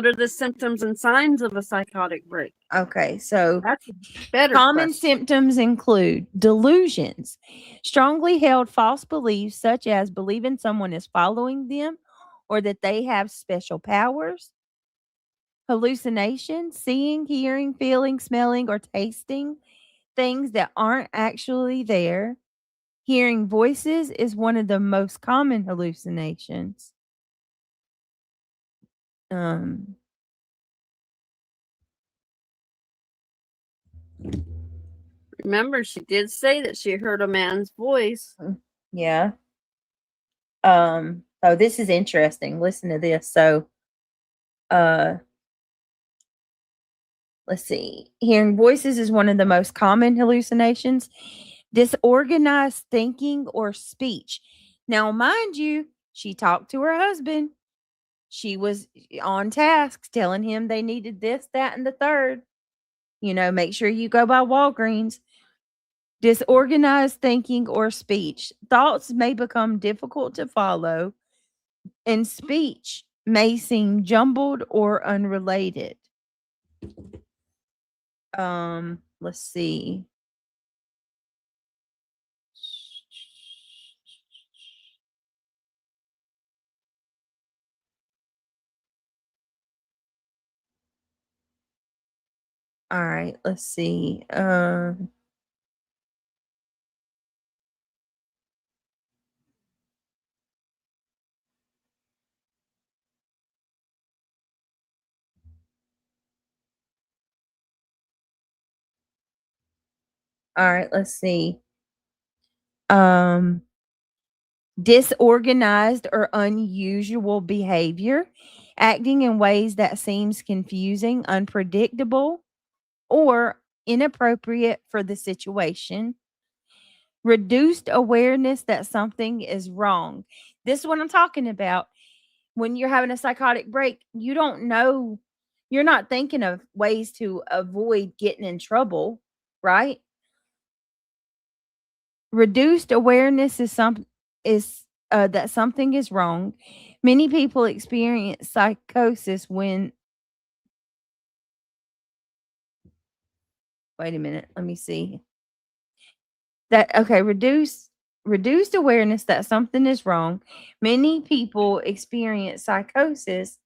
are the symptoms and signs of a psychotic break? Okay, so That's a better common question. symptoms include delusions, strongly held false beliefs such as believing someone is following them or that they have special powers, hallucinations, seeing, hearing, feeling, smelling, or tasting things that aren't actually there. Hearing voices is one of the most common hallucinations. Remember, she did say that she heard a man's voice. Yeah. Oh, this is interesting. Listen to this. So, let's see. Hearing voices is one of the most common hallucinations. Disorganized thinking or speech. Now, mind you, she talked to her husband. She was on task telling him they needed this, that, and the third. Make sure you go by Walgreens. Disorganized thinking or speech. Thoughts may become difficult to follow, and speech may seem jumbled or unrelated. Let's see. All right, let's see. All right, let's see. Disorganized or unusual behavior, acting in ways that seems confusing, unpredictable, or inappropriate for the situation. Reduced awareness that something is wrong. This is what I'm talking about. When you're having a psychotic break, you don't know, you're not thinking of ways to avoid getting in trouble, right? Reduced awareness is that something is wrong. Many people experience psychosis when wait a minute, let me see. Reduced awareness that something is wrong. Many people experience psychosis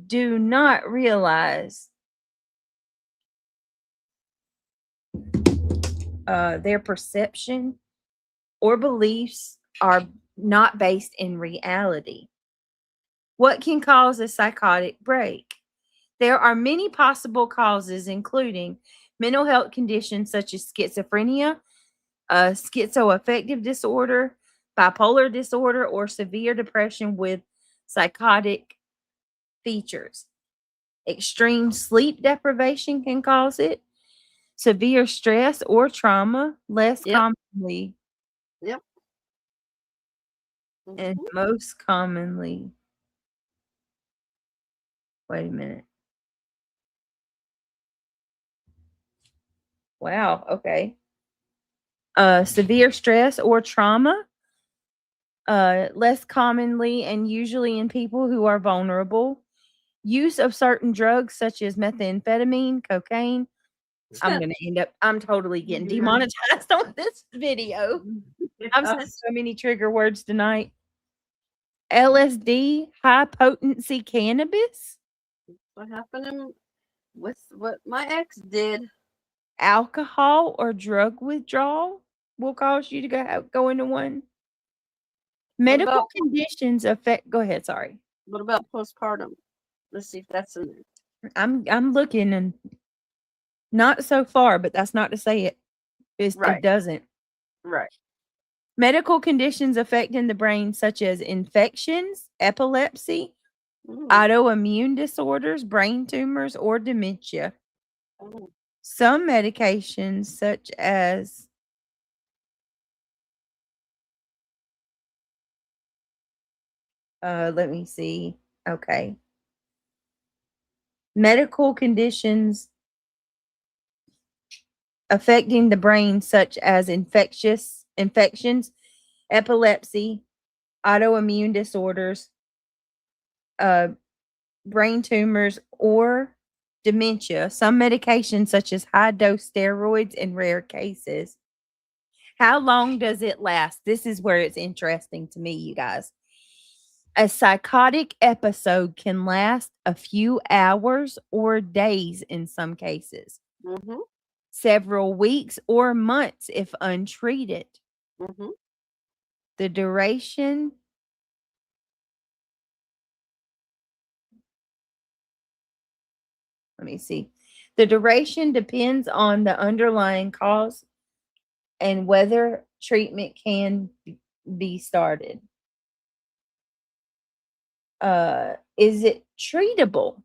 do not realize their perception or beliefs are not based in reality. What can cause a psychotic break? There are many possible causes, including mental health conditions such as schizophrenia, schizoaffective disorder, bipolar disorder, or severe depression with psychotic features. Extreme sleep deprivation can cause it. Severe stress or trauma, less Yep. commonly, Yep. and most commonly. Wait a minute. Wow. Okay. Severe stress or trauma. Less commonly and usually in people who are vulnerable. Use of certain drugs such as methamphetamine, cocaine. I'm totally getting Yeah. demonetized on this video. I've said so many trigger words tonight. LSD, high potency cannabis, What happened with what my ex did? alcohol or drug withdrawal will cause you to go into one. Medical about- conditions affect. Go ahead. Sorry, What about postpartum? Let's see if that's in there. I'm looking and not so far, but that's not to say it Right. doesn't. Right. Medical conditions affecting the brain, such as infections, epilepsy, Mm. autoimmune disorders, brain tumors, or dementia. Oh. Some medications, such as let me see. Okay. Medical conditions affecting the brain, such as infections, epilepsy, autoimmune disorders, brain tumors, or dementia. Some medications, such as high dose steroids, in rare cases. How long does it last? This is where it's interesting to me, you guys. A psychotic episode can last a few hours or days in some cases, Mm-hmm. several weeks or months if untreated. Mm-hmm. The duration let me see. The duration depends on the underlying cause and whether treatment can be started. Is it treatable?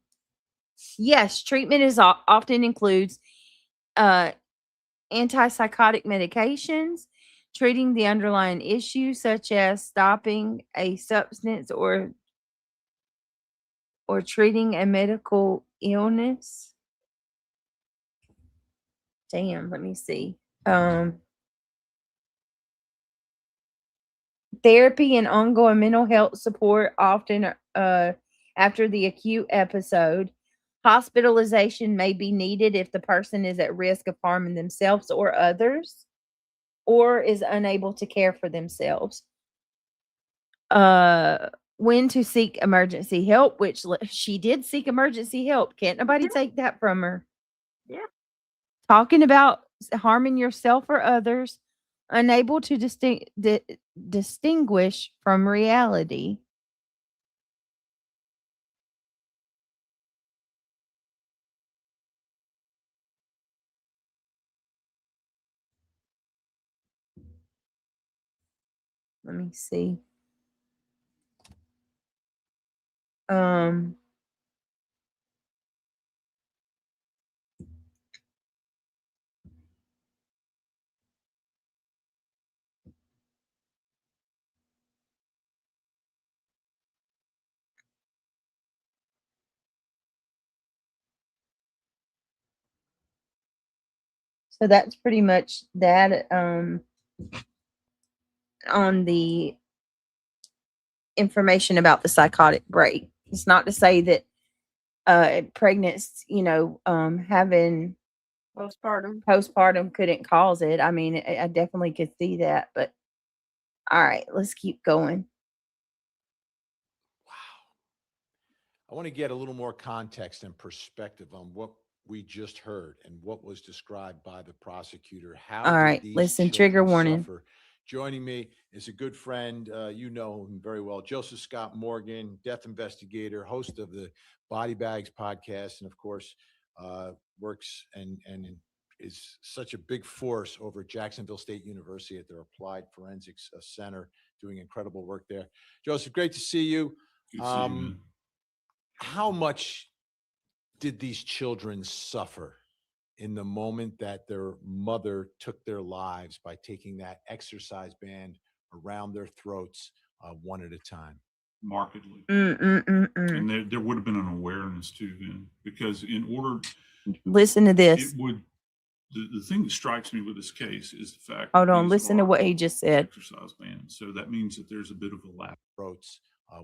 Yes, treatment is often includes antipsychotic medications, treating the underlying issue, such as stopping a substance or treating a medical illness. Damn, let me see. Therapy and ongoing mental health support often after the acute episode. Hospitalization may be needed if the person is at risk of harming themselves or others or is unable to care for themselves. When to seek emergency help, which she did seek emergency help. Can't nobody take that from her. Yeah. Talking about harming yourself or others, unable to distinguish from reality. Let me see. So that's pretty much that on the information about the psychotic break. It's not to say that pregnancy, having postpartum couldn't cause it. I mean, I definitely could see that, but all right, let's keep going. I want to get a little more context and perspective on what we just heard and what was described by the prosecutor. How All did right, these listen, children trigger warning. suffer? Joining me is a good friend. You know him very well, Joseph Scott Morgan, death investigator, host of the Body Bags podcast, and of course, works and is such a big force over at Jacksonville State University at their Applied Forensics Center, doing incredible work there. Joseph, great to see you. Good to see you, man. How much did these children suffer in the moment that their mother took their lives by taking that exercise band around their throats one at a time? Markedly. And And there would have been an awareness too then, because in order, listen to this. The thing that strikes me with this case is the fact. Hold that on, these listen to are what he just said. exercise bans. So that means that there's a bit of a lapse Throats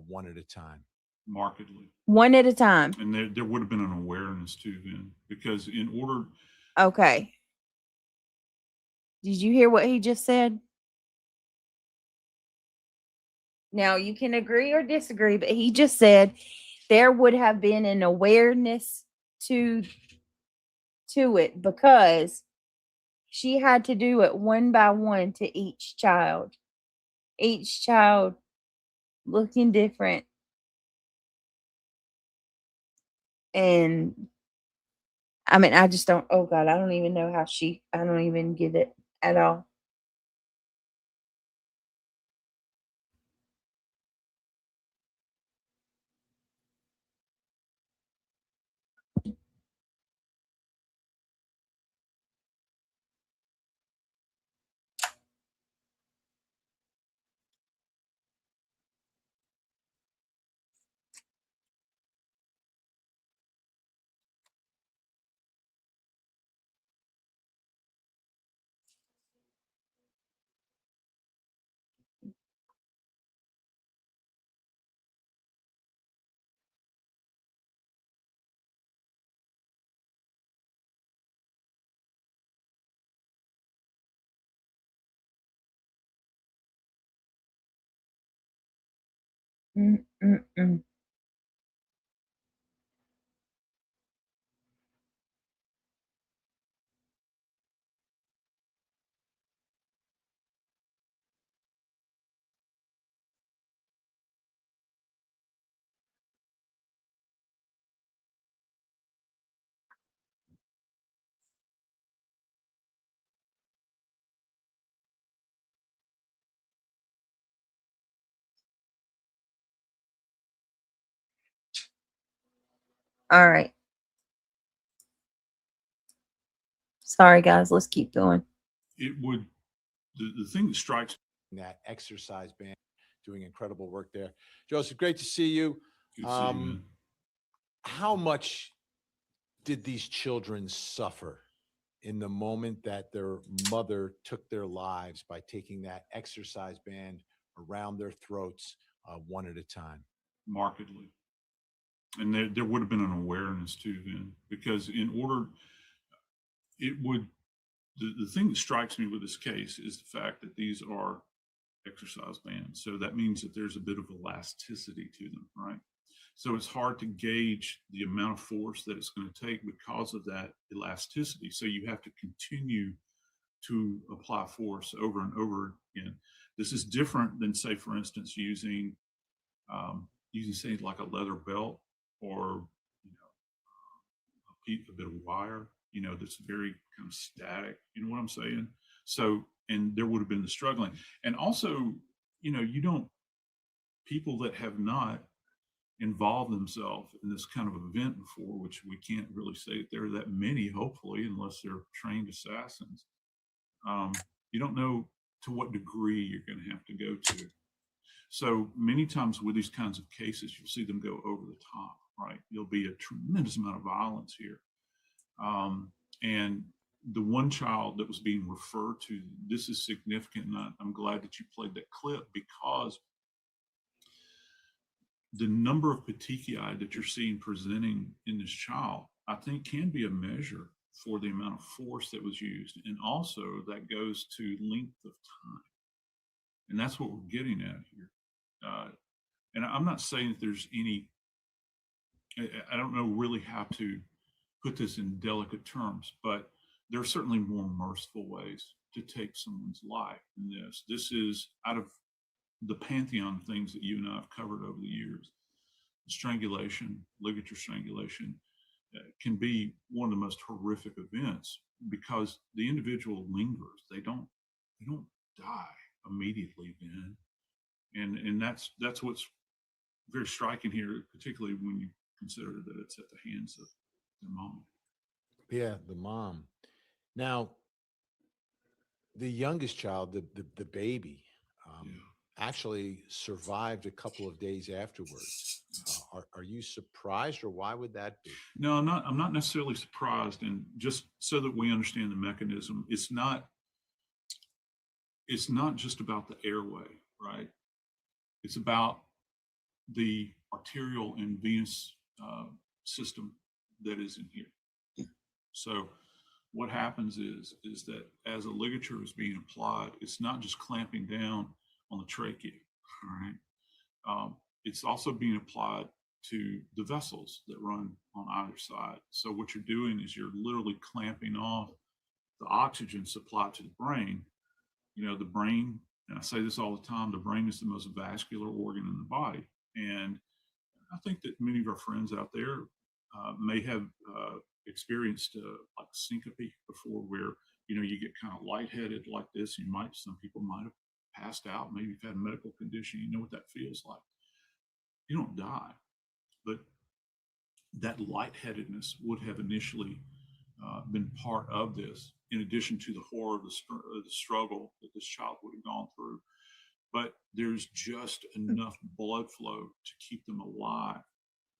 one at a time. markedly. One at a time. And there would have been an awareness too then, because in order. Okay. Did you hear what he just said? Now you can agree or disagree, but he just said there would have been an awareness to it because she had to do it one by one to each child looking different. And I mean, I just don't, oh God, I don't even know how I don't even get it at all. Mm-mm-mm. All right. Sorry, guys. Let's keep going. It would, the thing that strikes That exercise band doing incredible work there. Joseph, great to see you. me, see, man. How much did these children suffer in the moment that their mother took their lives by taking that exercise band around their throats one at a time? Markedly. And there would have been an awareness too then, because in order, it would, the thing that strikes me with this case is the fact that these are exercise bans. So that means that there's a bit of elasticity to them, right? So it's hard to gauge the amount of force that it's going to take because of that elasticity. So you have to continue to apply force over and over again. This is different than, say, for instance, using say like a leather belt or a bit of wire, that's very kind of static. You know what I'm saying? So, and there would have been the struggling, and also, people that have not involved themselves in this kind of event before, which we can't really say that there are that many, hopefully, unless they're trained assassins. You don't know to what degree you're going to have to go to. So many times with these kinds of cases, you'll see them go over the top, right? There'll be a tremendous amount of violence here. And the one child that was being referred to, this is significant. And I'm glad that you played that clip, because the number of petechiae that you're seeing presenting in this child, I think, can be a measure for the amount of force that was used. And also that goes to length of time. And that's what we're getting at here. And I'm not saying that there's any, I don't know really how to put this in delicate terms, but there are certainly more merciful ways to take someone's life than this. This is out of the pantheon of things that you and I have covered over the years. Strangulation, ligature strangulation, can be one of the most horrific events because the individual lingers. They don't die immediately then. And that's what's very striking here, particularly when you consider that it's at the hands of the mom. Yeah, the mom. Now, the youngest child, the baby, Yeah. actually survived a couple of days afterwards. Are you surprised, or why would that be? No, I'm not. I'm not necessarily surprised. And just so that we understand the mechanism, it's not just about the airway, right? It's about the arterial and venous system that is in here. So what happens is that as a ligature is being applied, it's not just clamping down on the trachea, all right? It's also being applied to the vessels that run on either side. So what you're doing is you're literally clamping off the oxygen supply to the brain. You know, the brain, and I say this all the time, the brain is the most vascular organ in the body. And I think that many of our friends out there may have experienced like syncope before, where, you know, you get kind of lightheaded like this. Some people might have passed out. Maybe you've had a medical condition. You know what that feels like. You don't die, but that lightheadedness would have initially been part of this, in addition to the horror of the struggle that this child would have gone through. But there's just enough blood flow to keep them alive.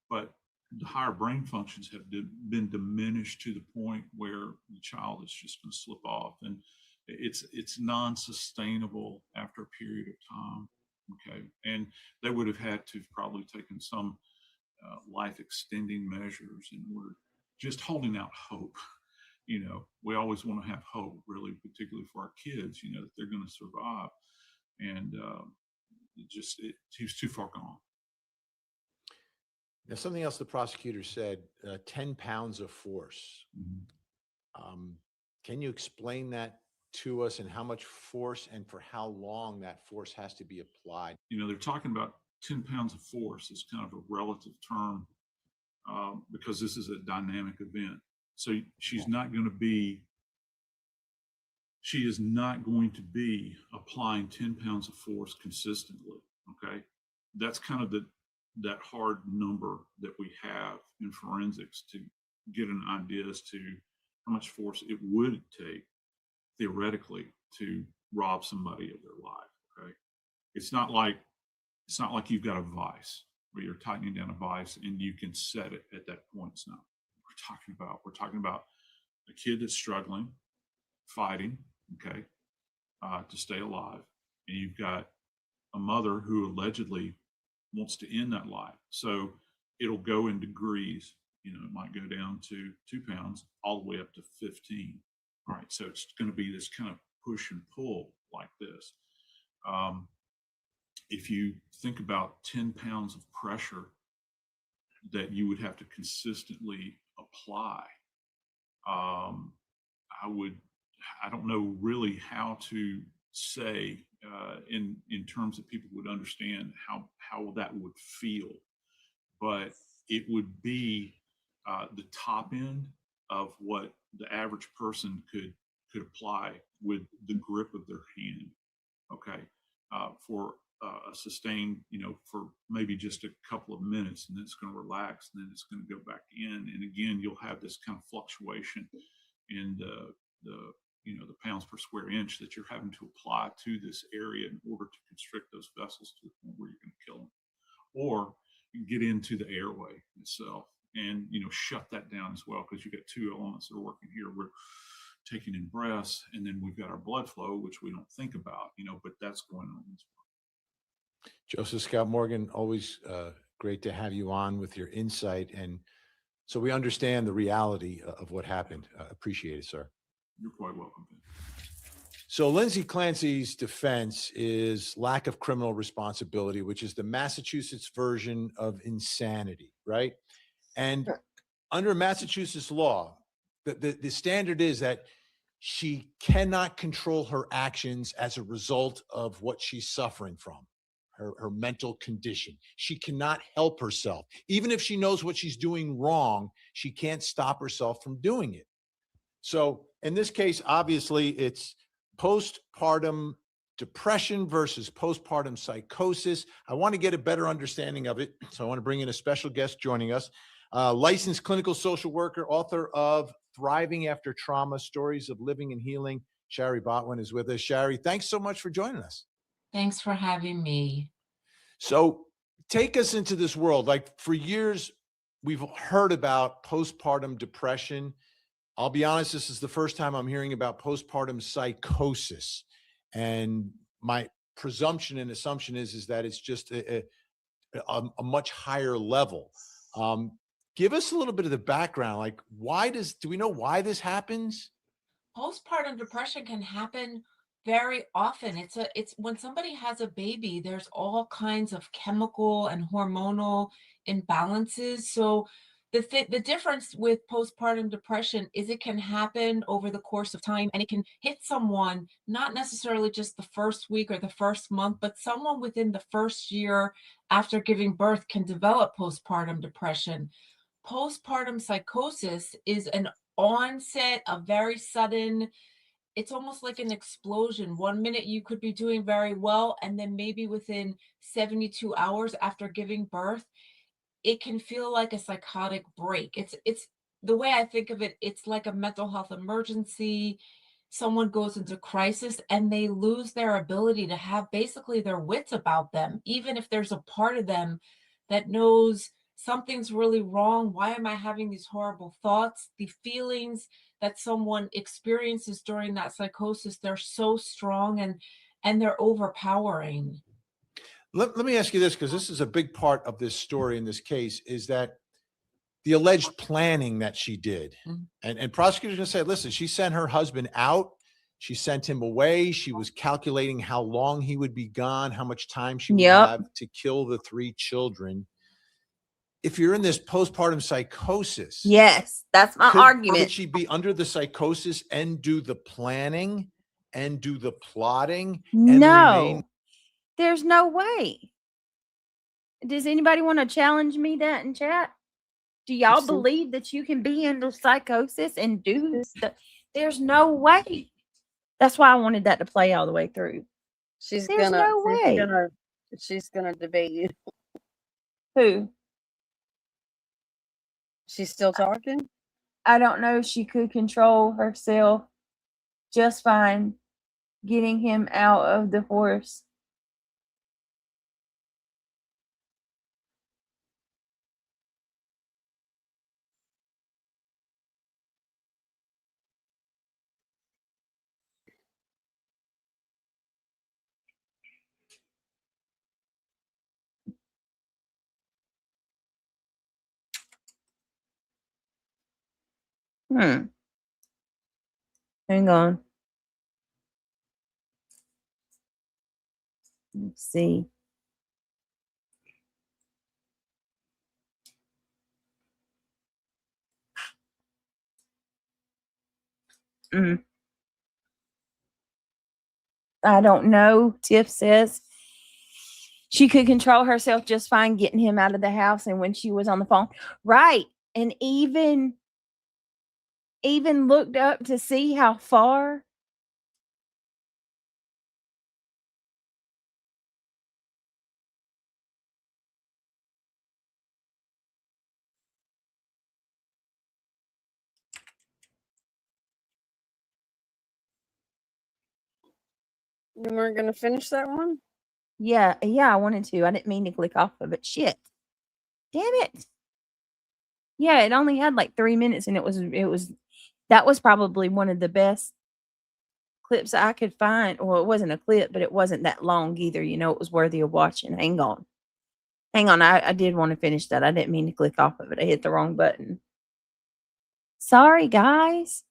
But the higher brain functions have been diminished to the point where the child is just going to slip off, and it's non-sustainable after a period of time. Okay, and they would have had to have probably taken some life extending measures in order, just holding out hope. You know, we always want to have hope, really, particularly for our kids, you know, that they're going to survive. And he was too far gone. Now, something else the prosecutor said, 10 pounds of force. Can you explain that to us, and how much force and for how long that force has to be applied? You know, they're talking about 10 pounds of force is kind of a relative term because this is a dynamic event. So she is not going to be applying 10 pounds of force consistently. Okay. That's kind of that hard number that we have in forensics to get an idea as to how much force it would take theoretically to rob somebody of their life. Okay. It's not like you've got a vice where you're tightening down a vice and you can set it at that point. It's not what we're talking about a kid that's struggling, fighting, okay, to stay alive. And you've got a mother who allegedly wants to end that life. So it'll go in degrees. You know, it might go down to 2 pounds all the way up to 15. All right. So it's going to be this kind of push and pull like this. If you think about 10 pounds of pressure that you would have to consistently apply, I don't know really how to say in terms that people would understand how that would feel, but it would be the top end of what the average person could apply with the grip of their hand. Okay, for a sustained, you know, for maybe just a couple of minutes, and then it's going to relax, and then it's going to go back in, and again you'll have this kind of fluctuation in the pounds per square inch that you're having to apply to this area in order to constrict those vessels to the point where you're going to kill them, or get into the airway itself and, you know, shut that down as well, because you've got two elements that are working here. We're taking in breaths, and then we've got our blood flow, which we don't think about, you know, but that's going on as well. Joseph Scout Morgan, always great to have you on with your insight, and so we understand the reality of what happened. Appreciate it, sir. You're quite welcome. So Lindsey Clancy's defense is lack of criminal responsibility, which is the Massachusetts version of insanity, right? And under Massachusetts law, the standard is that she cannot control her actions as a result of what she's suffering from, her mental condition. She cannot help herself. Even if she knows what she's doing wrong, she can't stop herself from doing it. So in this case, obviously, it's postpartum depression versus postpartum psychosis. I want to get a better understanding of it, so I want to bring in a special guest joining us, licensed clinical social worker, author of Thriving After Trauma, Stories of Living and Healing. Shari Botwin is with us. Shari, thanks so much for joining us. Thanks for having me. So take us into this world. Like for years, we've heard about postpartum depression. I'll be honest, this is the first time I'm hearing about postpartum psychosis. And my presumption and assumption is that it's just a much higher level. Give us a little bit of the background. Like, do we know why this happens? Postpartum depression can happen very often. It's when somebody has a baby, there's all kinds of chemical and hormonal imbalances. So the difference with postpartum depression is it can happen over the course of time, and it can hit someone not necessarily just the first week or the first month, but someone within the first year after giving birth can develop postpartum depression. Postpartum psychosis is an onset, a very sudden, it's almost like an explosion. One minute you could be doing very well, and then maybe within 72 hours after giving birth, it can feel like a psychotic break. It's the way I think of it, it's like a mental health emergency. Someone goes into crisis and they lose their ability to have basically their wits about them, even if there's a part of them that knows something's really wrong. Why am I having these horrible thoughts? The feelings that someone experiences during that psychosis, they're so strong and they're overpowering. Let me ask you this, because this is a big part of this story in this case, is that the alleged planning that she did. Mhm. And prosecutors going to say, listen, she sent her husband out. She sent him away. She was calculating how long he would be gone, how much time she would Yep. have to kill the 3 children. If you're in this postpartum psychosis, Yes, that's my could argument. she be under the psychosis and do the planning and do the plotting and No, remain? there's no way. Does anybody want to challenge me that in chat? Do y'all see. believe that you can be into psychosis and do this stuff? There's no way. That's why I wanted that to play all the way through. She's There's no way. she's gonna debate you. Who? She's still talking? I don't know if she could control herself just fine getting him out of the horse. Hang on. Let's see. I don't know. Tiff says she could control herself just fine getting him out of the house, and when she was on the phone. Right. And even looked up to see how far. You weren't gonna finish that one? Yeah, I wanted to. I didn't mean to click off of it. Shit. Damn it. Yeah, it only had like 3 minutes, and that was probably one of the best clips I could find. Well, it wasn't a clip, but it wasn't that long either. You know, it was worthy of watching. Hang on. I did want to finish that. I didn't mean to click off of it. I hit the wrong button. Sorry, guys.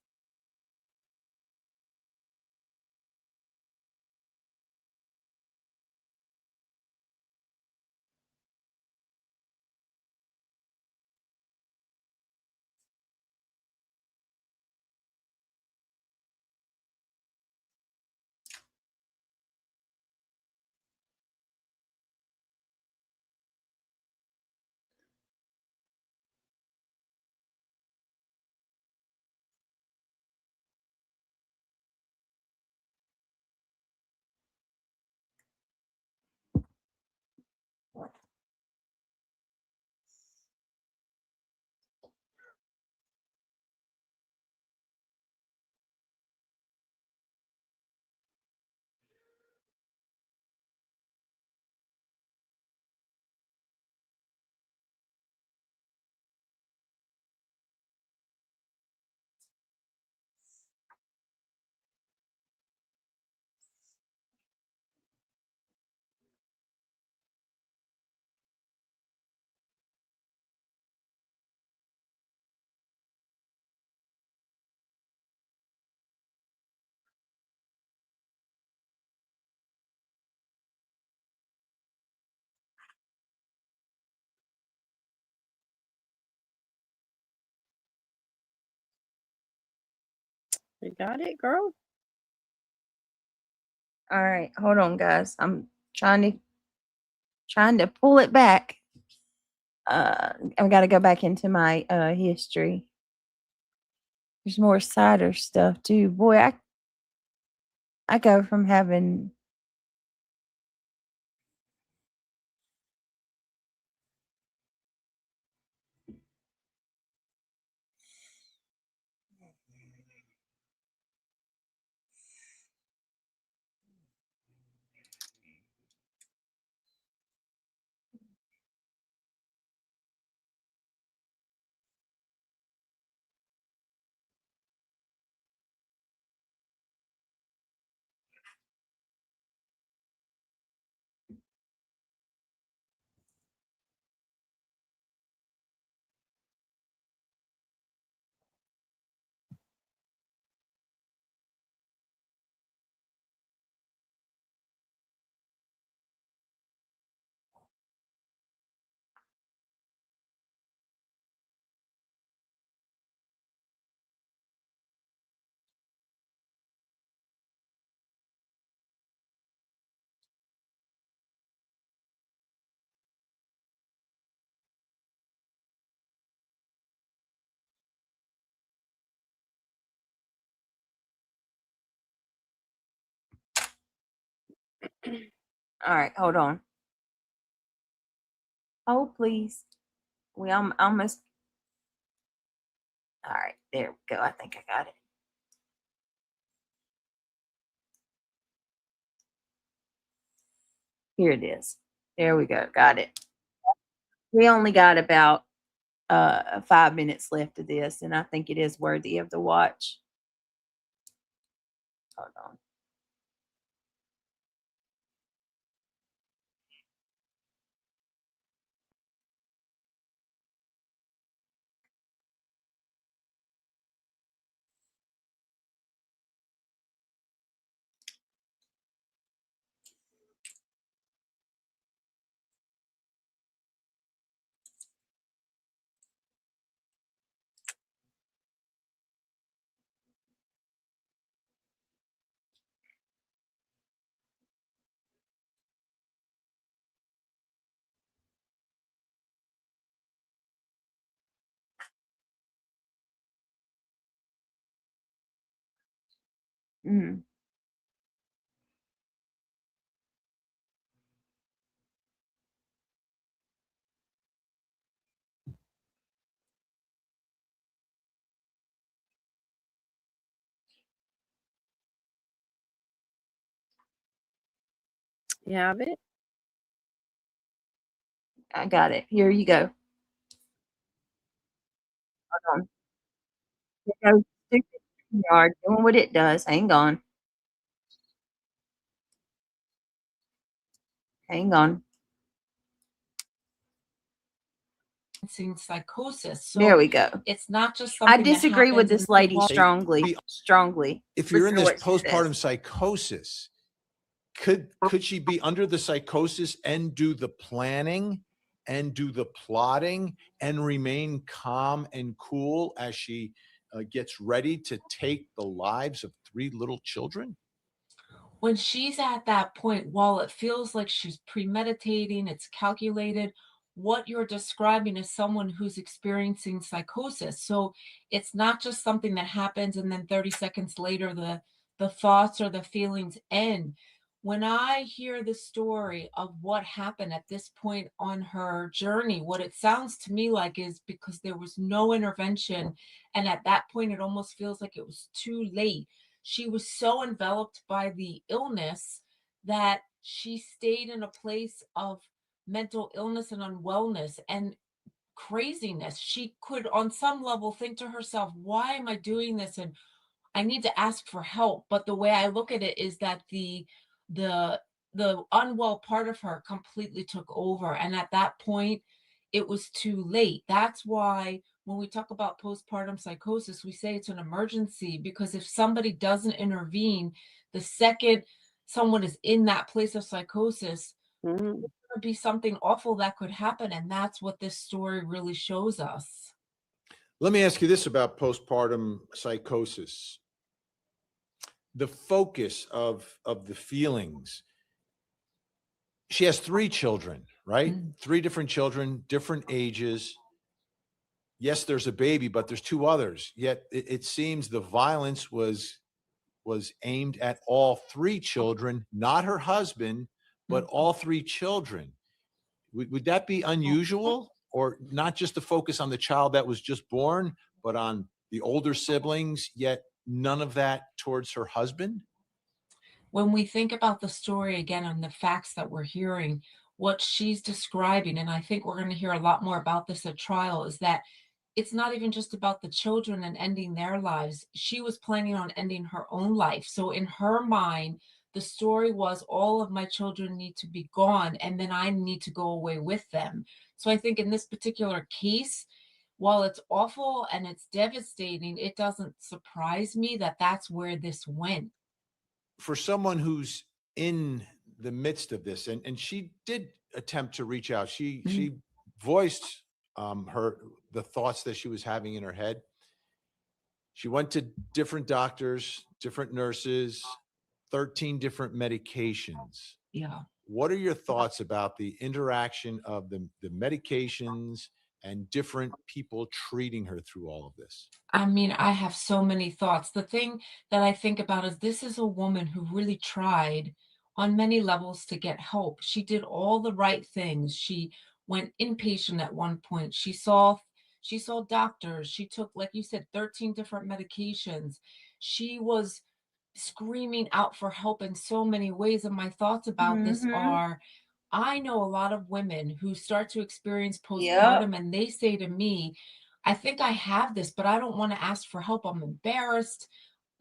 You got it, girl? All right, hold on, guys. I'm trying to pull it back. I've got to go back into my history. There's more cider stuff too. Boy, I go from having all right, hold on. Oh, please. We almost. All right, there we go. I think I got it. Here it is. There we go. Got it. We only got about 5 minutes left of this, and I think it is worthy of the watch. Hold on. Mm. You have it? I got it. Here you go. Hold on. There goes stupid yard doing what it does. Hang on. Hang on. Psychosis. So There we go. it's not just I something that disagree with happens this in lady one- strongly. If you're in this Listen to what she says. postpartum psychosis, could she be under the psychosis and do the planning and do the plotting and remain calm and cool as she gets ready to take the lives of 3 little children? When she's at that point, while it feels like she's premeditating, it's calculated, what you're describing is someone who's experiencing psychosis. So it's not just something that happens and then 30 seconds later the thoughts or the feelings end. When I hear the story of what happened at this point on her journey, what it sounds to me like is because there was no intervention, and at that point it almost feels like it was too late. She was so enveloped by the illness that she stayed in a place of mental illness and unwellness and craziness. She could, on some level, think to herself, why am I doing this? And I need to ask for help. But the way I look at it is that the unwell part of her completely took over. And at that point, it was too late. That's why when we talk about postpartum psychosis, we say it's an emergency, because if somebody doesn't intervene, the second someone is in that place of psychosis, Mhm. there's going to be something awful that could happen. And that's what this story really shows us. Let me ask you this about postpartum psychosis. the focus of the feelings. She has 3 children, right? 3 different children, different ages. Yes, there's a baby, but there's 2 others. Yet it seems the violence was aimed at all 3 children, not her husband, but all 3 children. Would that be unusual, or not just the focus on the child that was just born, but on the older siblings, yet none of that towards her husband? When we think about the story again and the facts that we're hearing, what she's describing, and I think we're going to hear a lot more about this at trial, is that it's not even just about the children and ending their lives. She was planning on ending her own life. So in her mind, the story was all of my children need to be gone, and then I need to go away with them. So I think in this particular case, while it's awful and it's devastating, it doesn't surprise me that that's where this went. For someone who's in the midst of this, and she did attempt to reach out. She voiced the thoughts that she was having in her head. She went to different doctors, different nurses, 13 different medications. Yeah. What are your thoughts about the interaction of the medications and different people treating her through all of this? I mean, I have so many thoughts. The thing that I think about is this is a woman who really tried on many levels to get help. She did all the right things. She went inpatient at one point. She saw doctors. She took, like you said, 13 different medications. She was screaming out for help in so many ways. And my thoughts about this are, I know a lot of women who start to experience postpartum and they say to me, I think I have this, but I don't want to ask for help. I'm embarrassed.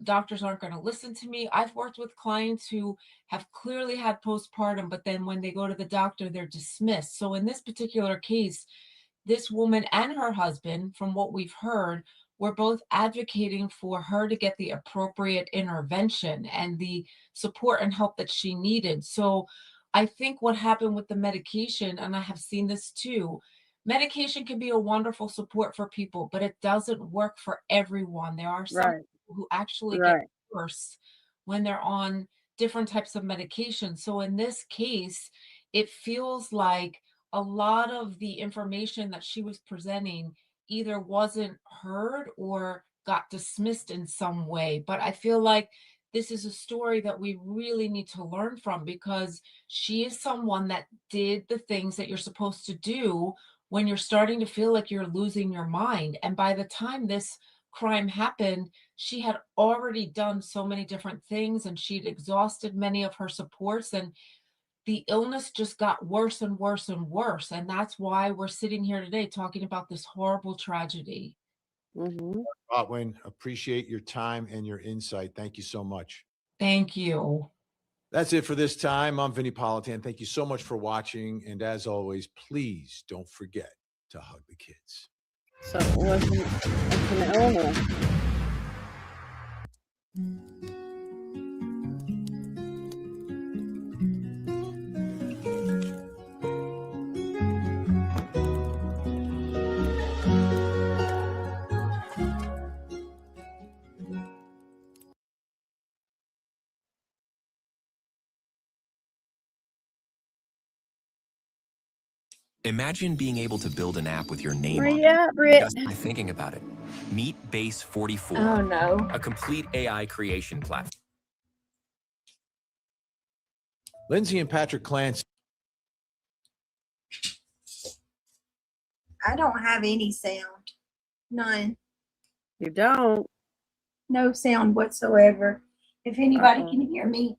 Doctors aren't going to listen to me. I've worked with clients who have clearly had postpartum, but then when they go to the doctor, they're dismissed. So in this particular case, this woman and her husband, from what we've heard, were both advocating for her to get the appropriate intervention and the support and help that she needed. So I think what happened with the medication, and I have seen this too, medication can be a wonderful support for people, but it doesn't work for everyone. There are some Right. people who actually get Right. worse when they're on different types of medication. So in this case, it feels like a lot of the information that she was presenting either wasn't heard or got dismissed in some way. But I feel like this is a story that we really need to learn from, because she is someone that did the things that you're supposed to do when you're starting to feel like you're losing your mind. And by the time this crime happened, she had already done so many different things and she'd exhausted many of her supports, and the illness just got worse and worse and worse. And that's why we're sitting here today talking about this horrible tragedy. Botwin, appreciate your time and your insight. Thank you so much. Thank you. That's it for this time. I'm Vinny Politan. Thank you so much for watching. And as always, please don't forget to hug the kids. So it wasn't an illness. Imagine being able to build an app with your name Where on you it at, Britt? just by thinking about it. Meet Base 44, Oh no. a complete AI creation platform. Lindsey and Patrick Clancy. I don't have any sound. None. You don't. No sound whatsoever. If anybody Uh-oh. can hear me,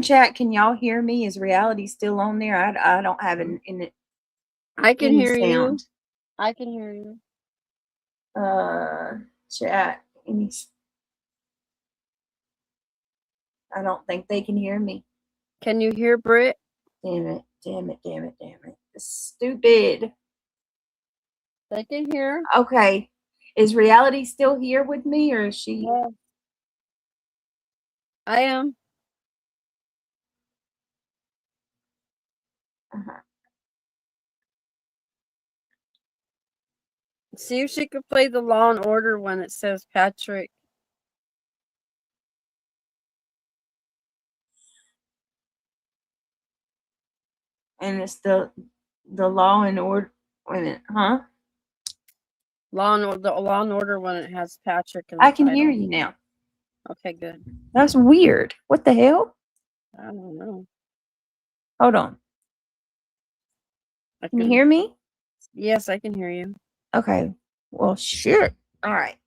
chat, can y'all hear me? Is reality still on there? I don't have an in it. I can any hear you. sound. I can hear you. Chat. I don't think they can hear me. Can you hear Britt? Damn it. Damn it. Damn it. Damn it. It's stupid. They can hear. Okay. Is reality still here with me, or is she? Yeah. I am. Uh-huh. See if she could play the Law and Order when it says Patrick. And it's the Law and Order. Wait a minute, huh? The Law and Order when it has Patrick in the I can hear title. you now. Okay, good. That's weird. What the hell? I don't know. Hold on. I Can you hear me? Yes, I can hear you. Okay. Well, shit. All right.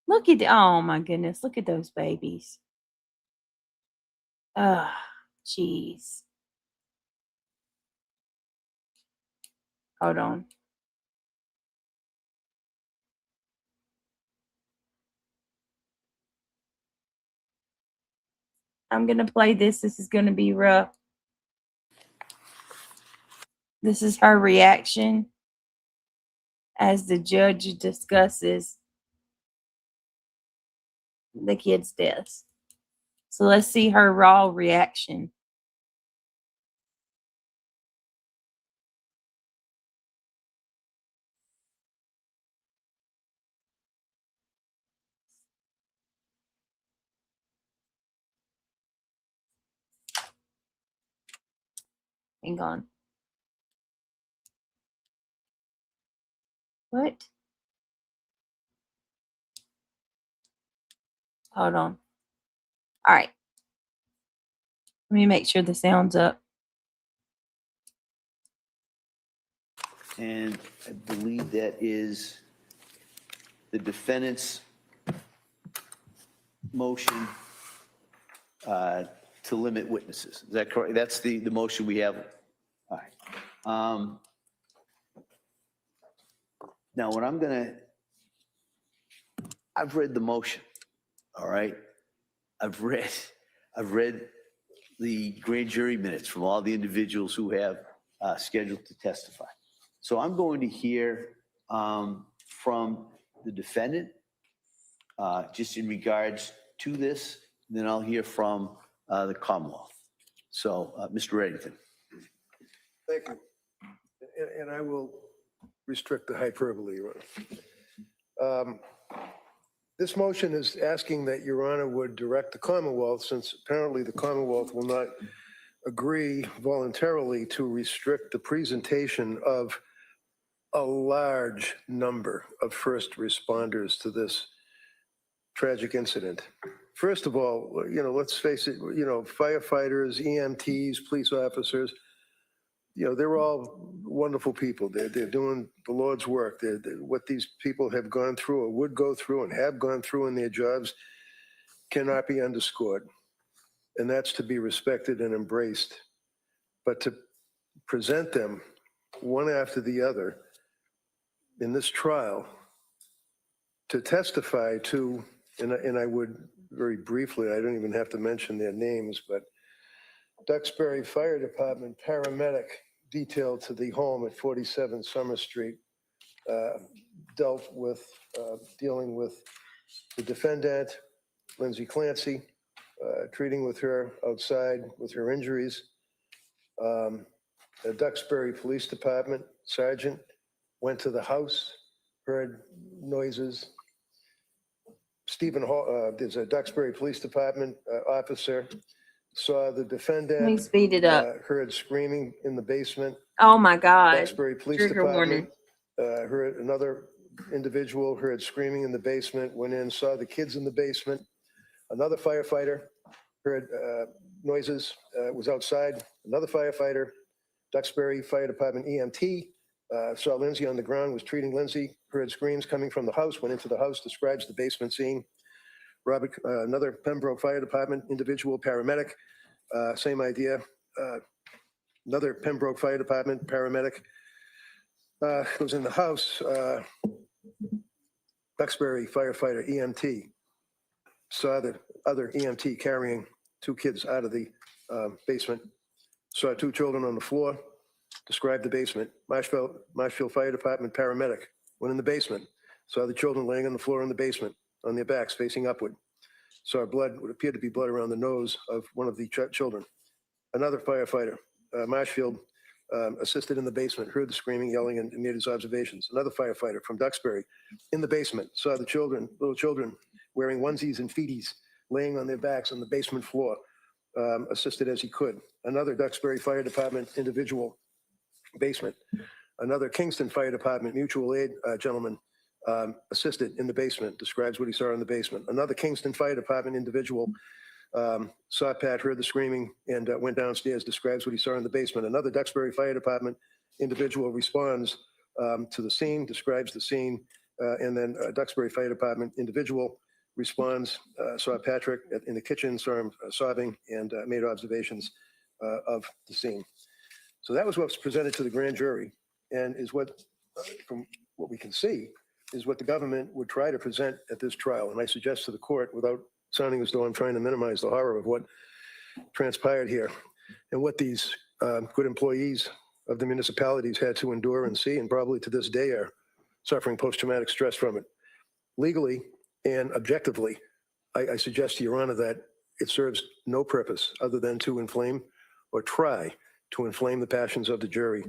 Look at oh my goodness. Look at those babies. Ah, jeez. Hold on. I'm going to play this. This is going to be rough. This is her reaction as the judge discusses the kid's deaths. So let's see her raw reaction. Hang on. What? Hold on. All right. Let me make sure the sound's up. And I believe that is the defendant's motion to limit witnesses. Is that correct? That's the motion we have. All right. Now, what I'm going to, I've read the motion. All right. I've read the grand jury minutes from all the individuals who have scheduled to testify. So I'm going to hear from the defendant just in regards to this. Then I'll hear from the Commonwealth. So, Mr. Reddington. Thank you. And I will restrict the hyperbole. This motion is asking that Your Honor would direct the Commonwealth, since apparently the Commonwealth will not agree voluntarily to restrict the presentation of a large number of first responders to this tragic incident. First of all, let's face it, firefighters, EMTs, police officers, they're all wonderful people. They're doing the Lord's work. What these people have gone through or would go through and have gone through in their jobs cannot be underscored. And that's to be respected and embraced. But to present them one after the other in this trial to testify to, and I would very briefly, I don't even have to mention their names, but Duxbury Fire Department paramedic detailed to the home at 47 Summer Street dealing with the defendant, Lindsey Clancy, treating with her outside with her injuries. The Duxbury Police Department sergeant went to the house, heard noises. Stephen Hall, there's a Duxbury Police Department officer, saw the defendant. Let me speed it up. Heard screaming in the basement. Oh my God. Duxbury Police Trigger Department heard another individual heard screaming in the basement, went in, saw the kids in the basement. Another firefighter heard noises, was outside. Another firefighter, Duxbury Fire Department EMT, saw Lindsey on the ground, was treating Lindsey, heard screams coming from the house, went into the house, describes the basement scene. Robert, another Pembroke Fire Department individual, paramedic, same idea. Another Pembroke Fire Department paramedic was in the house. Duxbury firefighter EMT saw the other EMT carrying two kids out of the basement. Saw two children on the floor. Described the basement. Marshfield Fire Department paramedic went in the basement. Saw the children laying on the floor in the basement on their backs facing upward. Saw blood, what appeared to be blood around the nose of one of the children. Another firefighter, Marshfield, assisted in the basement, heard the screaming, yelling, and made his observations. Another firefighter from Duxbury in the basement saw the little children wearing onesies and feeties laying on their backs on the basement floor. assisted as he could. Another Duxbury Fire Department individual, basement. Another Kingston Fire Department mutual aid gentleman assisted in the basement, describes what he saw in the basement. Another Kingston Fire Department individual saw Pat, heard the screaming, and went downstairs, describes what he saw in the basement. Another Duxbury Fire Department individual responds to the scene, describes the scene, and then a Duxbury Fire Department individual responds, saw Patrick in the kitchen, saw him sobbing, and made observations of the scene. So that was what was presented to the grand jury, and is what, from what we can see, is what the government would try to present at this trial. And I suggest to the court, without sounding as though I'm trying to minimize the horror of what transpired here and what these good employees of the municipalities had to endure and see, and probably to this day are suffering post-traumatic stress from it. Legally and objectively, I suggest to Your Honor that it serves no purpose other than to inflame or try to inflame the passions of the jury,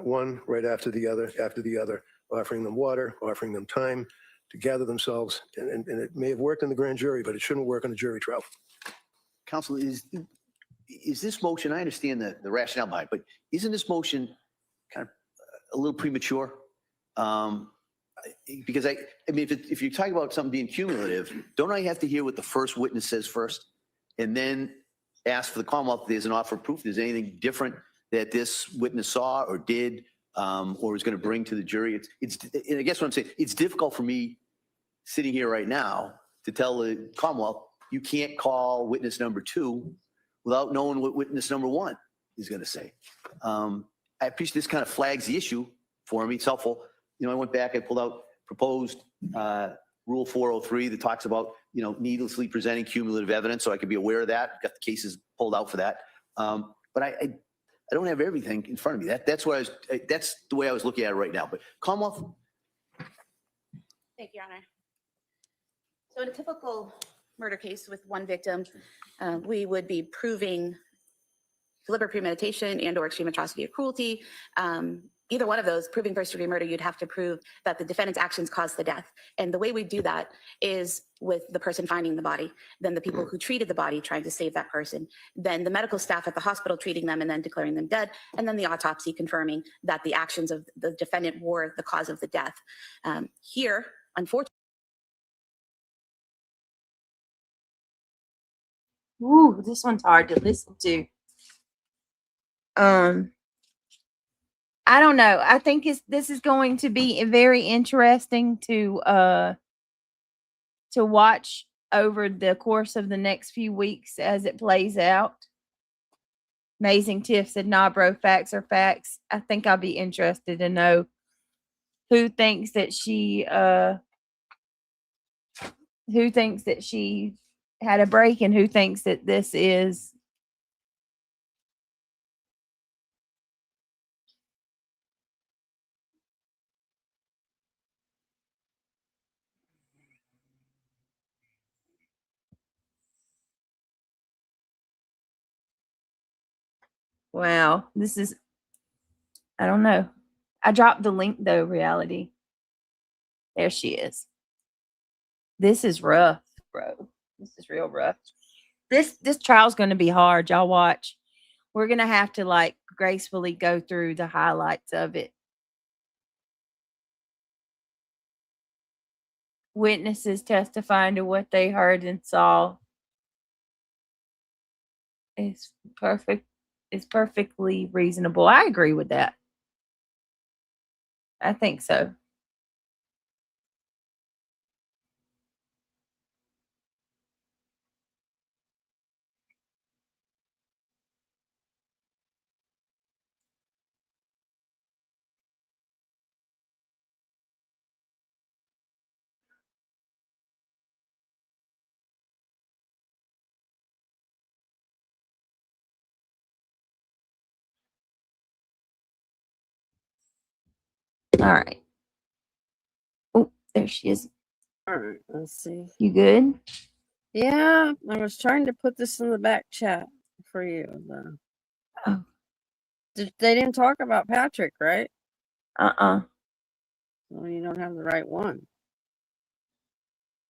one right after the other, offering them water, offering them time to gather themselves. And it may have worked in the grand jury, but it shouldn't work in a jury trial. Counsel, is this motion, I understand the rationale behind it, but isn't this motion kind of a little premature? Because I mean, if you're talking about something being cumulative, don't I have to hear what the first witness says first, and then ask for the Commonwealth if there's an offer of proof? There's anything different that this witness saw or did or is going to bring to the jury? And I guess what I'm saying, it's difficult for me sitting here right now to tell the Commonwealth you can't call witness number 2 without knowing what witness number 1 is going to say. I appreciate this kind of flags the issue for me. It's helpful. You know, I went back, I pulled out proposed Rule 403 that talks about, you know, needlessly presenting cumulative evidence, so I could be aware of that. Got the cases pulled out for that. But I don't have everything in front of me. That's what that's the way I was looking at it right now. But Commonwealth. Thank you, Your Honor. So in a typical murder case with one victim, we would be proving deliberate premeditation and or extreme atrocity or cruelty. Either one of those, proving first-degree murder, you'd have to prove that the defendant's actions caused the death. And the way we do that is with the person finding the body, then the people who treated the body trying to save that person, then the medical staff at the hospital treating them and then declaring them dead, and then the autopsy confirming that the actions of the defendant were the cause of the death. Here, unfortunately, Ooh, this one's hard to listen to. I don't know. I think this is going to be very interesting to watch over the course of the next few weeks as it plays out. Amazing Tiff said, nah, bro, facts are facts. I think I'll be interested to know who thinks that she had a break and who thinks that this is wow. This is, I don't know. I dropped the link though, reality. There she is. This is rough, bro. This is real rough. This trial's going to be hard. Y'all watch. We're going to have to like gracefully go through the highlights of it. Witnesses testifying to what they heard and saw. It's perfect. It's perfectly reasonable. I agree with that. I think so. All right. Oh, there she is. All right, let's see. You good? Yeah, I was trying to put this in the back chat for you. Oh. They didn't talk about Patrick, right? Well, you don't have the right one.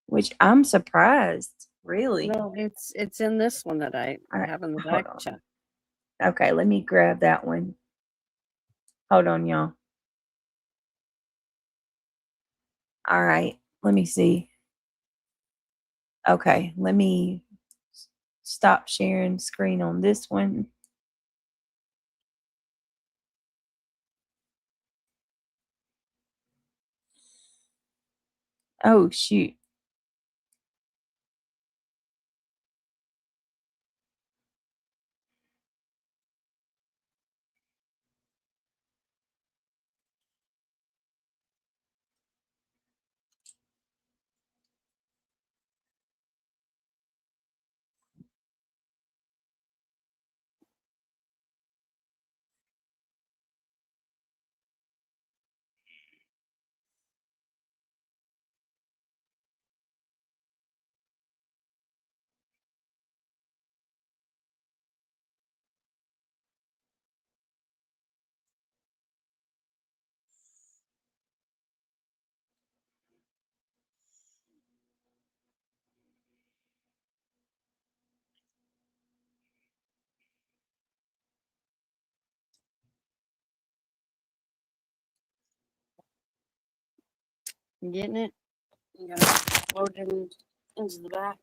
Which I'm surprised. Really? No, it's in this one that I All right, have in the hold back on. chat. Okay, let me grab that one. Hold on, y'all. All right, let me see. Okay, let me stop sharing screen on this one. Oh, shoot. You getting it? You gotta load it into the back.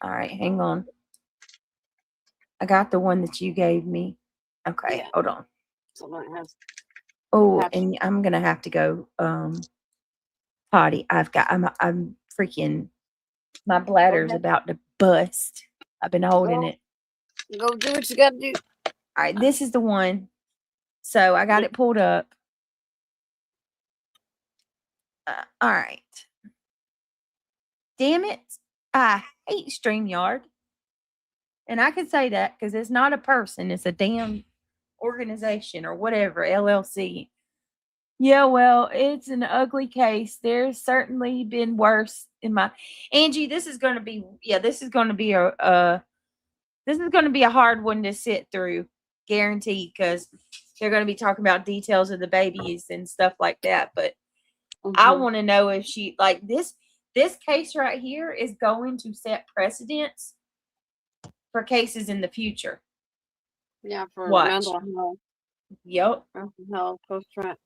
All right, hang on. I got the one that you gave me. Okay, Yeah. hold on. So it has Oh, attached. and I'm gonna have to go potty. I'm freaking, my bladder's ahead. about to bust. I've been holding it. Go do what you gotta do. All right, this is the one. So I got it pulled up. All right. Damn it. I hate StreamYard. And I can say that because it's not a person, it's a damn organization or whatever, LLC. Yeah, well, it's an ugly case. There's certainly been worse in my Angie, this is going to be this is going to be a hard one to sit through, guaranteed, because they're going to be talking about details of the babies and stuff like that. But I want to know if she like this case right here is going to set precedents for cases in the future. Yeah, for Watch. mental health. Yep. Mental health, post-traumatic.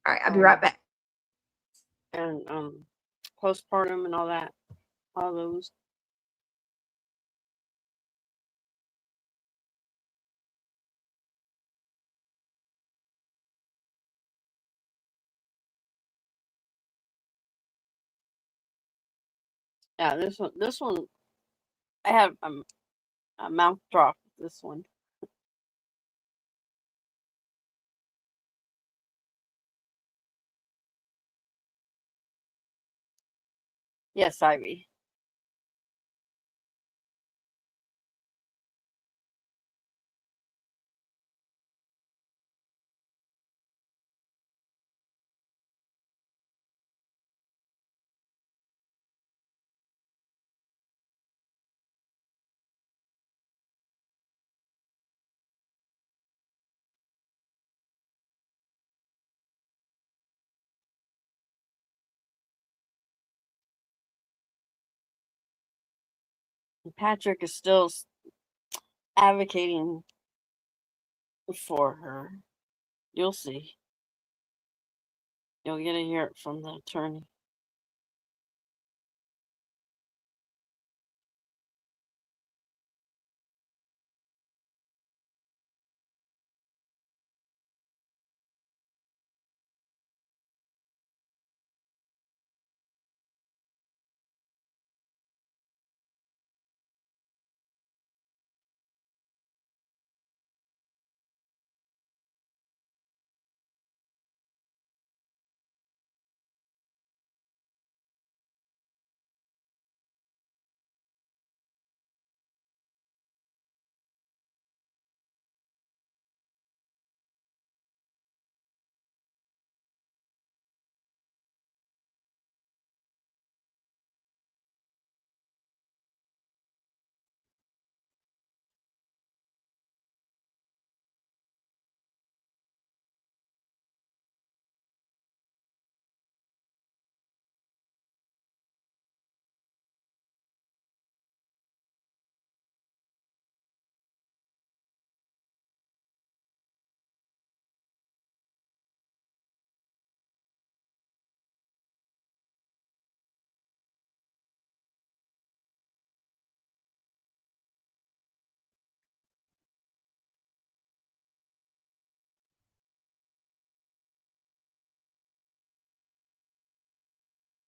All right, I'll be right back. And postpartum and all that. All those. Yeah, this one I have a mouth drop with this one. Yes, Ivy. Patrick is still advocating for her. You'll see. You'll get to hear it from the attorney.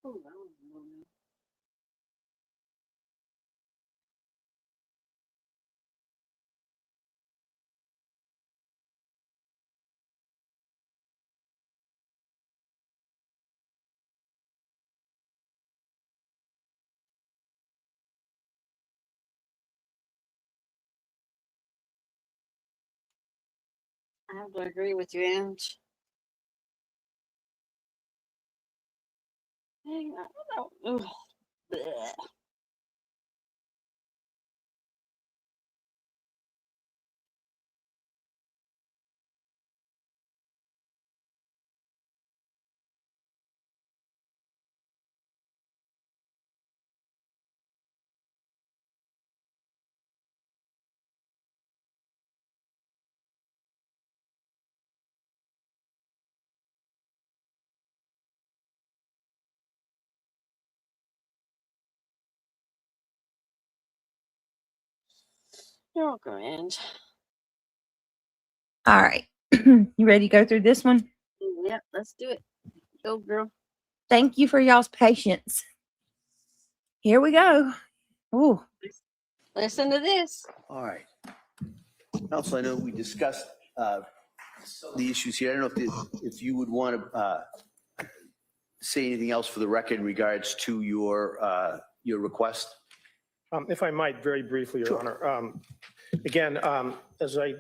Oh, that was a moment. I have to agree with you, Ange. Dang, I don't know. Ugh. Bleh. You're welcome, Ange. All right. You ready to go through this one? Yep, let's do it. Go, girl. Thank you for y'all's patience. Here we go. Ooh. Listen to this. All right. Council, I know we discussed the issues here. I don't know if you would want to say anything else for the record in regards to your request. If I might, very briefly, Your Honor. Again, as I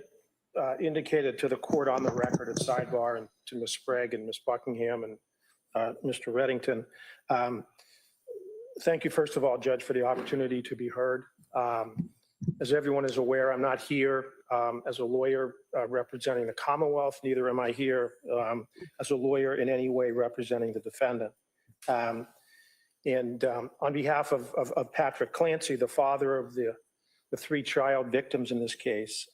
indicated to the court on the record at sidebar and to Ms. Sprague and Ms. Buckingham and Mr. Reddington, thank you, first of all, Judge, for the opportunity to be heard. As everyone is aware, I'm not here as a lawyer representing the Commonwealth, neither am I here as a lawyer in any way representing the defendant. And on behalf of Patrick Clancy, the father of the three child victims in this case,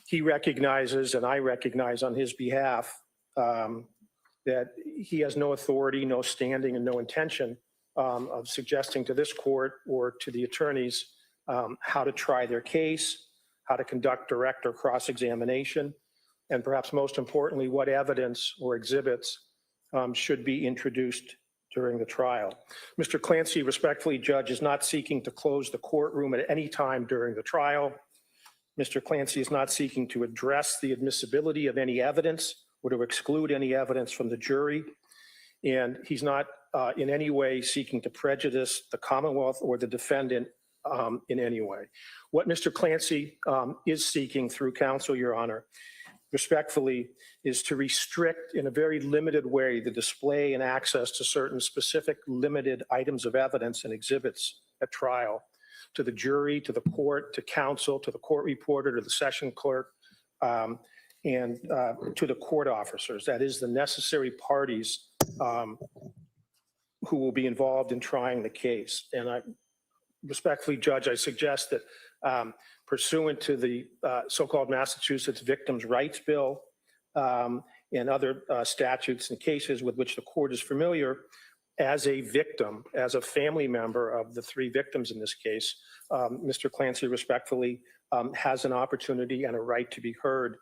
he recognizes, and I recognize on his behalf, that he has no authority, no standing, and no intention of suggesting to this court or to the attorneys how to try their case, how to conduct direct or cross-examination, and perhaps most importantly, what evidence or exhibits should be introduced during the trial. Mr. Clancy, respectfully, Judge, is not seeking to close the courtroom at any time during the trial. Mr. Clancy is not seeking to address the admissibility of any evidence or to exclude any evidence from the jury. And he's not in any way seeking to prejudice the Commonwealth or the defendant in any way. What Mr. Clancy is seeking through counsel, Your Honor, respectfully, is to restrict in a very limited way the display and access to certain specific limited items of evidence and exhibits at trial to the jury, to the court, to counsel, to the court reporter, to the session clerk, and to the court officers. That is, the necessary parties who will be involved in trying the case. And I respectfully, Judge, I suggest that pursuant to the so-called Massachusetts Victims' Rights Bill and other statutes and cases with which the court is familiar, as a victim, as a family member of the three victims in this case, Mr. Clancy respectfully has an opportunity and a right to be heard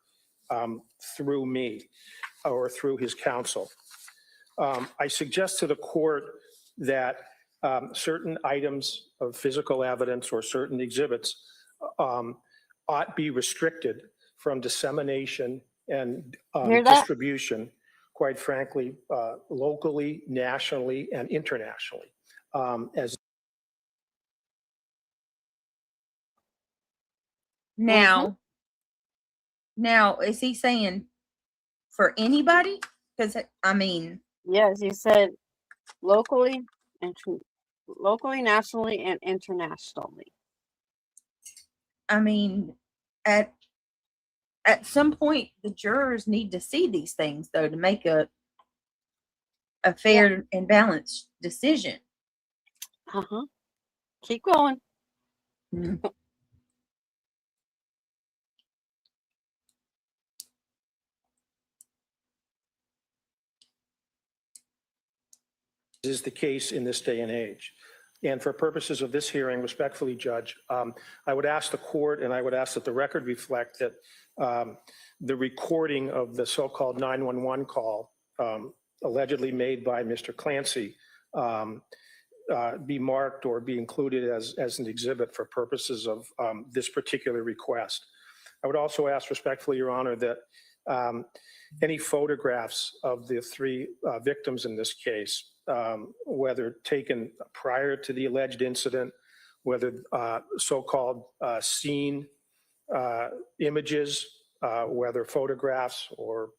through me or through his counsel. I suggest to the court that certain items of physical evidence or certain exhibits ought be restricted from dissemination and distribution, quite frankly, locally, nationally, and internationally. Now, is he saying for anybody? Because I mean, yes, he said locally, nationally, and internationally. I mean, at some point, the jurors need to see these things, though, to make a fair and balanced decision. Keep going. Is the case in this day and age. And for purposes of this hearing, respectfully, Judge, I would ask the court and I would ask that the record reflect that the recording of the so-called 911 call allegedly made by Mr. Clancy be marked or be included as an exhibit for purposes of this particular request. I would also ask respectfully, Your Honor, that any photographs of the three victims in this case, whether taken prior to the alleged incident, whether so-called scene images, whether photographs or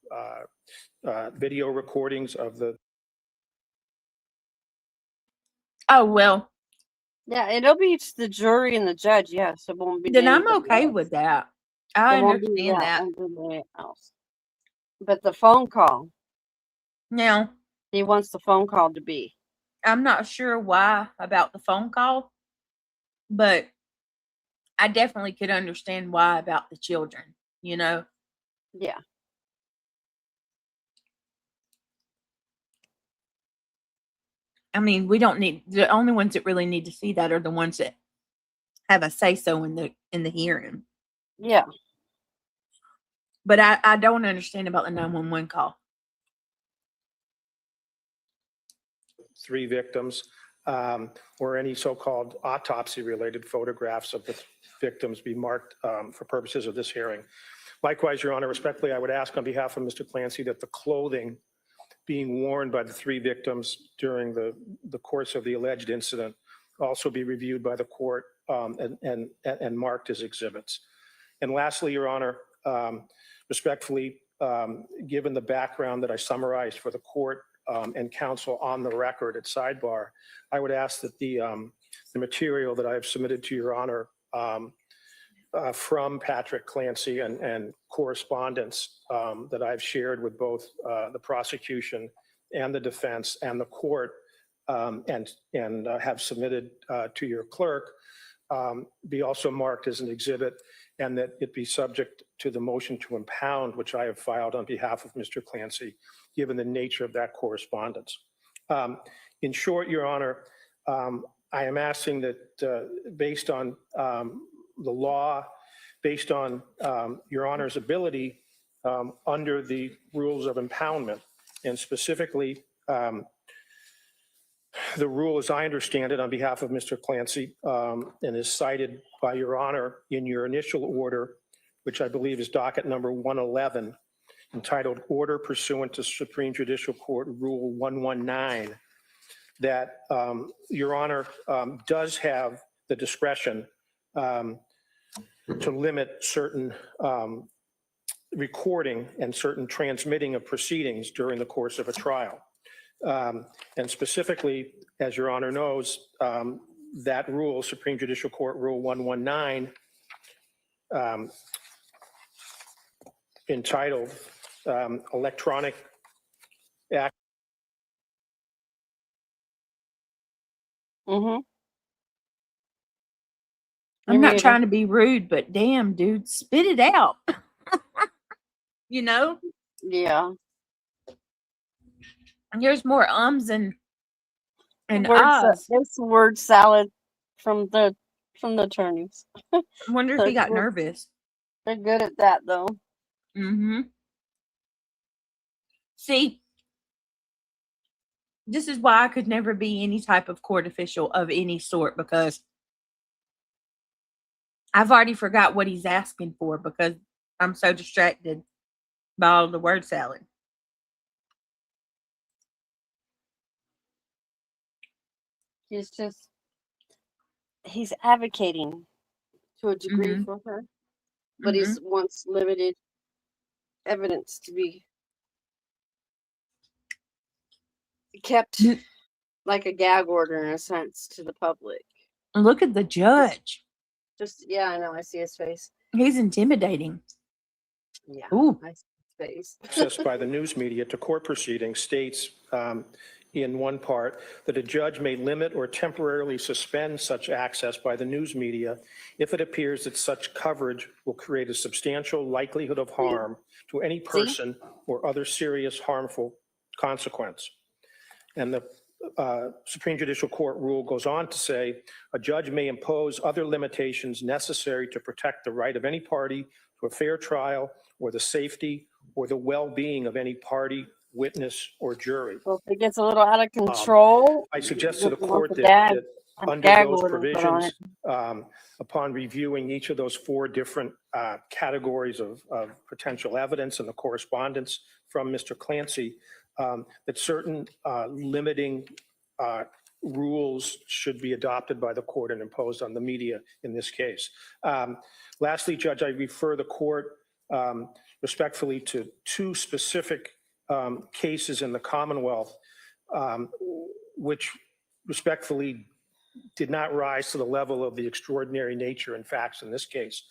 video recordings of the. Oh, well, Yeah, it'll be the jury and the judge. Yes, it won't be. then I'm anybody okay else. with that. I It won't be understand that. anybody else. But the phone call, Now, he wants the phone call to be. I'm not sure why about the phone call, but I definitely could understand why about the children, you know? Yeah. I mean, we don't need, the only ones that really need to see that are the ones that have a say-so in the hearing. Yeah. But I don't understand about the 911 call. Three victims, or any so-called autopsy-related photographs of the victims be marked for purposes of this hearing. Likewise, Your Honor, respectfully, I would ask on behalf of Mr. Clancy that the clothing being worn by the three victims during the course of the alleged incident also be reviewed by the court and marked as exhibits. And lastly, Your Honor, respectfully, given the background that I summarized for the court and counsel on the record at sidebar, I would ask that the material that I have submitted to Your Honor from Patrick Clancy and correspondence that I've shared with both the prosecution and the defense and the court and have submitted to your clerk be also marked as an exhibit, and that it be subject to the motion to impound, which I have filed on behalf of Mr. Clancy, given the nature of that correspondence. In short, Your Honor, I am asking that based on the law, based on Your Honor's ability under the rules of impoundment, and specifically the rule as I understand it on behalf of Mr. Clancy and is cited by Your Honor in your initial order, which I believe is docket number 111, entitled Order Pursuant to Supreme Judicial Court Rule 119, that Your Honor does have the discretion to limit certain recording and certain transmitting of proceedings during the course of a trial. And specifically, as Your Honor knows, that rule, Supreme Judicial Court Rule 119, entitled Electronic Act. Mm-hmm. I'm not trying to be rude, but damn, dude, spit it out. You know? Yeah. And here's more ums and ahs. It's word salad from the attorneys. I wonder if he got nervous. They're good at that, though. Mm-hmm. See, this is why I could never be any type of court official of any sort, because I've already forgot what he's asking for because I'm so distracted by all the word salad. He's advocating to a degree for her, but he wants limited evidence to be kept like a gag order in a sense to the public. Look at the judge. Yeah, I know. I see his face. He's intimidating. Yeah. Ooh. I see his face. Access by the news media to court proceedings states in one part that a judge may limit or temporarily suspend such access by the news media if it appears that such coverage will create a substantial likelihood of harm to any person or other serious harmful consequence. And the Supreme Judicial Court rule goes on to say a judge may impose other limitations necessary to protect the right of any party to a fair trial or the safety or the well-being of any party, witness, or jury. Well, if it gets a little out of control, I suggest to the we'll court put that a under gag those order put on provisions, it. upon reviewing each of those four different categories of potential evidence and the correspondence from Mr. Clancy, that certain limiting rules should be adopted by the court and imposed on the media in this case. Lastly, Judge, I refer the court respectfully to two specific cases in the Commonwealth, which respectfully did not rise to the level of the extraordinary nature and facts in this case.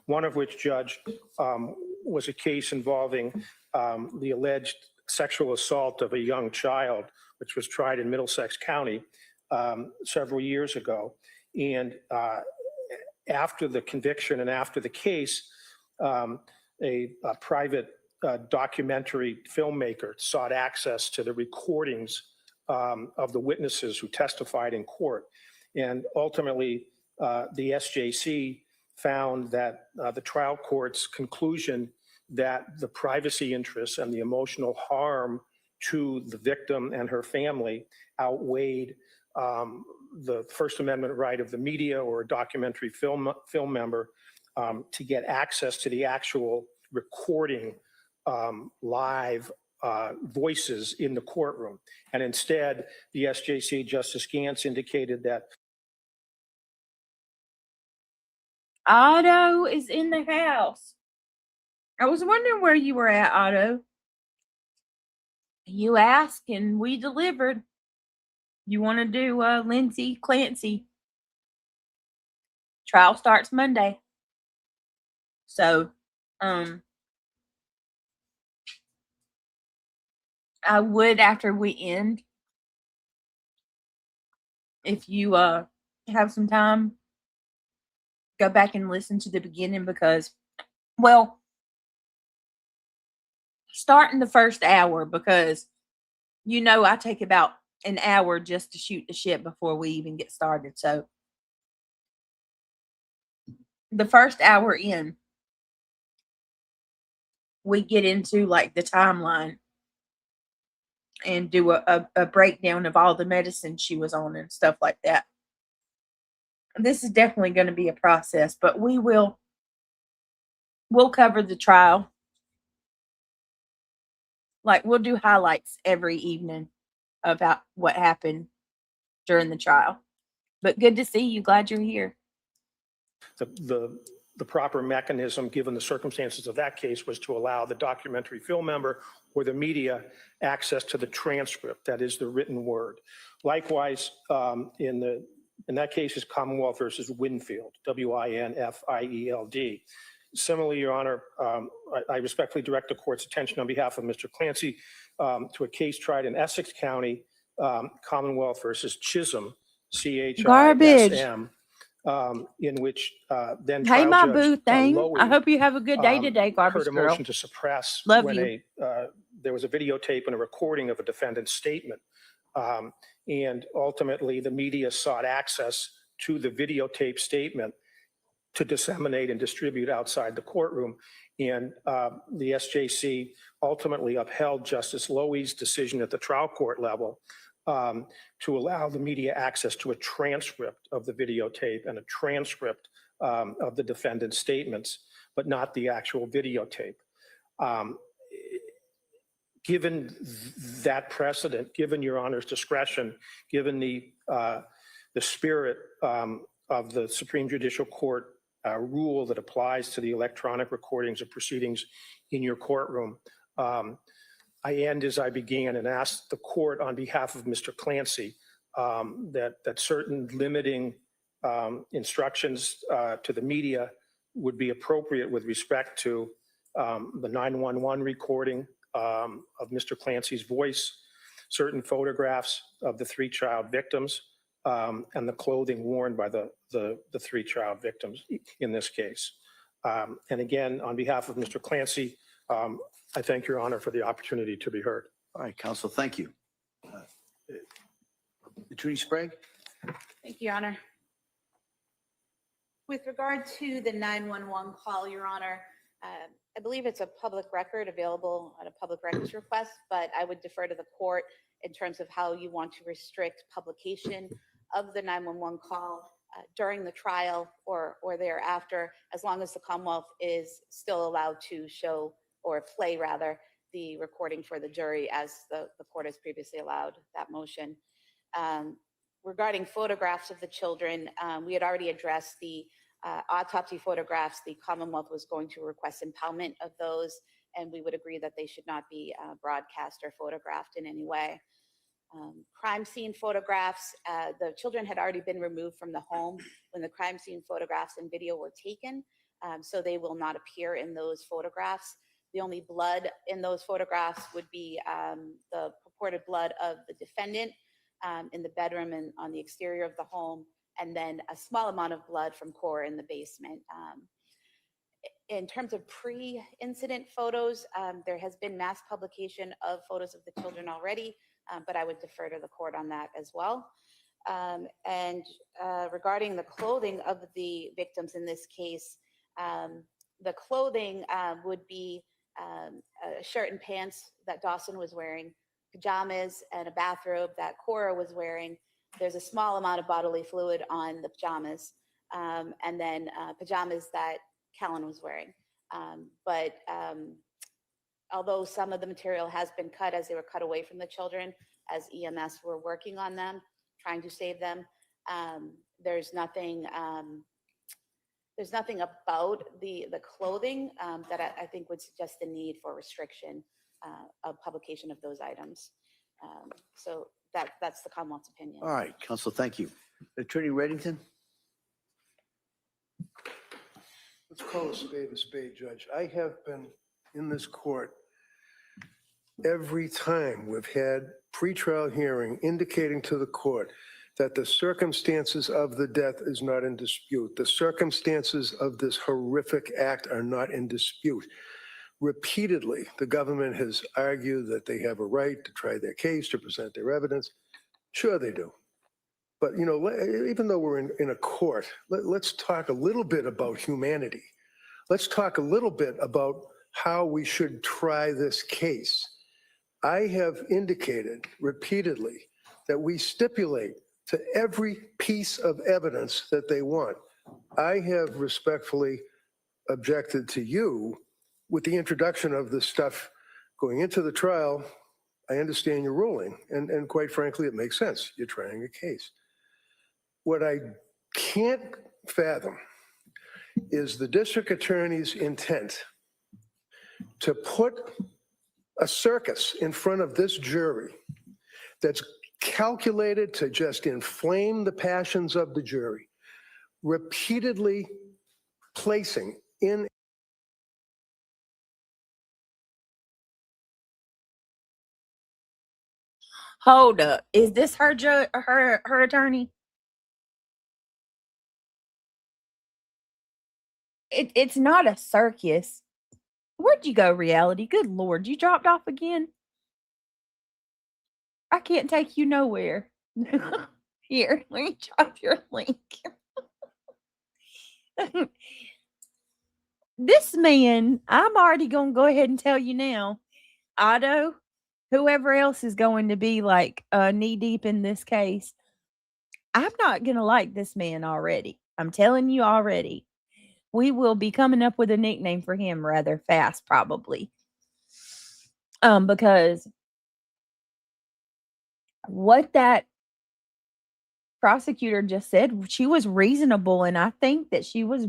One of which, Judge, was a case involving the alleged sexual assault of a young child, which was tried in Middlesex County several years ago. And after the conviction and after the case, a private documentary filmmaker sought access to the recordings of the witnesses who testified in court. And ultimately, the SJC found that the trial court's conclusion that the privacy interests and the emotional harm to the victim and her family outweighed the First Amendment right of the media or a documentary film member to get access to the actual recording live voices in the courtroom. And instead, the SJC, Justice Gantz, indicated that Otto is in the house. I was wondering where you were at, Otto. You asked and we delivered. You want to do Lindsey, Clancy. Trial starts Monday. So, I would, after we end, if you have some time, go back and listen to the beginning because, well, starting the first hour because, you know, I take about an hour just to shoot the shit before we even get started. So the first hour in, we get into like the timeline and do a breakdown of all the medicine she was on and stuff like that. This is definitely going to be a process, but we'll cover the trial. Like we'll do highlights every evening about what happened during the trial. But good to see you. Glad you're here. the proper mechanism, given the circumstances of that case, was to allow the documentary film member or the media access to the transcript, that is the written word. Likewise, in that case is Commonwealth versus Winfield, Winfield. Similarly, Your Honor, I respectfully direct the court's attention on behalf of Mr. Clancy to a case tried in Essex County, Commonwealth versus Chisholm, CHISM, in which then Hey, trial my judge boo thing. Lowy, I hope you have a good day today, garbage heard a girl. motion to suppress Love when you. there was a videotape and a recording of a defendant's statement. And ultimately, the media sought access to the videotape statement to disseminate and distribute outside the courtroom. And the SJC ultimately upheld Justice Lowy's decision at the trial court level to allow the media access to a transcript of the videotape and a transcript of the defendant's statements, but not the actual videotape. Given that precedent, given Your Honor's discretion, given the spirit of the Supreme Judicial Court rule that applies to the electronic recordings of proceedings in your courtroom, I end as I began and ask the court on behalf of Mr. Clancy that certain limiting instructions to the media would be appropriate with respect to the 911 recording of Mr. Clancy's voice, certain photographs of the 3 child victims, and the clothing worn by the 3 child victims in this case. And again, on behalf of Mr. Clancy, I thank Your Honor for the opportunity to be heard. All right, counsel, thank you. Attorney Sprague? Thank you, Your Honor. With regard to the 911 call, Your Honor, I believe it's a public record available on a public records request, but I would defer to the court in terms of how you want to restrict publication of the 911 call during the trial or thereafter, as long as the Commonwealth is still allowed to show or play rather the recording for the jury, as the court has previously allowed that motion. Regarding photographs of the children, we had already addressed the autopsy photographs. The Commonwealth was going to request impoundment of those, and we would agree that they should not be broadcast or photographed in any way. Crime scene photographs, the children had already been removed from the home when the crime scene photographs and video were taken, so they will not appear in those photographs. The only blood in those photographs would be the purported blood of the defendant in the bedroom and on the exterior of the home, and then a small amount of blood from Cora in the basement. In terms of pre-incident photos, there has been mass publication of photos of the children already, but I would defer to the court on that as well. And regarding the clothing of the victims in this case, the clothing would be a shirt and pants that Dawson was wearing, pajamas and a bathrobe that Cora was wearing. There's a small amount of bodily fluid on the pajamas, and then pajamas that Callan was wearing. But although some of the material has been cut as they were cut away from the children, as EMS were working on them, trying to save them, there's nothing about the clothing that I think would suggest the need for restriction of publication of those items. So that's the Commonwealth's opinion. All right, Counsel, thank you. Attorney Reddington? Let's call a spade, Judge. I have been in this court every time we've had pretrial hearing indicating to the court that the circumstances of the death is not in dispute. The circumstances of this horrific act are not in dispute. Repeatedly, the government has argued that they have a right to try their case, to present their evidence. Sure they do. But, you know, even though we're in a court, let's talk a little bit about humanity. Let's talk a little bit about how we should try this case. I have indicated repeatedly that we stipulate to every piece of evidence that they want. I have respectfully objected to you with the introduction of this stuff going into the trial. I understand your ruling, and quite frankly, it makes sense. You're trying a case. What I can't fathom is the district attorney's intent to put a circus in front of this jury that's calculated to just inflame the passions of the jury, repeatedly placing in Hold up. Is this her her attorney? It's not a circus. Where'd you go, reality? Good Lord, you dropped off again? I can't take you nowhere. Here, let me drop your link. This man, I'm already going to go ahead and tell you now, Otto, whoever else is going to be like knee deep in this case, I'm not going to like this man already. I'm telling you already. We will be coming up with a nickname for him rather fast, probably. Because what that prosecutor just said, she was reasonable, and I think that she was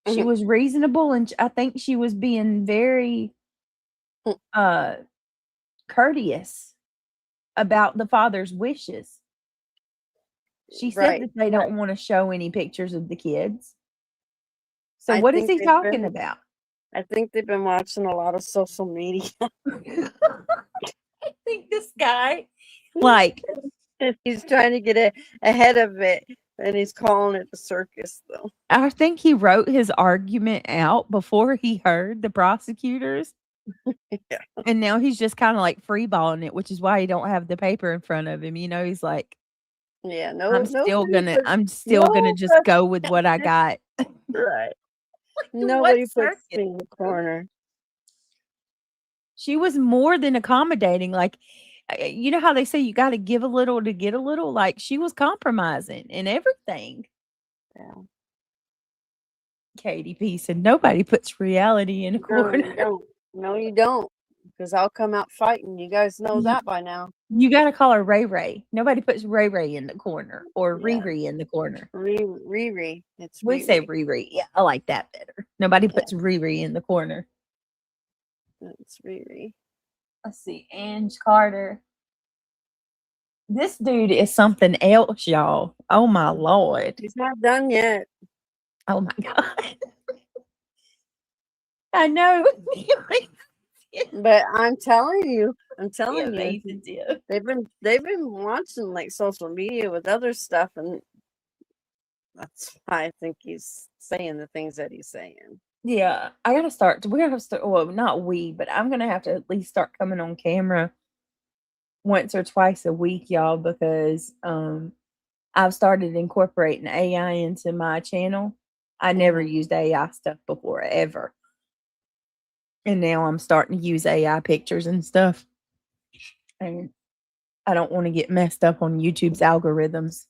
she was reasonable, and I think she was being very courteous about the father's wishes. She said that they don't want to show any pictures of the kids. So what is he talking about? I think they've been watching a lot of social media. I think this guy, like, he's trying to get ahead of it, and he's calling it the circus, though. I think he wrote his argument out before he heard the prosecutors. Yeah. And now he's just kind of like freeballing it, which is why he don't have the paper in front of him. You know, he's like, yeah, I'm still gonna just go with what I got. Right. Nobody What puts circus? me in the corner. She was more than accommodating. Like, you know how they say you got to give a little to get a little? Like, she was compromising and everything. Yeah. Katie P said, nobody puts reality in a No, corner. you don't. No, you don't. Because I'll come out fighting. You guys know that by now. You got to call her Ray Ray. Nobody puts Ray Ray in the corner or Yeah. Riri in the corner. Riri. It's We say Riri. Yeah, I like that better. Nobody puts Riri in the corner. It's Riri. Let's see. Ange Carter. This dude is something else, y'all. Oh, my Lord. He's not done yet. Oh, my God. I know. But I'm telling you, Amazing deal. they've been watching like social media with other stuff, and that's why I think he's saying the things that he's saying. Yeah, I gotta start. We're gonna have to start. Well, not we, but I'm gonna have to at least start coming on camera once or twice a week, y'all, because I've started incorporating AI into my channel. I never used AI stuff before, ever. And now I'm starting to use AI pictures and stuff. And I don't want to get messed up on YouTube's algorithms.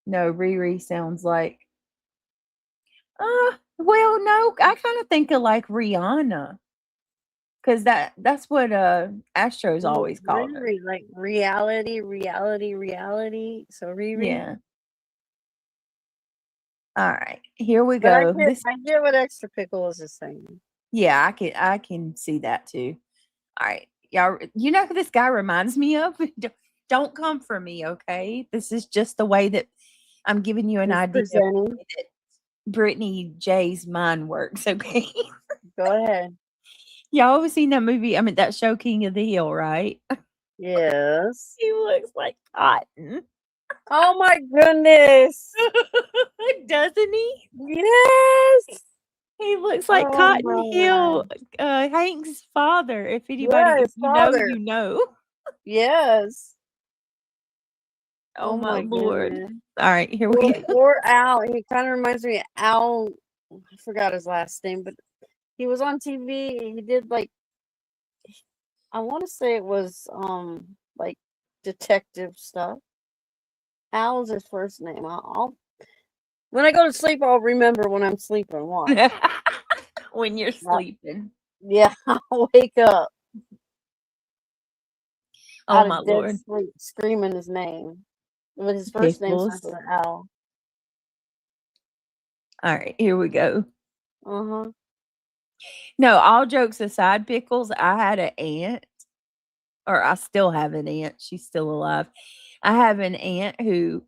No, Riri sounds like well, no, I kind of think of like Rihanna. Cause that's what Astros always called her. Riri, like reality. So Riri. Yeah. All right, here we But I go. get what Extra Pickle is saying. Yeah, I can see that too. All right, y'all. You know who this guy reminds me of? Don't come for me, okay? This is just the way that I'm giving you an idea of the way that Brittany J's mind works. Okay. Go ahead. Y'all ever seen that movie? I mean, that show King of the Hill, right? Yes. He looks like cotton. Oh my goodness. Doesn't he? Yes. He looks like Cotton Hill, Hank's father. If anybody, if you know, you know. Yes. Oh my Lord. Goodness. All right, here we go. Or Al. He kind of reminds me of Al. I forgot his last name, but he was on TV. He did like, I want to say it was like detective stuff. Al's his first name. I'll when I go to sleep, I'll remember when I'm sleeping. Why? When you're sleeping. Yeah, I'll wake up. Oh my Lord. Sleep, screaming his name. But his first name starts with Al. All right, here we go. Uh-huh. No, all jokes aside, Pickles, I had an aunt, or I still have an aunt. She's still alive. I have an aunt who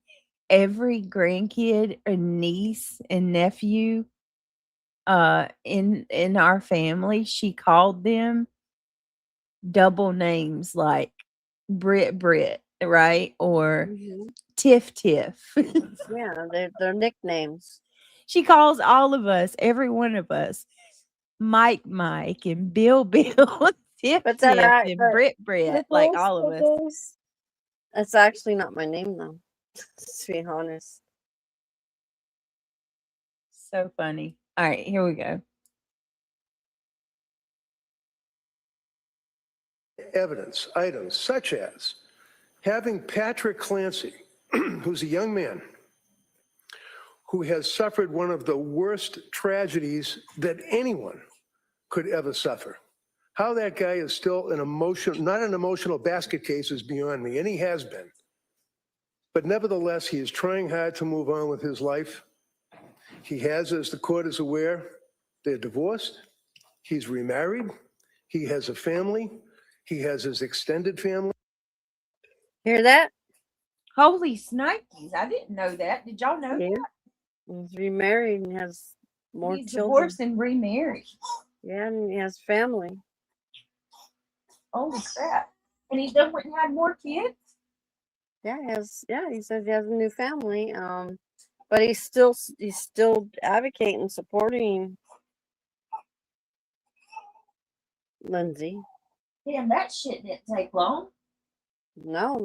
every grandkid and niece and nephew in our family, she called them double names like Brit, right? Or Tiff. Yeah, they're nicknames. She calls all of us, every one of us, Mike and Bill, Tiff, and Brit, like all of us. That's actually not my name though, to be honest. So funny. All right, here we go. Evidence items such as having Patrick Clancy, who's a young man who has suffered one of the worst tragedies that anyone could ever suffer. How that guy is still not an emotional basket case is beyond me, and he has been. But nevertheless, he is trying hard to move on with his life. He has, as the court is aware, they're divorced. He's remarried. He has a family. He has his extended family. Hear that? Holy snikes. I didn't know that. Did y'all know that? He's remarried and has more He's children. Divorced and remarried. Yeah, and he has family. Holy crap. And he doesn't have more kids? Yeah, he says he has a new family. But he's still advocating, supporting Lindsey. Damn, that shit didn't take long. No,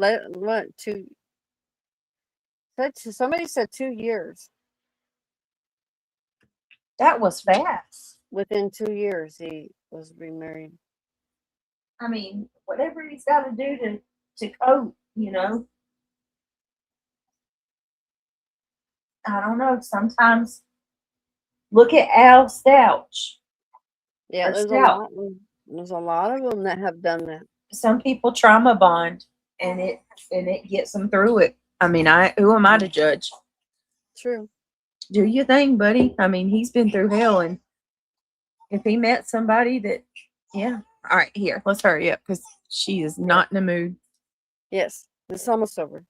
somebody said 2 years. That was fast. Within 2 years, he was remarried. I mean, whatever he's got to do to cope, you know. I don't know. Sometimes look at Al Stouch. Yeah, Or there's a Stout. lot. There's a lot of them that have done that. Some people trauma bond, and it gets them through it. I mean, who am I to judge? True. Do your thing, buddy. I mean, he's been through hell, and if he met somebody that, yeah. All right, here, let's hurry up because she is not in the mood. Yes, it's almost over.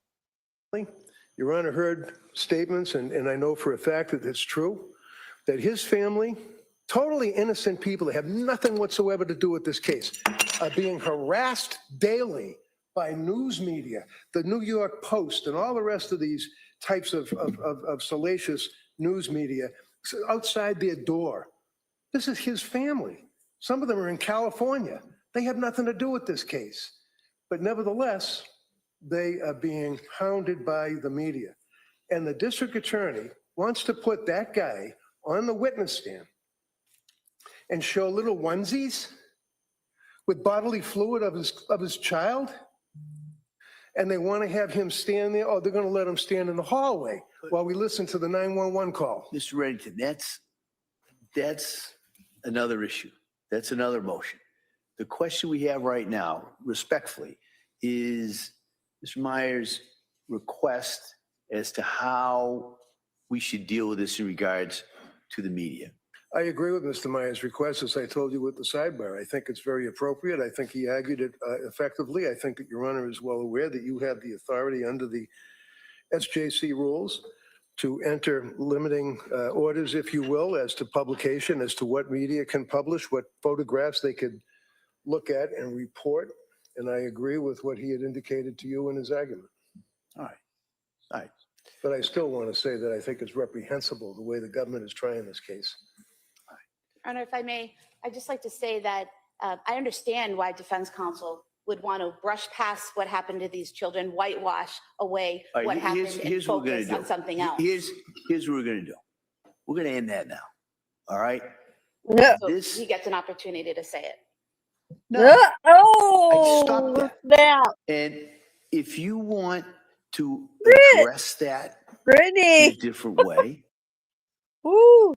Your Honor heard statements, and I know for a fact that it's true, that his family, totally innocent people that have nothing whatsoever to do with this case, are being harassed daily by news media, the New York Post, and all the rest of these types of salacious news media outside their door. This is his family. Some of them are in California. They have nothing to do with this case. But nevertheless, they are being hounded by the media. And the district attorney wants to put that guy on the witness stand and show little onesies with bodily fluid of his child. And they want to have him stand there, or they're going to let him stand in the hallway while we listen to the 911 call. Mr. Reddington, that's another issue. That's another motion. The question we have right now, respectfully, is Mr. Myers' request as to how we should deal with this in regards to the media. I agree with Mr. Meyer's request, as I told you with the sidebar. I think it's very appropriate. I think he argued it effectively. I think that Your Honor is well aware that you have the authority under the SJC rules to enter limiting orders, if you will, as to publication, as to what media can publish, what photographs they could look at and report. And I agree with what he had indicated to you in his argument. All right. All right. But I still want to say that I think it's reprehensible the way the government is trying this case. Your Honor, if I may, I'd just like to say that I understand why defense counsel would want to brush past what happened to these children, whitewash away All right, what happened, here's and what we're gonna focus do. on something else. Here's what we're going to do. We're going to end that now. All right? No. So This, he gets an opportunity to say it. no, I Oh, stopped that. snap. And if you want to Brit. address that in a Brittany. different way, Woo.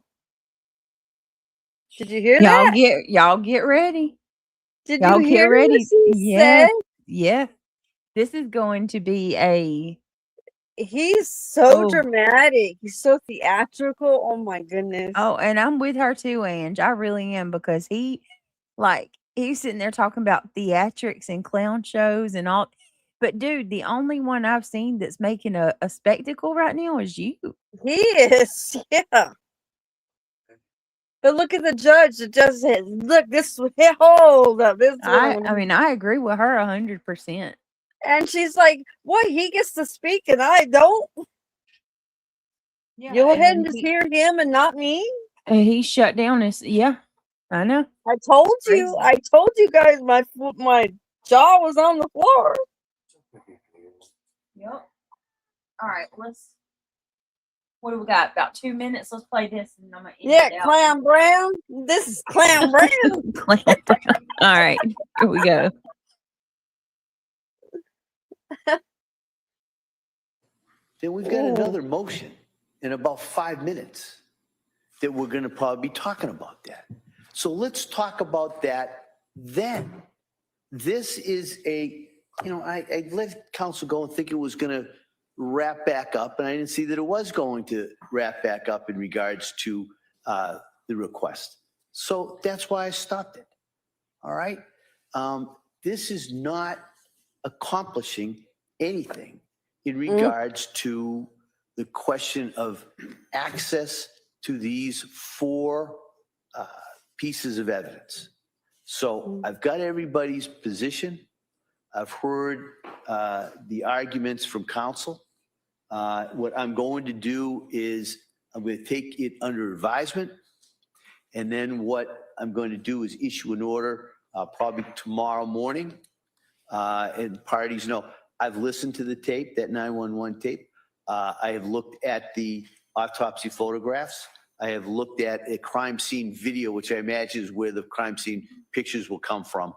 Did you hear that? Y'all get ready. Did Y'all you get hear ready. what he Yeah. said? Yeah. This is going to be a He's so Oh. dramatic. He's so theatrical. Oh my goodness. Oh, and I'm with her too, Ange. I really am, because he's sitting there talking about theatrics and clown shows and all. But dude, the only one I've seen that's making a spectacle right now is you. He is. Yeah. But look at the judge. The judge says, look, this hold up. This I one. mean, I agree with her 100%. And she's like, what? He gets to speak and I don't? Yeah, You go and ahead and then just hear him and not me? and he shut down his, yeah, I know. I told It's crazy. you. I told you guys my jaw was on the floor. Yep. All right, what do we got? About 2 minutes. Let's play this and I'm gonna end Yeah, it out. Clam Brown. This is Clam Brown. Clam Brown. All right, here we go. then we've got another motion in about 5 minutes that we're going to probably be talking about that. So let's talk about that then. This is I let council go and think it was going to wrap back up, and I didn't see that it was going to wrap back up in regards to the request. So that's why I stopped it. All right? This is not accomplishing anything in regards to the question of access to these 4 pieces of evidence. So I've got everybody's position. I've heard the arguments from counsel. What I'm going to do is I'm going to take it under advisement. And then what I'm going to do is issue an order probably tomorrow morning. And parties know I've listened to the tape, that 911 tape. I have looked at the autopsy photographs. I have looked at a crime scene video, which I imagine is where the crime scene pictures will come from.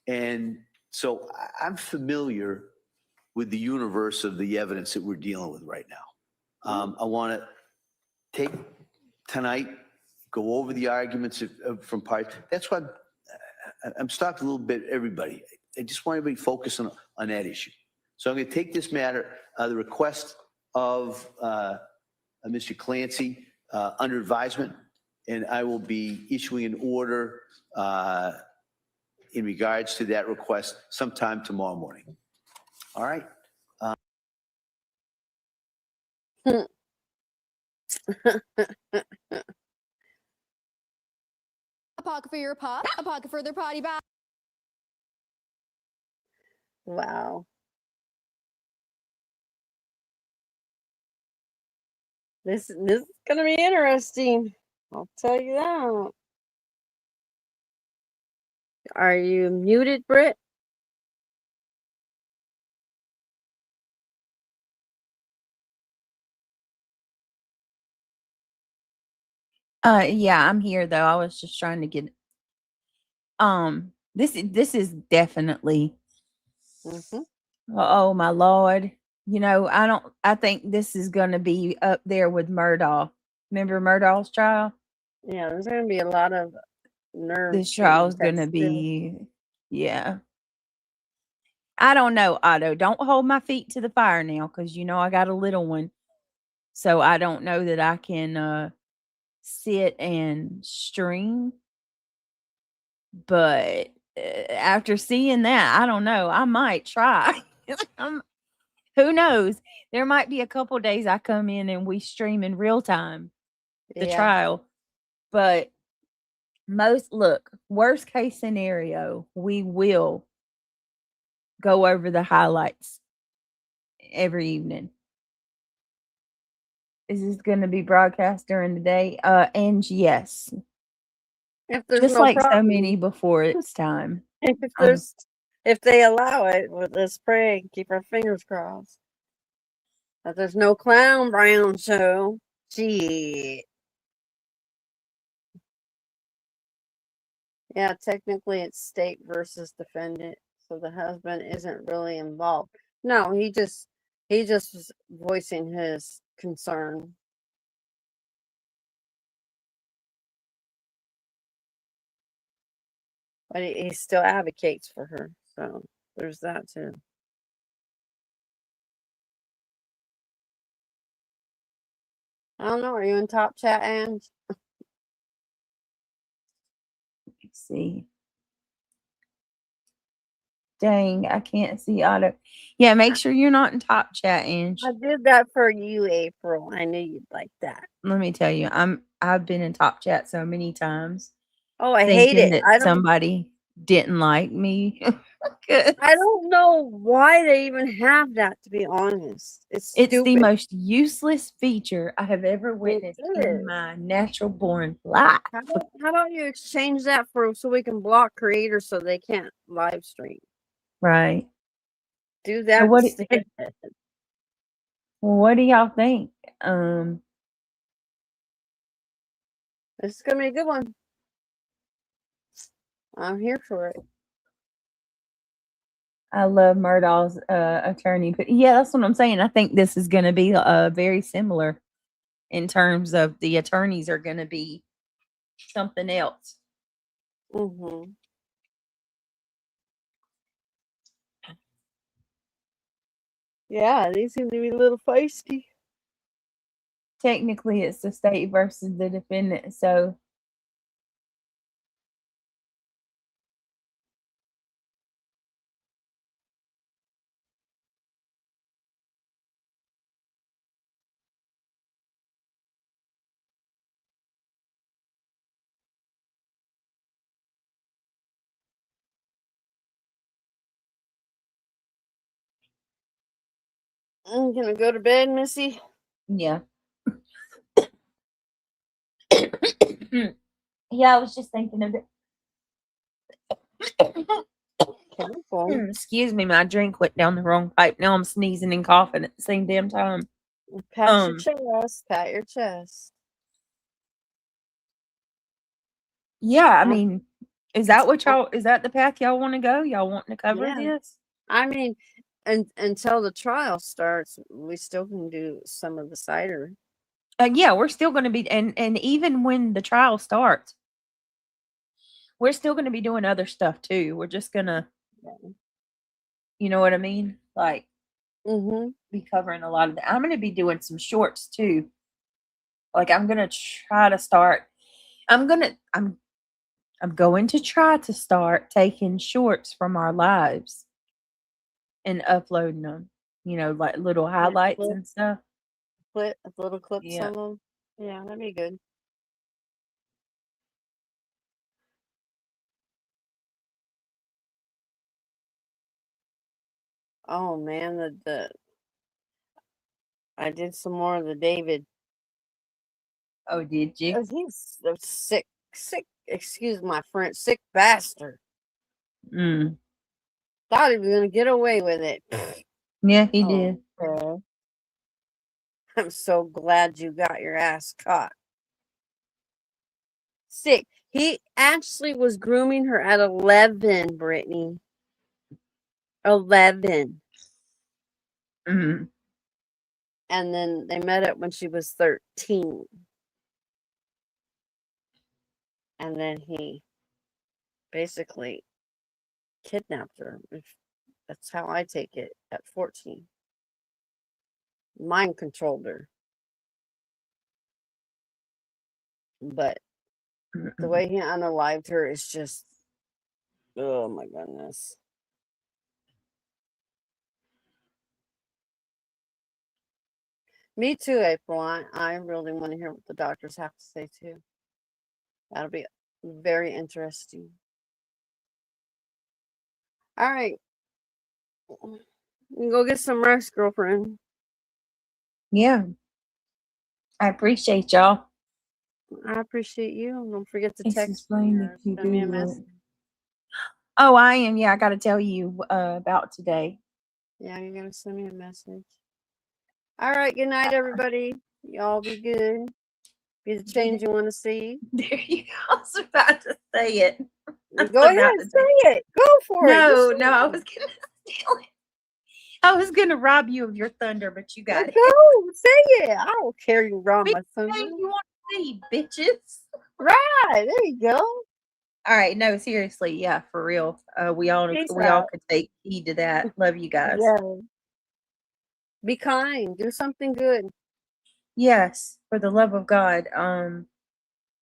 And so I'm familiar with the universe of the evidence that we're dealing with right now. I want to take tonight, go over the arguments from parts. That's why I'm stopped a little bit, everybody. I just want everybody focusing on that issue. So I'm going to take this matter, the request of Mr. Clancy under advisement, and I will be issuing an order in regards to that request sometime tomorrow morning. All right. A pocket for your pot, a pocket for their potty bag. Wow. This is gonna be interesting. I'll tell you that. Are you muted, Britt? Yeah, I'm here though. I was just trying to get this is definitely oh my Lord. You know, I think this is gonna be up there with Murdaugh. Remember Murdaugh's trial? Yeah, there's gonna be a lot of nerve. This trial's gonna be, yeah. I don't know, Otto. Don't hold my feet to the fire now, because you know I got a little one. So I don't know that I can sit and stream. But after seeing that, I don't know. I might try. Who knows? There might be a couple days I come in and we stream in real time the trial. But worst case scenario, we will go over the highlights every evening. Is this going to be broadcast during the day? And yes. If there's just no like problem. so many before it's time. If they allow it, let's pray and keep our fingers crossed. But there's no Clown Brown show. Gee. Yeah, technically it's state versus defendant, so the husband isn't really involved. No, he just was voicing his concern. But he still advocates for her, so there's that too. I don't know. Are you in top chat, Ange? Let's see. Dang, I can't see Otto. Yeah, make sure you're not in top chat, Ange. I did that for you, April. I knew you'd like that. Let me tell you, I've been in top chat so many times. Oh, I hate it. That somebody didn't like me. I don't know why they even have that, to be honest. It's the stupid. most useless feature I have ever witnessed in my natural born life. How about you exchange that so we can block creators so they can't live stream? Right. Do that So instead. What do y'all think? This is gonna be a good one. I'm here for it. I love Murdaugh's attorney, but yeah, that's what I'm saying. I think this is going to be very similar in terms of the attorneys are going to be something else. Mm-hmm. Yeah, these seem to be a little feisty. Technically, it's the state versus the defendant, so. I'm gonna go to bed, Missy. Yeah. Yeah, I was just thinking of it. Excuse me, my drink went down the wrong pipe. Now I'm sneezing and coughing at the same damn time. Pat your chest. Pat your chest. Yeah, I Uh, mean, is that what y'all? Is that the path y'all want to go? Y'all wanting to cover Yeah. this? I mean, until the trial starts, we still can do some of the cider. Yeah, we're still going to be, and even when the trial starts, we're still going to be doing other stuff too. We're just gonna, you know what I mean? Like, be covering a lot of that. I'm going to be doing some shorts too. Like, I'm going to try to start. I'm going to try to start taking shorts from our lives and uploading them. You know, like little highlights and stuff. Little clips Yeah. of them. Yeah, that'd be good. Oh man, I did some more of the David. Oh, did you? He's a sick, excuse my French, sick bastard. Mm. Thought he was gonna get away with it. Yeah, he did. Okay. I'm so glad you got your ass caught. Sick. He actually was grooming her at 11, Brittany. 11. Mm-hmm. And then they met up when she was 13. And then he basically kidnapped her. That's how I take it at 14. Mind controlled her. But the way he unalived her is just, oh my goodness. Me too, April. I really want to hear what the doctors have to say too. That'll be very interesting. All right. You can go get some rest, girlfriend. Yeah. I appreciate y'all. I appreciate you. Don't forget to It's text me explained or that you send me a do message. Oh, I am. Yeah, I got to tell you about today. Yeah, you're going to send me a message. All right. Good night, everybody. Y'all be good. Be the change you want to see. There you go. I was about to say it. Go ahead, say it. Go for it. No, I was gonna steal it. I was gonna rob you of your thunder, but you got it. Go say it. I don't care you rob my thunder. You want to see, bitches? Right. There you go. All right. No, seriously. Yeah, for real. We all could take heed to that. Love you guys. Yeah. Be kind. Do something good. Yes, for the love of God.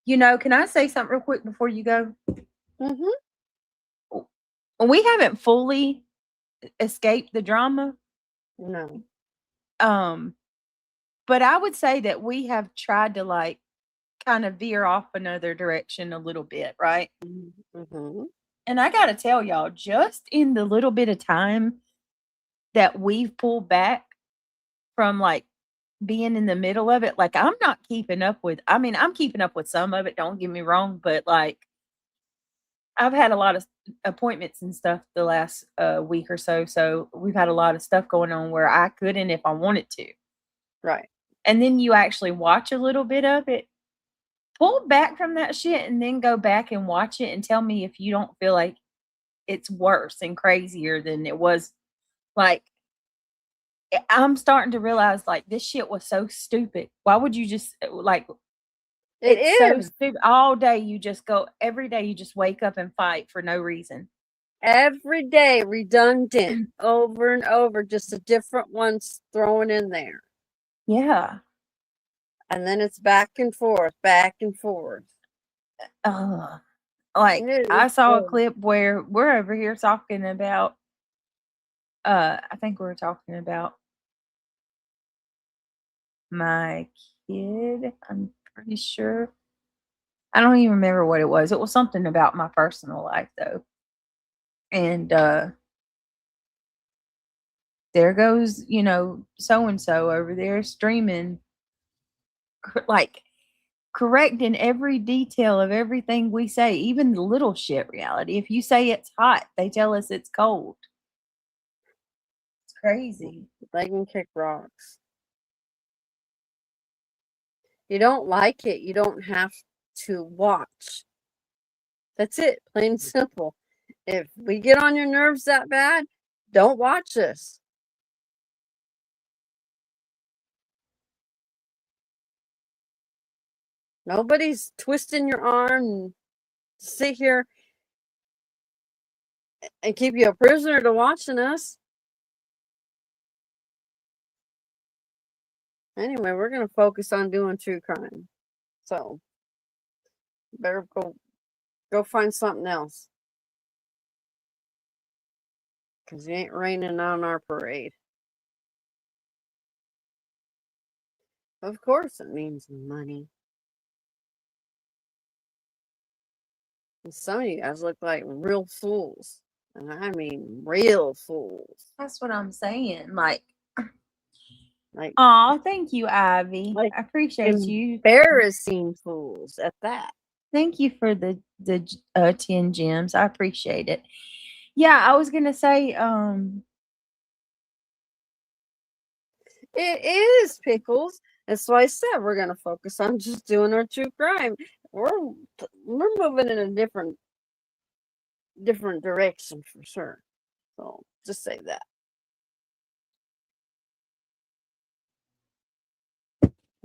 You know, can I say something real quick before you go? We haven't fully escaped the drama. No. But I would say that we have tried to like kind of veer off another direction a little bit, right? And I got to tell y'all, just in the little bit of time that we've pulled back from like being in the middle of it, like I'm not keeping up with, I mean, I'm keeping up with some of it, don't get me wrong, but like I've had a lot of appointments and stuff the last week or so. So we've had a lot of stuff going on where I couldn't if I wanted to. Right. And then you actually watch a little bit of it, pull back from that shit and then go back and watch it and tell me if you don't feel like it's worse and crazier than it was. Like, I'm starting to realize like this shit was so stupid. Why would you just like it's so stupid. All day you just go, every day you just wake up and fight for no reason. Every day, redundant, over and over, just a different ones thrown in there. Yeah. And then it's back and forth, back and forth. Like I saw a clip where we're over here talking about I think we were talking about my kid. I'm pretty sure. I don't even remember what it was. It was something about my personal life though. And there goes, you know, so and so over there streaming like correcting every detail of everything we say, even the little shit reality. If you say it's hot, they tell us it's cold. It's crazy. They can kick rocks. You don't like it, you don't have to watch. That's it, plain and simple. If we get on your nerves that bad, don't watch this. Nobody's twisting your arm and sit here and keep you a prisoner to watching us. Anyway, we're going to focus on doing true crime. So, better go find something else. Because you ain't raining on our parade. Of course it means money. And some of you guys look like real fools. And I mean real fools. That's what I'm saying. Like, oh, thank you, Ivy. Like I appreciate you. Embarrassing fools at that. Thank you for the 10 gems. I appreciate it. Yeah, I was gonna say, it is Pickles. That's why I said we're gonna focus on just doing our true crime. We're moving in a different direction for sure. So just say that.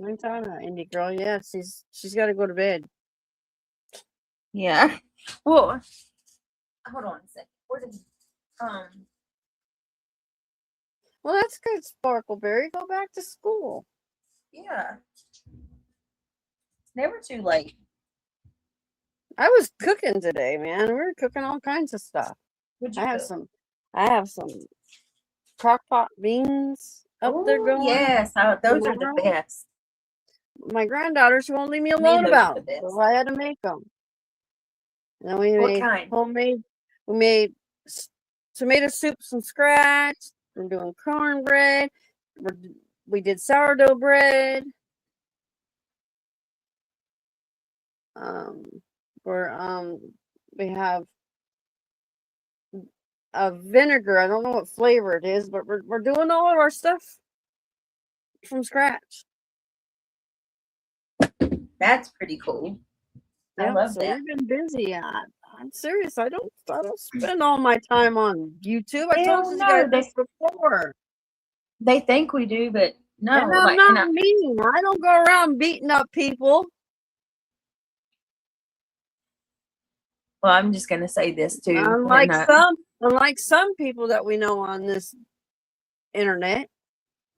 I'm talking about Indie girl. Yeah, she's got to go to bed. yeah. Well, hold on a second. Where did Well, that's good, Sparkleberry. Go back to school. Yeah. Never too late. I was cooking today, man. We were cooking all kinds of stuff. What'd you I cook? have some crock pot beans up there Ooh, going. yes, those are the best. My granddaughter, she won't leave me Man, alone those are about the it, best. so I had to make them. And then we What made kind? homemade. We made tomato soup from scratch. We're doing cornbread. We did sourdough bread. We have a vinegar. I don't know what flavor it is, but we're doing all of our stuff from scratch. That's pretty cool. I Yeah, love so that. we've been busy. I'm serious. I don't spend all my time on YouTube. I told Hell you no, guys this before. They think we do, but no. And I'm not mean. I don't go around beating up people. Well, I'm just gonna say this too. Unlike some people that we know on this internet.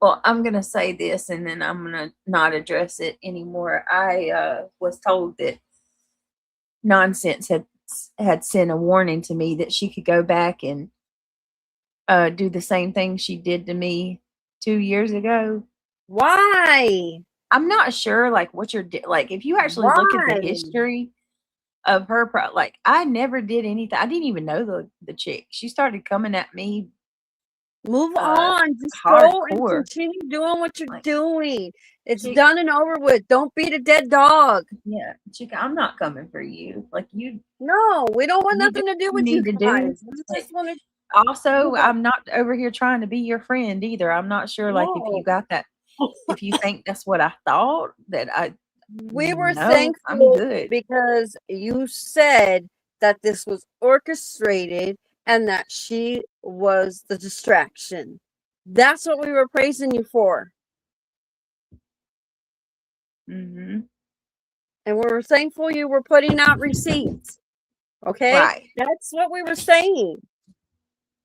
Well, I'm gonna say this, and then I'm gonna not address it anymore. I was told that Nonsense had sent a warning to me that she could go back and do the same thing she did to me 2 years ago. Why? I'm not sure. Like what like if you actually look at the history of her, like I never did anything. I didn't even know the chick. She started coming at me. Move on. Just go and continue doing what you're doing. It's done and over with. Don't beat a dead dog. Yeah, chica, I'm not coming for you. Like you. No, we don't want nothing to do with you guys. Also, I'm not over here trying to be your friend either. I'm not sure, like, if you got that, if you think that's what I thought, we were thankful because you said that this was orchestrated and that she was the distraction. That's what we were praising you for. Mm-hmm. And we were thankful you were putting out receipts. Okay? Right. That's what we were saying.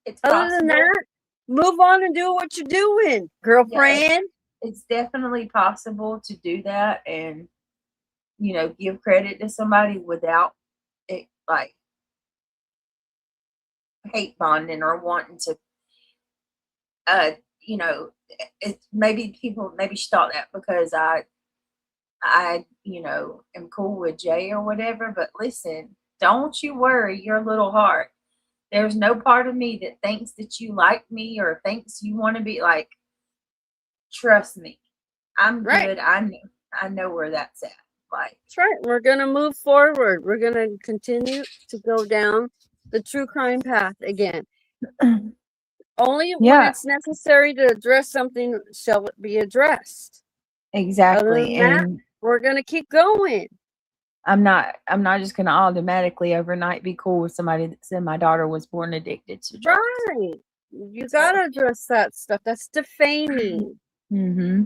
It's Other than that, move on and do what you're doing, girlfriend. Yeah, it's definitely possible to do that and, you know, give credit to somebody without it, like, hate bonding or wanting to, you know, maybe she thought that because I, you know, am cool with Jay or whatever, but listen, don't you worry your little heart. There's no part of me that thinks that you like me or thinks you want to be like, trust me, I'm good. I know where that's at. Like, that's right. We're going to move forward. We're going to continue to go down the true crime path again. Only when it's necessary to address something shall it be addressed. Exactly. Other than that, we're going to keep going. I'm not just gonna automatically overnight be cool with somebody that said my daughter was born addicted to drugs. Right. You gotta address that stuff. That's defaming. Mm-hmm.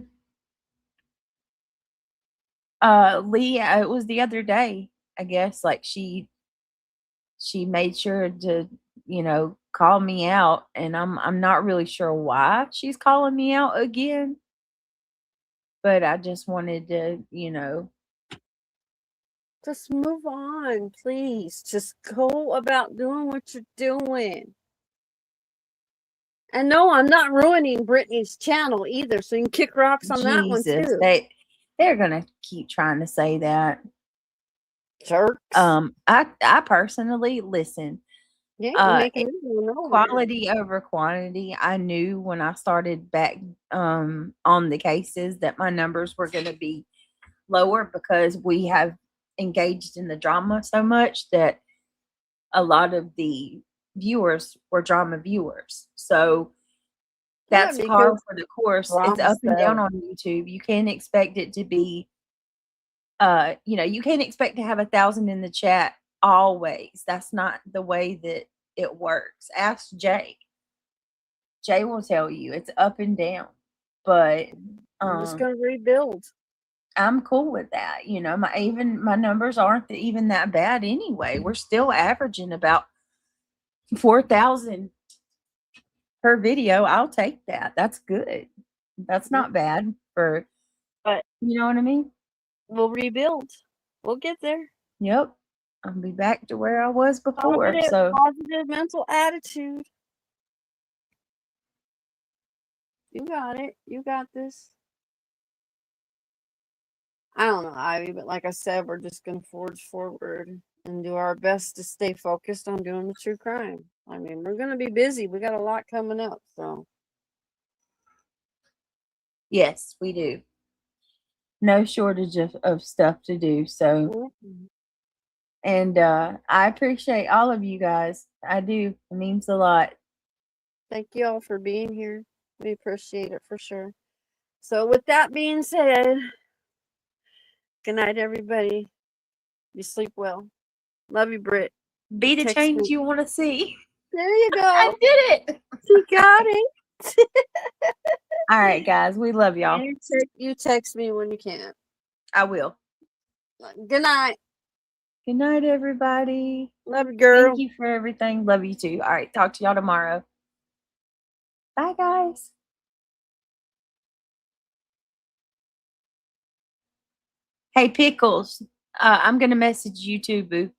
Leah, it was the other day, I guess, like she made sure to, call me out, and I'm not really sure why she's calling me out again. But I just wanted to, Just move on, please. Just go about doing what you're doing. And no, I'm not ruining Brittany's channel either, so you can kick rocks on that one Jesus, too. they're gonna keep trying to say that. Jerks. I personally listen. Yeah, you're making quality over quantity. I knew when I started back on the cases that my numbers were going to be lower because we have engaged in the drama so much that a lot of the viewers were drama viewers. So that's par for the course. It's up and down on YouTube. You can't expect it to be you can't expect to have 1,000 in the chat always. That's not the way that it works. Ask Jay. Jay will tell you it's up and down. But I'm just gonna rebuild. I'm cool with that. My numbers aren't even that bad anyway. We're still averaging about 4,000 per video. I'll take that. That's good. That's not bad for, but you know what I mean? We'll rebuild. We'll get there. Yep. I'll be back to where I was before. Positive mental attitude. You got it. You got this. I don't know, Ivy, but like I said, we're just going to forge forward and do our best to stay focused on doing the true crime. I mean, we're going to be busy. We got a lot coming up, so. Yes, we do. No shortage of stuff to do. So, and I appreciate all of you guys. I do. It means a lot. Thank you all for being here. We appreciate it for sure. So with that being said, good night, everybody. You sleep well. Love you, Britt. Be the change you want to see. There you go. I did it. You got it. All right, guys. We love y'all. You text me when you can. I will. Good night. Good night, everybody. Love you, girl. Thank you for everything. Love you too. All right. Talk to y'all tomorrow. Bye, guys. Hey, Pickles. I'm going to message you too, boo.